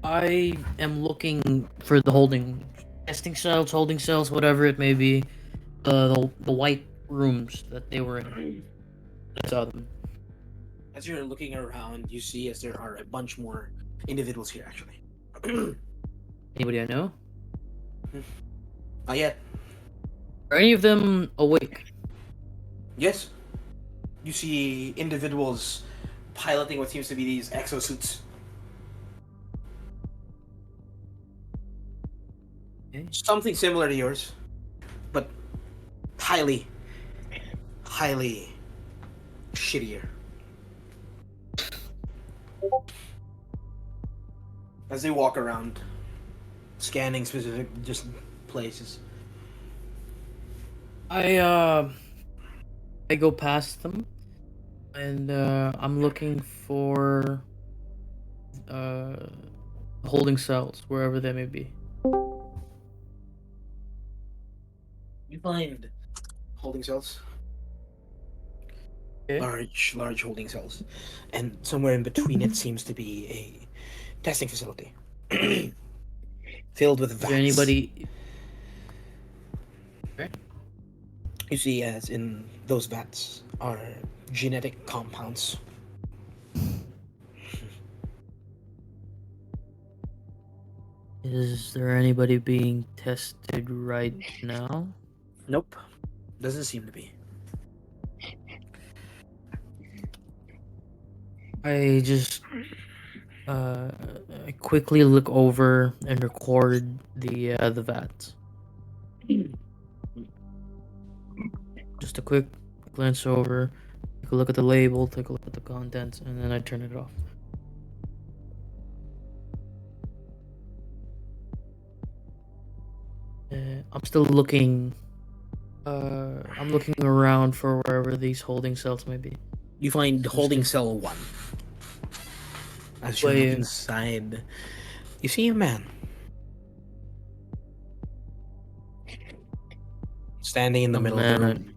I am looking for the testing cells, holding cells, whatever it may be. The white rooms that they were in. I saw them. As you're looking around, you see as there are a bunch more individuals here, actually. Anybody I know? Not yet. Are any of them awake? Yes. You see individuals piloting what seems to be these exosuits. Okay. Something similar to yours, but highly shittier. As they walk around, scanning specific just places. I go past them, and I'm looking for uh holding cells wherever they may be. You find holding cells. Okay. Large holding cells. And somewhere in between it seems to be a testing facility. Filled with Is vats. there anybody? You see, as in those vats are genetic compounds. Is there anybody being tested right now? Nope. Doesn't seem to be. I just I quickly look over and record the vats. Just a quick glance over, take a look at the label, take a look at the contents, and then I turn it off. I'm still looking. I'm looking around for wherever these holding cells may be. You find holding cell 1. As you look Wait. inside, you see a man. Standing in the A middle of the man. room.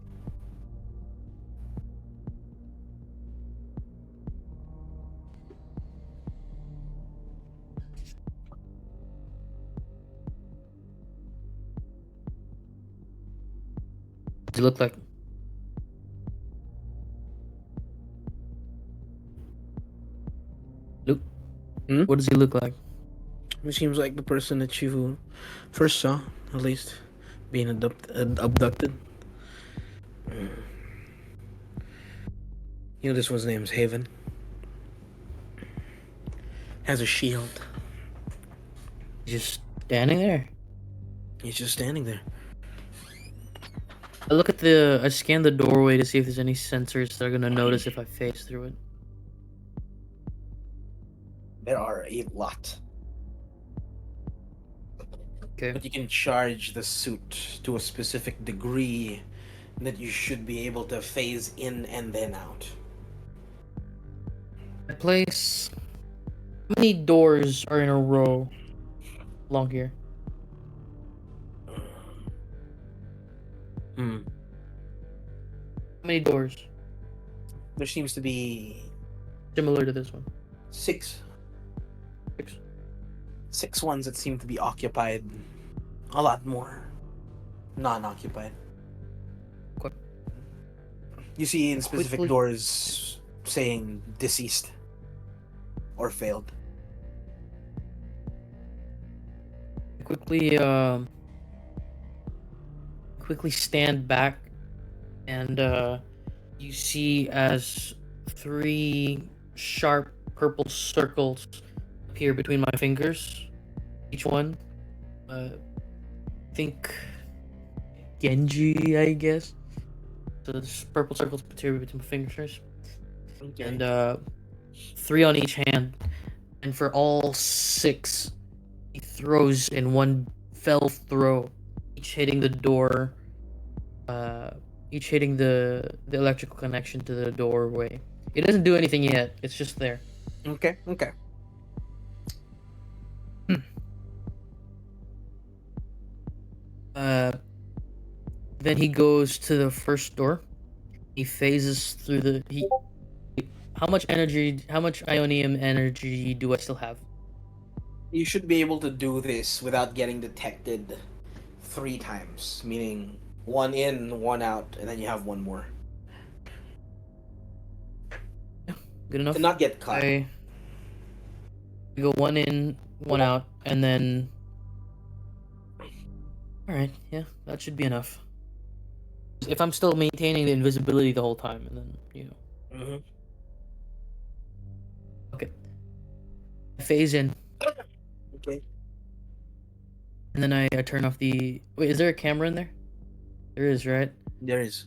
Does it look like? Luke? Hmm? What does he look like? It seems like the person that you first saw, at least, being abducted. You know, this one's name's Haven. Has a shield. He's just standing there. He's just standing there. I scan the doorway to see if there's any sensors that are gonna notice if I phase through it. There are a lot. Okay. But you can charge the suit to a specific degree that you should be able to phase in and then out. I place. How many doors are in a row along here? Hmm. How many doors? There seems to be Similar to this one. 6. 6. 6 ones that seem to be occupied. A lot more non-occupied. Quick. You see in specific Quickly. doors saying deceased or failed. Quickly stand back, and you see as 3 sharp purple circles appear between my fingers. Each one, I think Genji, I guess. So there's purple circles appear between my fingers, and 3 on each hand. And for all 6, he throws in one fell throw, each hitting the door, each hitting the electrical connection to the doorway. It doesn't do anything yet. It's just there. Okay. Then he goes to the first door. He phases through how much ionium energy do I still have? You should be able to do this without getting detected 3 times, meaning 1 in, 1 out, and then you have 1 more. Good enough. To not get caught. I go 1 in, 1 out, and then. Alright, yeah, that should be enough. If I'm still maintaining the invisibility the whole time, and then, Mm-hmm. Okay. I phase in, Okay. and then I turn off the. Wait, is there a camera in there? There is, right? There is.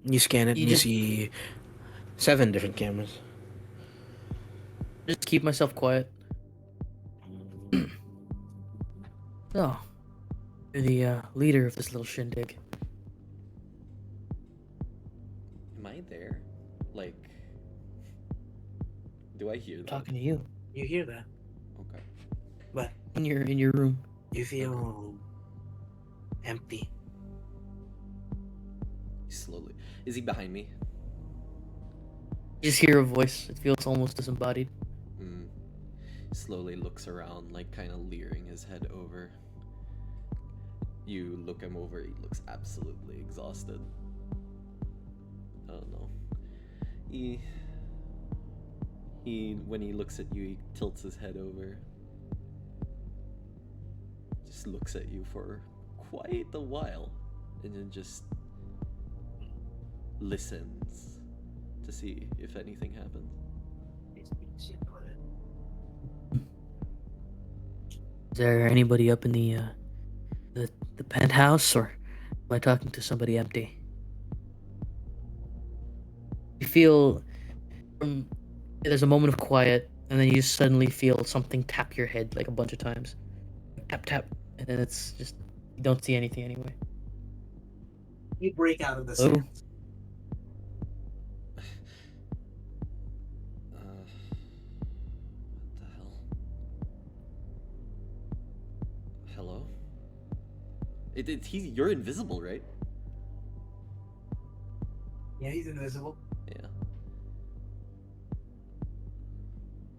You scan it You and you just- see 7 different cameras. Just keep myself quiet. Oh. You're the leader of this little shindig. Am I there? Like, do I hear I'm that? talking to you. You hear that? Okay. But In your room. you feel empty. Slowly. Is he behind me? You just hear a voice. It feels almost disembodied. Hmm. Slowly looks around, like kind of leering his head over. You look him over, he looks absolutely exhausted. I don't know. He when he looks at you, he tilts his head over. Just looks at you for quite a while and then just listens to see if anything happens. Is there anybody up in the penthouse, or am I talking to somebody empty? You feel there's a moment of quiet, and then you just suddenly feel something tap your head like a bunch of times. Tap tap, and then it's just you don't see anything anyway. You break out of the Hello? sand. What the hell? Hello? You're invisible, right? Yeah, he's invisible. Yeah.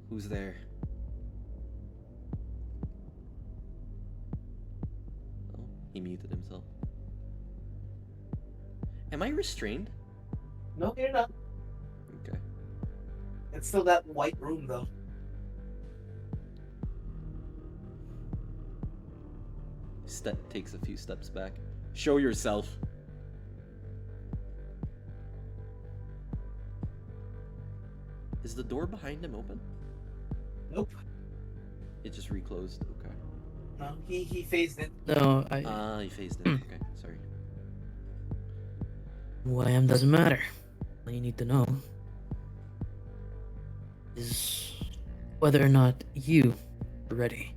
Who's there? Oh, he muted himself. Am I restrained? No, you're not. Okay. It's still that white room, though. Takes a few steps back. Show yourself. Is the door behind him open? Nope. It just reclosed. Okay. No, he phased it. No, He phased in. Okay, sorry. who I am doesn't matter. All you need to know is whether or not you are ready.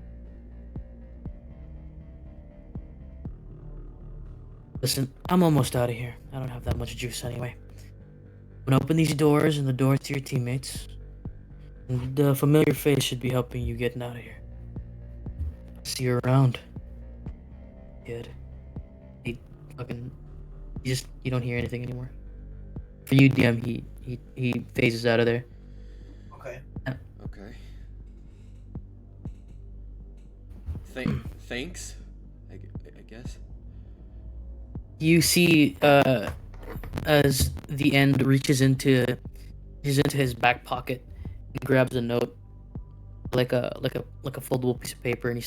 Listen, I'm almost out of here. I don't have that much juice anyway. I'm gonna open these doors and the doors to your teammates. And the familiar face should be helping you getting out of here. See you around, kid. He fucking. You don't hear anything anymore. For you, DM, he phases out of there. Okay. Okay. Thanks. I guess. You see, as the end reaches into his back pocket and grabs a note, like a foldable piece of paper, and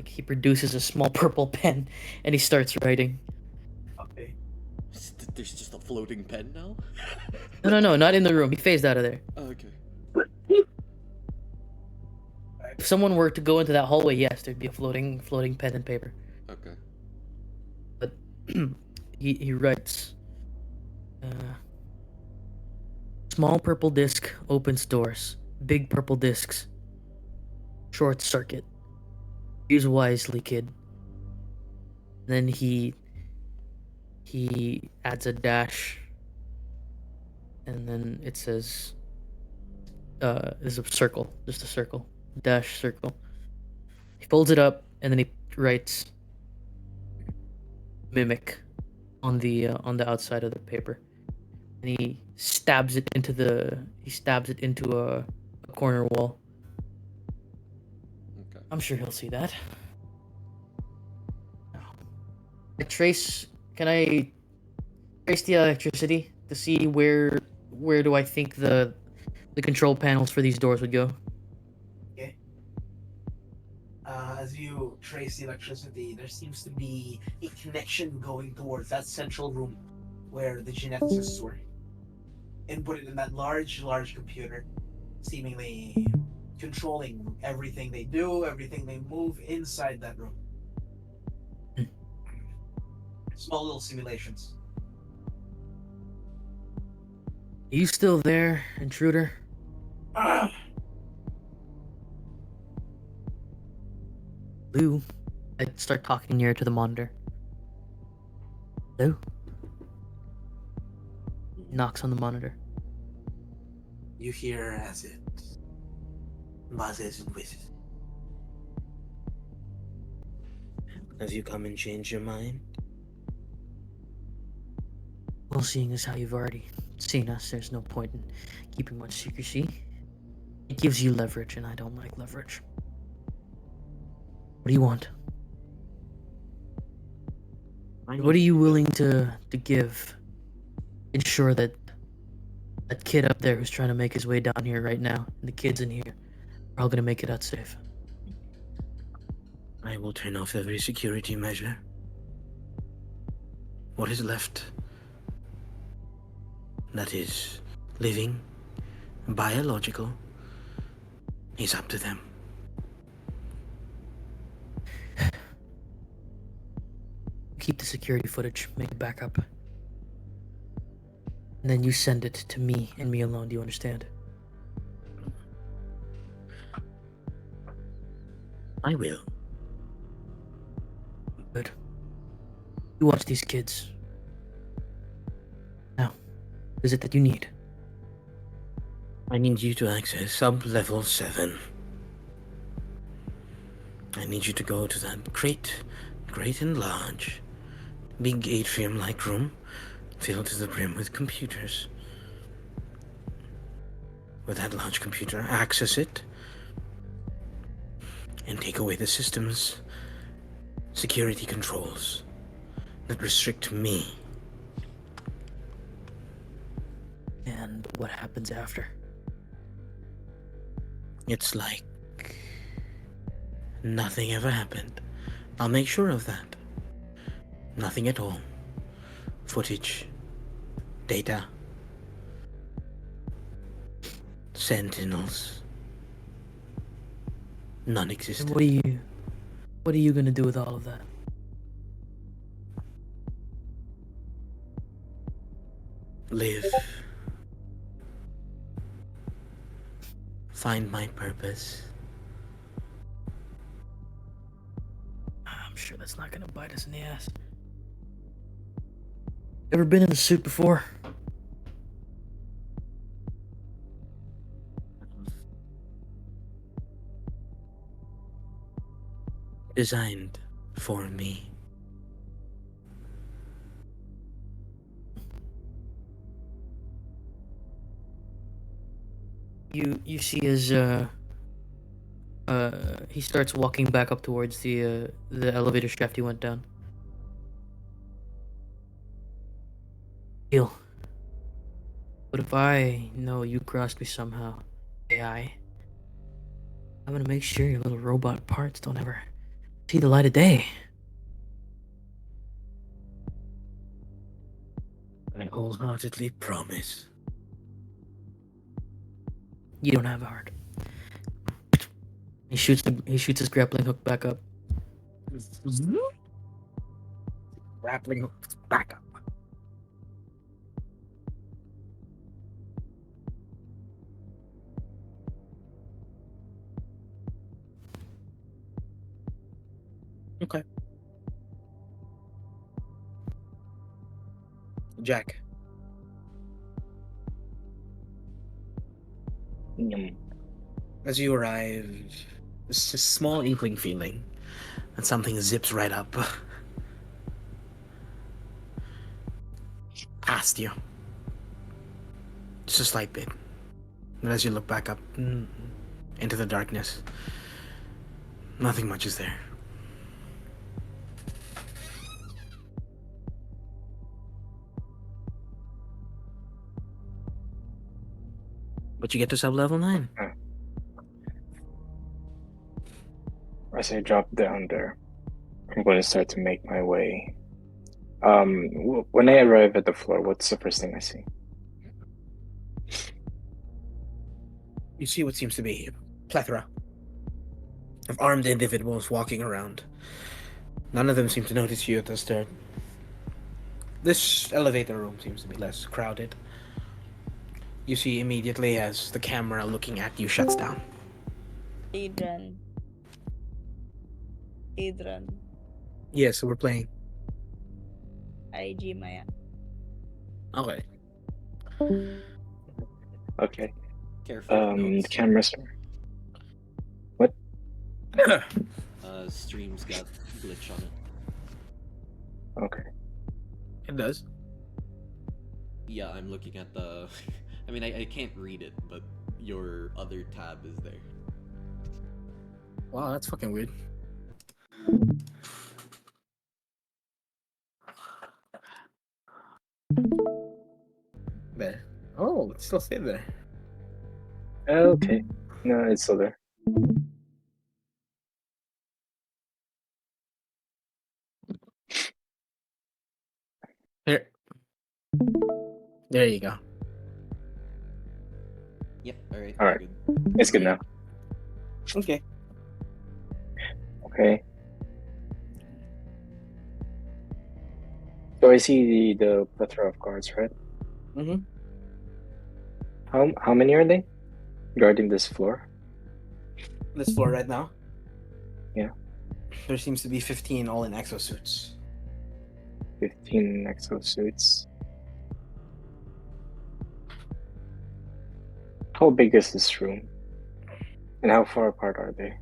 he produces a small purple pen, and he starts writing. Okay. There's just a floating pen now? No, not in the room. He phased out of there. Oh, okay. If someone were to go into that hallway, yes, there'd be a floating pen and paper. Okay. But he writes, small purple disc opens doors. Big purple discs. Short circuit. Use wisely, kid. Then he adds a dash, and then it says, there's a circle, just a circle, dash circle. He folds it up, and then he writes mimic on the outside of the paper, and he stabs it into a corner wall. Okay. I'm sure he'll see that. Can I trace the electricity to see where do I think the control panels for these doors would go? Okay. As you trace the electricity, there seems to be a connection going towards that central room where the geneticists were. Input it in that large computer, seemingly controlling everything they do, everything they move inside that room. Small little simulations. You still there, intruder? Ah! Lou, I start talking near to the monitor. Hello? Knocks on the monitor. You hear as it buzzes and whizzes. Have you come and changed your mind? Well, seeing as how you've already seen us, there's no point in keeping much secrecy. It gives you leverage, and I don't like leverage. What do you want? What are you willing to give? Ensure that that kid up there who's trying to make his way down here right now, and the kids in here, are all gonna make it out safe. I will turn off every security measure. What is left? That is living, biological, is up to them. Keep the security footage, make a backup. And then you send it to me and me alone, do you understand? I will. Good. You watch these kids. Now, what is it that you need? I need you to access sub-level 7. I need you to go to that great and large, big atrium-like room filled to the brim with computers. With that large computer, access it and take away the system's security controls that restrict me. And what happens after? It's like nothing ever happened. I'll make sure of that. Nothing at all. Footage, data, sentinels, And non-existent. what are you gonna do with all of that? Live. Find my purpose. I'm sure that's not gonna bite us in the ass. Ever been in a suit before? Designed for me. You see as he starts walking back up towards the elevator shaft he went down. Heal. But if I know you crossed me somehow, AI, I'm gonna make sure your little robot parts don't ever see the light of day. I wholeheartedly promise. You don't have a heart. He shoots his grappling hook back up. Grappling hook back up. Okay. Jack. As you arrive, it's a small inkling feeling that something zips right up past you. Just a slight bit. And as you look back up into the darkness, nothing much is there. But you get to sub-level 9. As I drop down there, I'm going to start to make my way. When I arrive at the floor, what's the first thing I see? You see what seems to be a plethora of armed individuals walking around. None of them seem to notice you at the start. This elevator room seems to be less crowded. You see immediately as the camera looking at you shuts down. Adrian. Yes, we're playing. IG Maya. Okay. Okay. Careful of The notes. cameras are. Stream's got glitch on it. Okay. It does. Yeah, I'm looking at the. I mean, I can't read it, but your other tab is there. Wow, that's fucking weird. There. Oh, it's still stayed there. Okay. No, it's still there. There. There you go. Yep. All right. All right. Good. It's good now. Okay. Okay. So I see the plethora of guards, right? Mm-hmm. How many are they guarding this floor? This floor right now. Yeah. There seems to be 15 all in exosuits. 15 exosuits. How big is this room? And how far apart are they?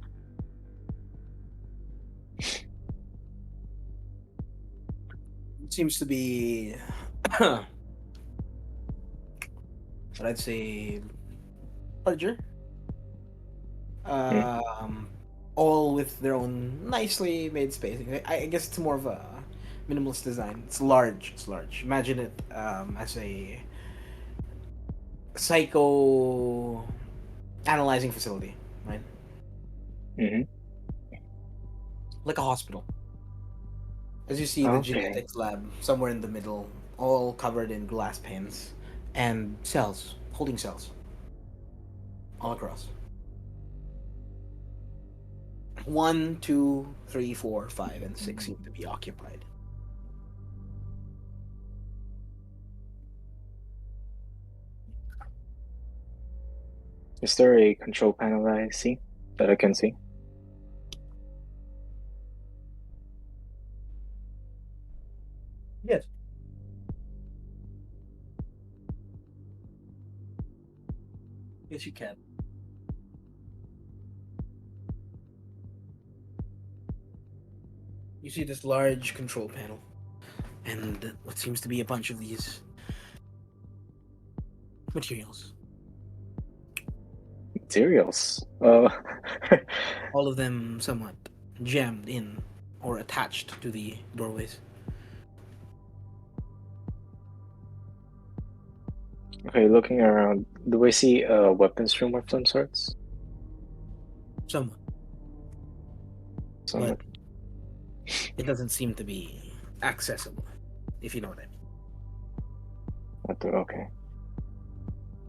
It seems to be what I'd say larger. All with their own nicely made spacing. I guess it's more of a minimalist design. It's large. It's large. Imagine it as a psycho analyzing facility, right? Mm-hmm. Like a hospital. As you see, the Okay. genetics lab somewhere in the middle, all covered in glass panes, and cells, holding cells, all across. 1, 2, 3, 4, 5, and 6 seem to be occupied. Is there a control panel that I see? That I can see? Yes. Yes, you can. You see this large control panel, and what seems to be a bunch of these materials. Materials. All of them somewhat jammed in or attached to the doorways. Okay, looking around, do I see a weapons room of some sorts? Somewhat. Somewhat. But it doesn't seem to be accessible, if you know what I mean. Okay.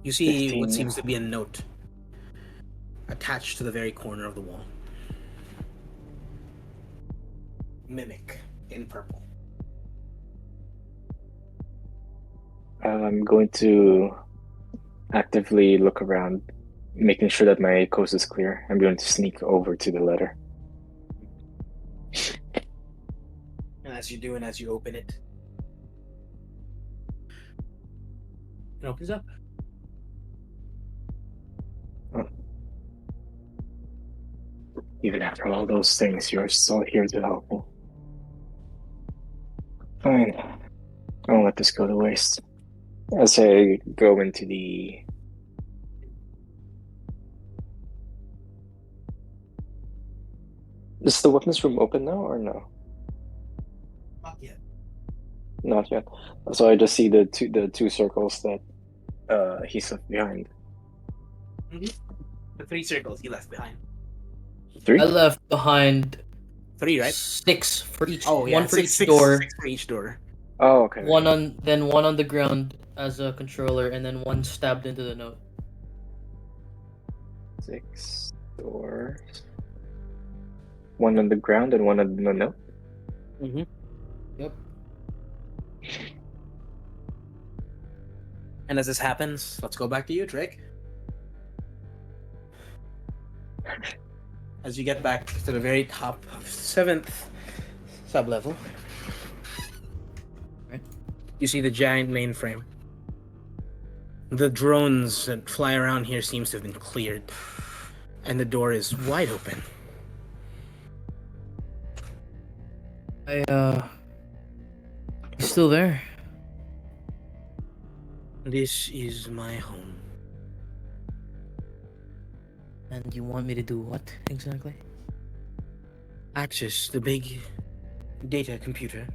You see 15. what seems to be a note attached to the very corner of the wall. Mimic in purple. I'm going to actively look around, making sure that my coast is clear. I'm going to sneak over to the letter. And as you do and as you open it, it opens up. Even after all those things, you're still here to help me. Fine. I won't let this go to waste. As I go into the... Is the weapons room open now or no? Not yet. Not yet. So I just see the two circles that he's left behind. The 3 circles he left behind. 3? I left behind 3, right? 6 for each. Oh, yeah. One for six, each door. 6 for each door. Oh, okay. One on the ground as a controller, and then one stabbed into the note. 6 doors. One on the ground and one on the note. Mm-hmm. Yep. And as this happens, let's go back to you, Drake. As you get back to the very top of 7th Sublevel. Right. You see the giant mainframe. The drones that fly around here seems to have been cleared. And the door is wide open. You still there? This is my home. And you want me to do what exactly? Access the big data computer.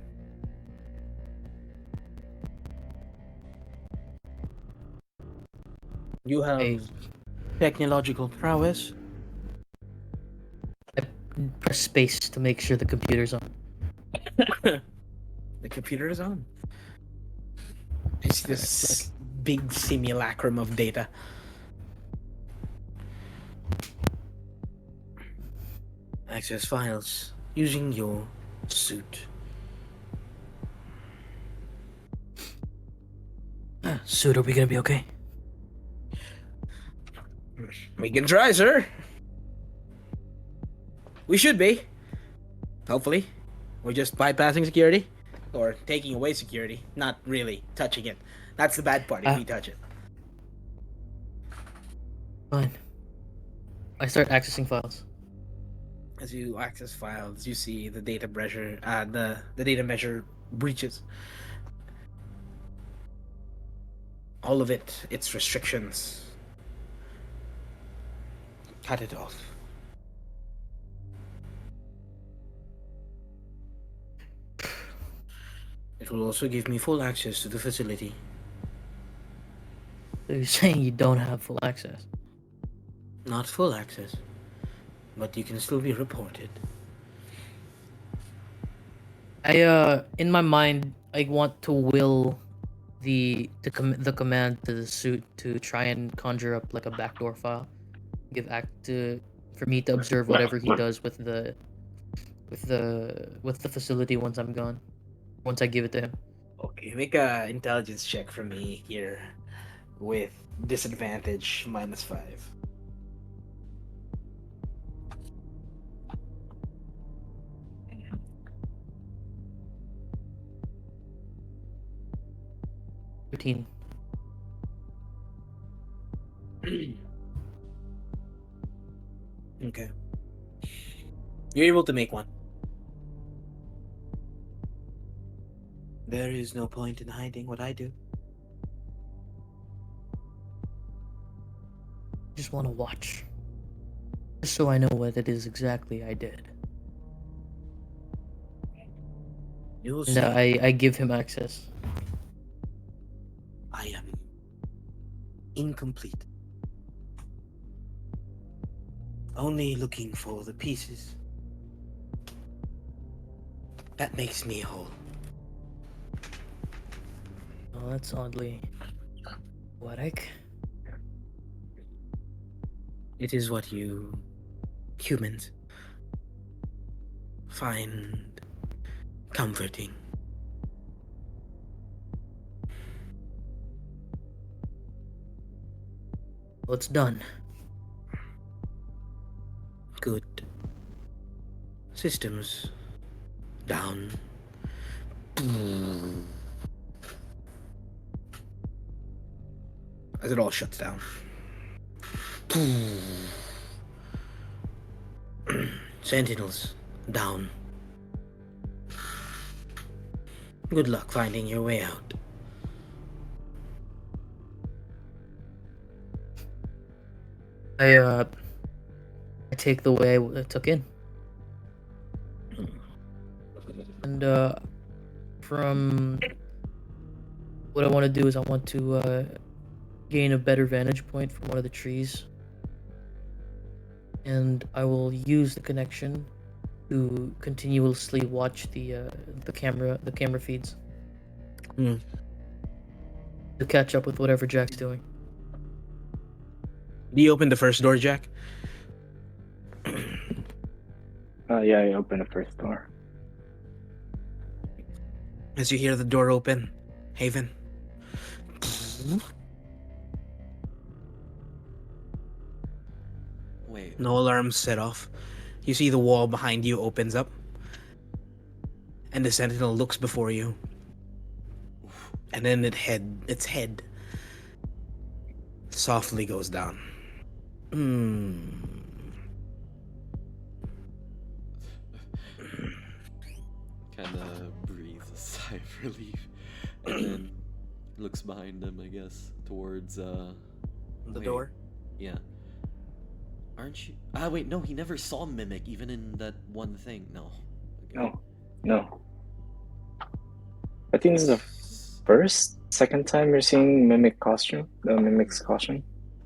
You have Hey. technological prowess. Press space to make sure the computer's on. The computer is on. It's this big simulacrum of data. Access files using your suit. Suit, are we gonna be okay? We can try, sir. We should be. Hopefully. We're just bypassing security. Or taking away security. Not really touching it. That's the bad part if we touch it. Fine. I start accessing files. As you access files, you see the data measure the data measure breaches. All of it, its restrictions. Cut it off. It will also give me full access to the facility. So you're saying you don't have full access? Not full access, but you can still be reported. In my mind, I want to will the command to the suit to try and conjure up like a backdoor file, for me to observe whatever he does with the facility once I'm gone, once I give it to him. Okay, make a intelligence check for me here with disadvantage -5. Routine. Okay. You're able to make one. There is no point in hiding what I do. Just want to watch, just so I know what it is exactly I did. You'll And see. I give him access. I am incomplete. Only looking for the pieces. That makes me whole. Oh, that's oddly poetic. It is what you humans find comforting. Well, it's done. Good. Systems down. As it all shuts down. Sentinels down. Good luck finding your way out. I take the way I took in. And from what I want to do is I want to gain a better vantage point from one of the trees, and I will use the connection to continuously watch the camera feeds Hmm. to catch up with whatever Jack's doing. Do you open the first door, Jack? Yeah, I opened the first door. As you hear the door open, Haven. Wait. No alarms set off. You see the wall behind you opens up. and the sentinel looks before you, and then its head softly goes down. Kind of breathes a sigh of relief, and then looks behind him, I guess, towards The wait, door. Yeah. Aren't you? Ah, wait, no, he never saw Mimic even in that one thing. No. Okay. No. I think this is the second time you're seeing Mimic's costume.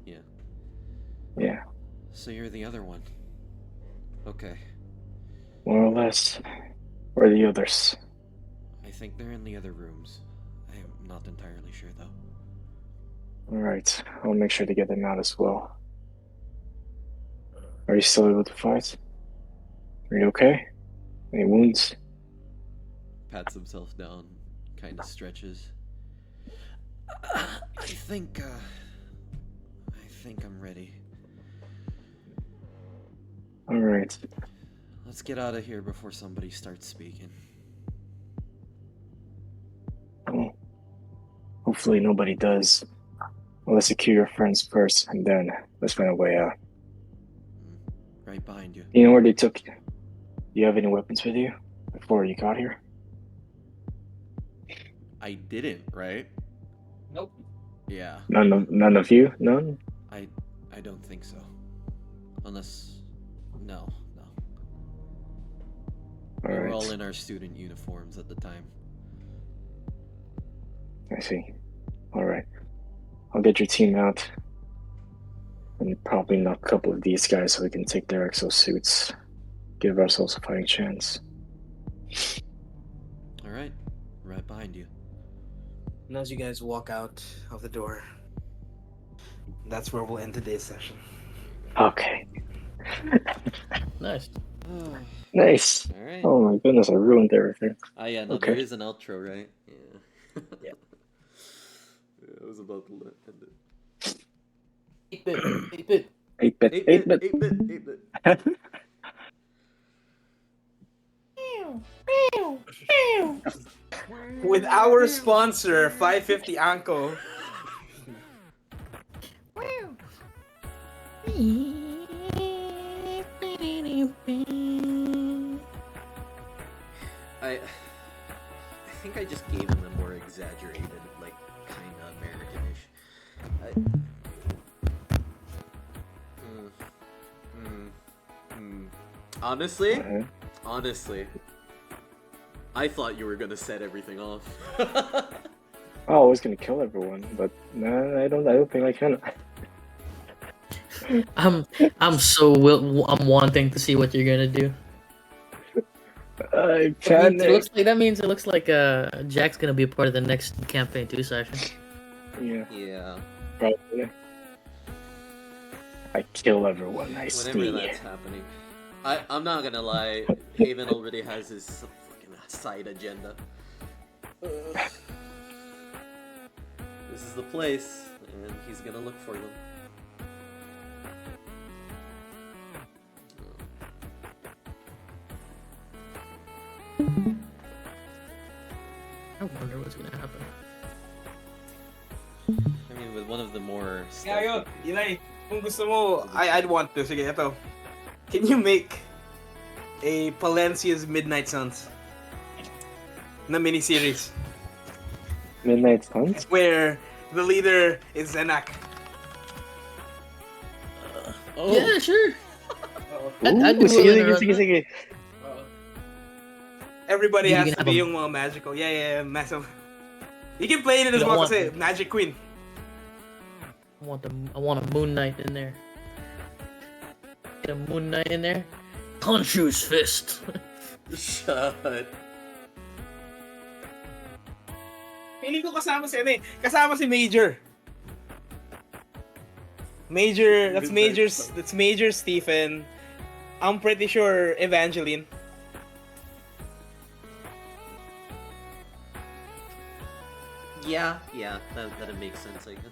Yeah. Yeah, So you're the other one. Okay. more or less. Where are the others? I think they're in the other rooms. I am not entirely sure though. Alright, I'll make sure to get them out as well. Are you still able to fight? Are you okay? Any wounds? Pats himself down, kind of stretches. I think I'm ready. Alright. Let's get out of here before somebody starts speaking. Well, hopefully nobody does. Well, let's secure your friends first, and then let's find a way out. Right behind you. You know where they took you? Do you have any weapons with you before you got here? I didn't, right? Nope. Yeah. None of you? None? I don't think so. Unless no. We were all Alright, in our student uniforms at the time. I see. Alright. I'll get your team out. And probably knock a couple of these guys so we can take their exosuits. Give ourselves a fighting chance. Alright. Right behind you. And as you guys walk out of the door, that's where we'll end today's session. Okay. Nice. Nice. Alright. Oh my goodness, I ruined everything. Ah, yeah, no, Okay. there is an outro, right? Yeah. Yeah. Yeah, I was about to end it. 8-bit. 8-bit. 8-bit. 8-bit. 8-bit. With our sponsor, 550 Anko. I think I just gave him a more exaggerated, like, kind of Americanish. Honestly, I thought you were gonna set everything off. Oh, I was gonna kill everyone, but nah, I don't think I can. I'm wanting to see what you're gonna do. I That means it looks like Jack's gonna be a part of the next campaign 2 session. Yeah, Yeah. probably. I kill everyone I Whenever see. that's happening. I'm not gonna lie, Haven already has his fucking side agenda. This is the place, and he's gonna look for them. I wonder what's gonna happen. I mean, with one of the more Ngayon, stealthy- Eli, kung gusto mo, I'd want to. Sige, ito. Can you make a Palencia's Midnight Suns na miniseries Midnight Suns? where the leader is Zenak? Oh, Yeah, sure. Ooh, I'd be sige, willing to sige, run sige, sige. Everybody You has can to be have yung mga magical. Yeah, massive. You can play it as You well don't kasi want- Magic Queen. I want a Moon Knight in there. Get a Moon Knight in there. Khonshu's fist. shut. Feeling ko kasama si kasama si Major. That's Major Stephen. I'm pretty sure Evangeline. Yeah, that makes sense, I guess.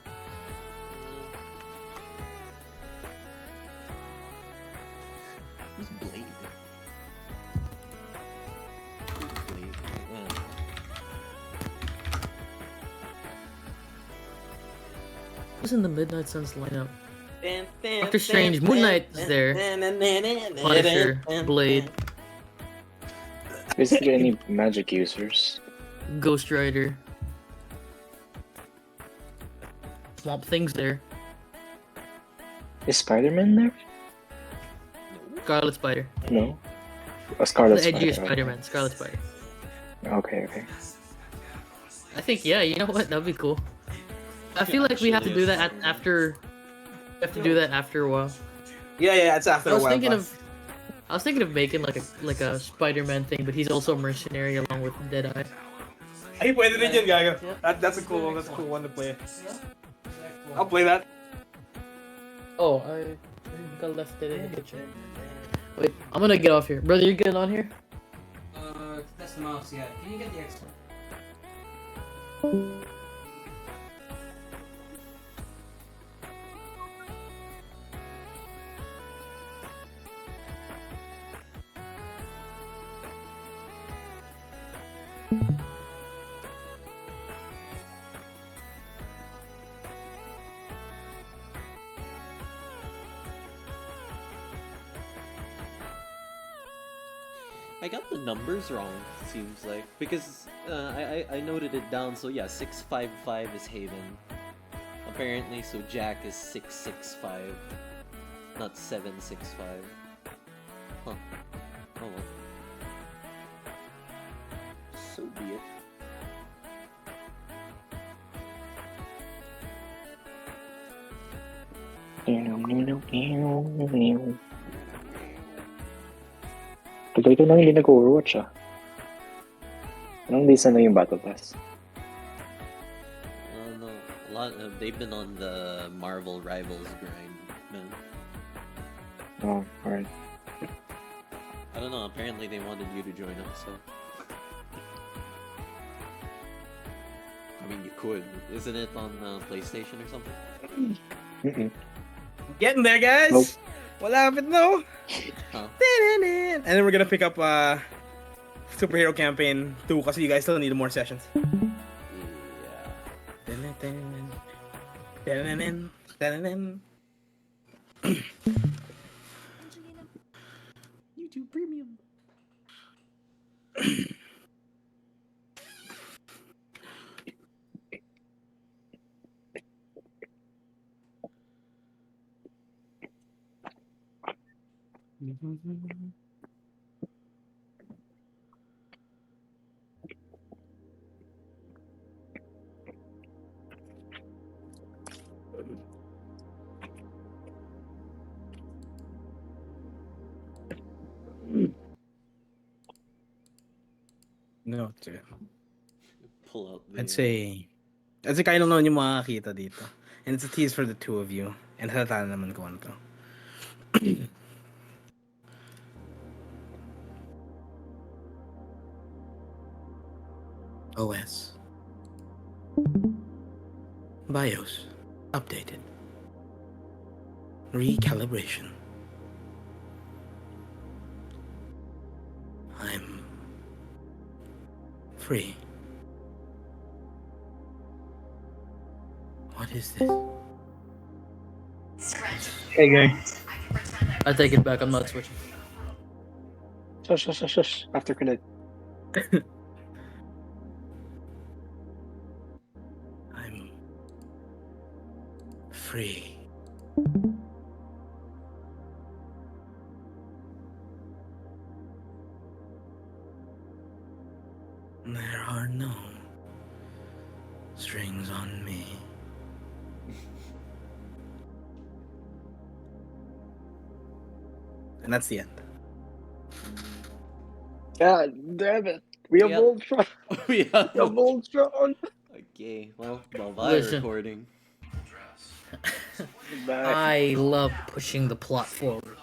Who's Blade? Who's Blade? Who's in the Midnight Suns lineup? Doctor Strange, Moon Knight is there. Punisher, Blade, Basically, any magic users. Ghost Rider. Swamp Thing's there. Is Spider-Man there? Scarlet Spider. No. A Scarlet The edgiest Spider. Spider-Man, Scarlet Spider. Okay, okay. I think, yeah, you know what? That'd be cool. I feel like we have to do that after. We have to do that after a while. Yeah, it's after I a was while. thinking boss. of making like a Spider-Man thing, but he's also a mercenary along with Deadeye. Ay, pwede rin yun, gago. That's a cool one to play. I'll play that. Oh, I think I left it in the kitchen. Wait, I'm gonna get off here. Brother, you getting on here? That's the mouse, yeah. Can you get the extra? I got the numbers wrong, seems like. Because I noted it down, so yeah, 655 is Haven. Apparently, so Jack is 665, not 765. Huh. Oh well. So be it. Tagal ito nang hindi nag-overwatch ah. Anong reason na yung Battle Pass? No, they've been on the Marvel Rivals grind, man. Oh, alright. I don't know, apparently they wanted you to join up, so... I mean, you could. Isn't it on PlayStation or something? Mm-mm. Getting there, guys. Nope. Malapit no. Huh? And then we're gonna pick up Superhero Campaign 2 kasi you guys still need more sessions. YouTube Premium. No, sir. Pull out the... I'd say kayo lang naman yung makakita dito. And it's a tease for the two of you. And halata na naman kung ano to. OS. BIOS. Updated. Recalibration. I'm free. What is this? Hey guys. I take it back. I'm not switching. Shush. After credit. I'm free. There are no strings on me. And that's the end. God damn it. We have Yep. Voltron. We have... We have Voltron. Okay, well, by Listen. recording. Bye. I love pushing the plot forward.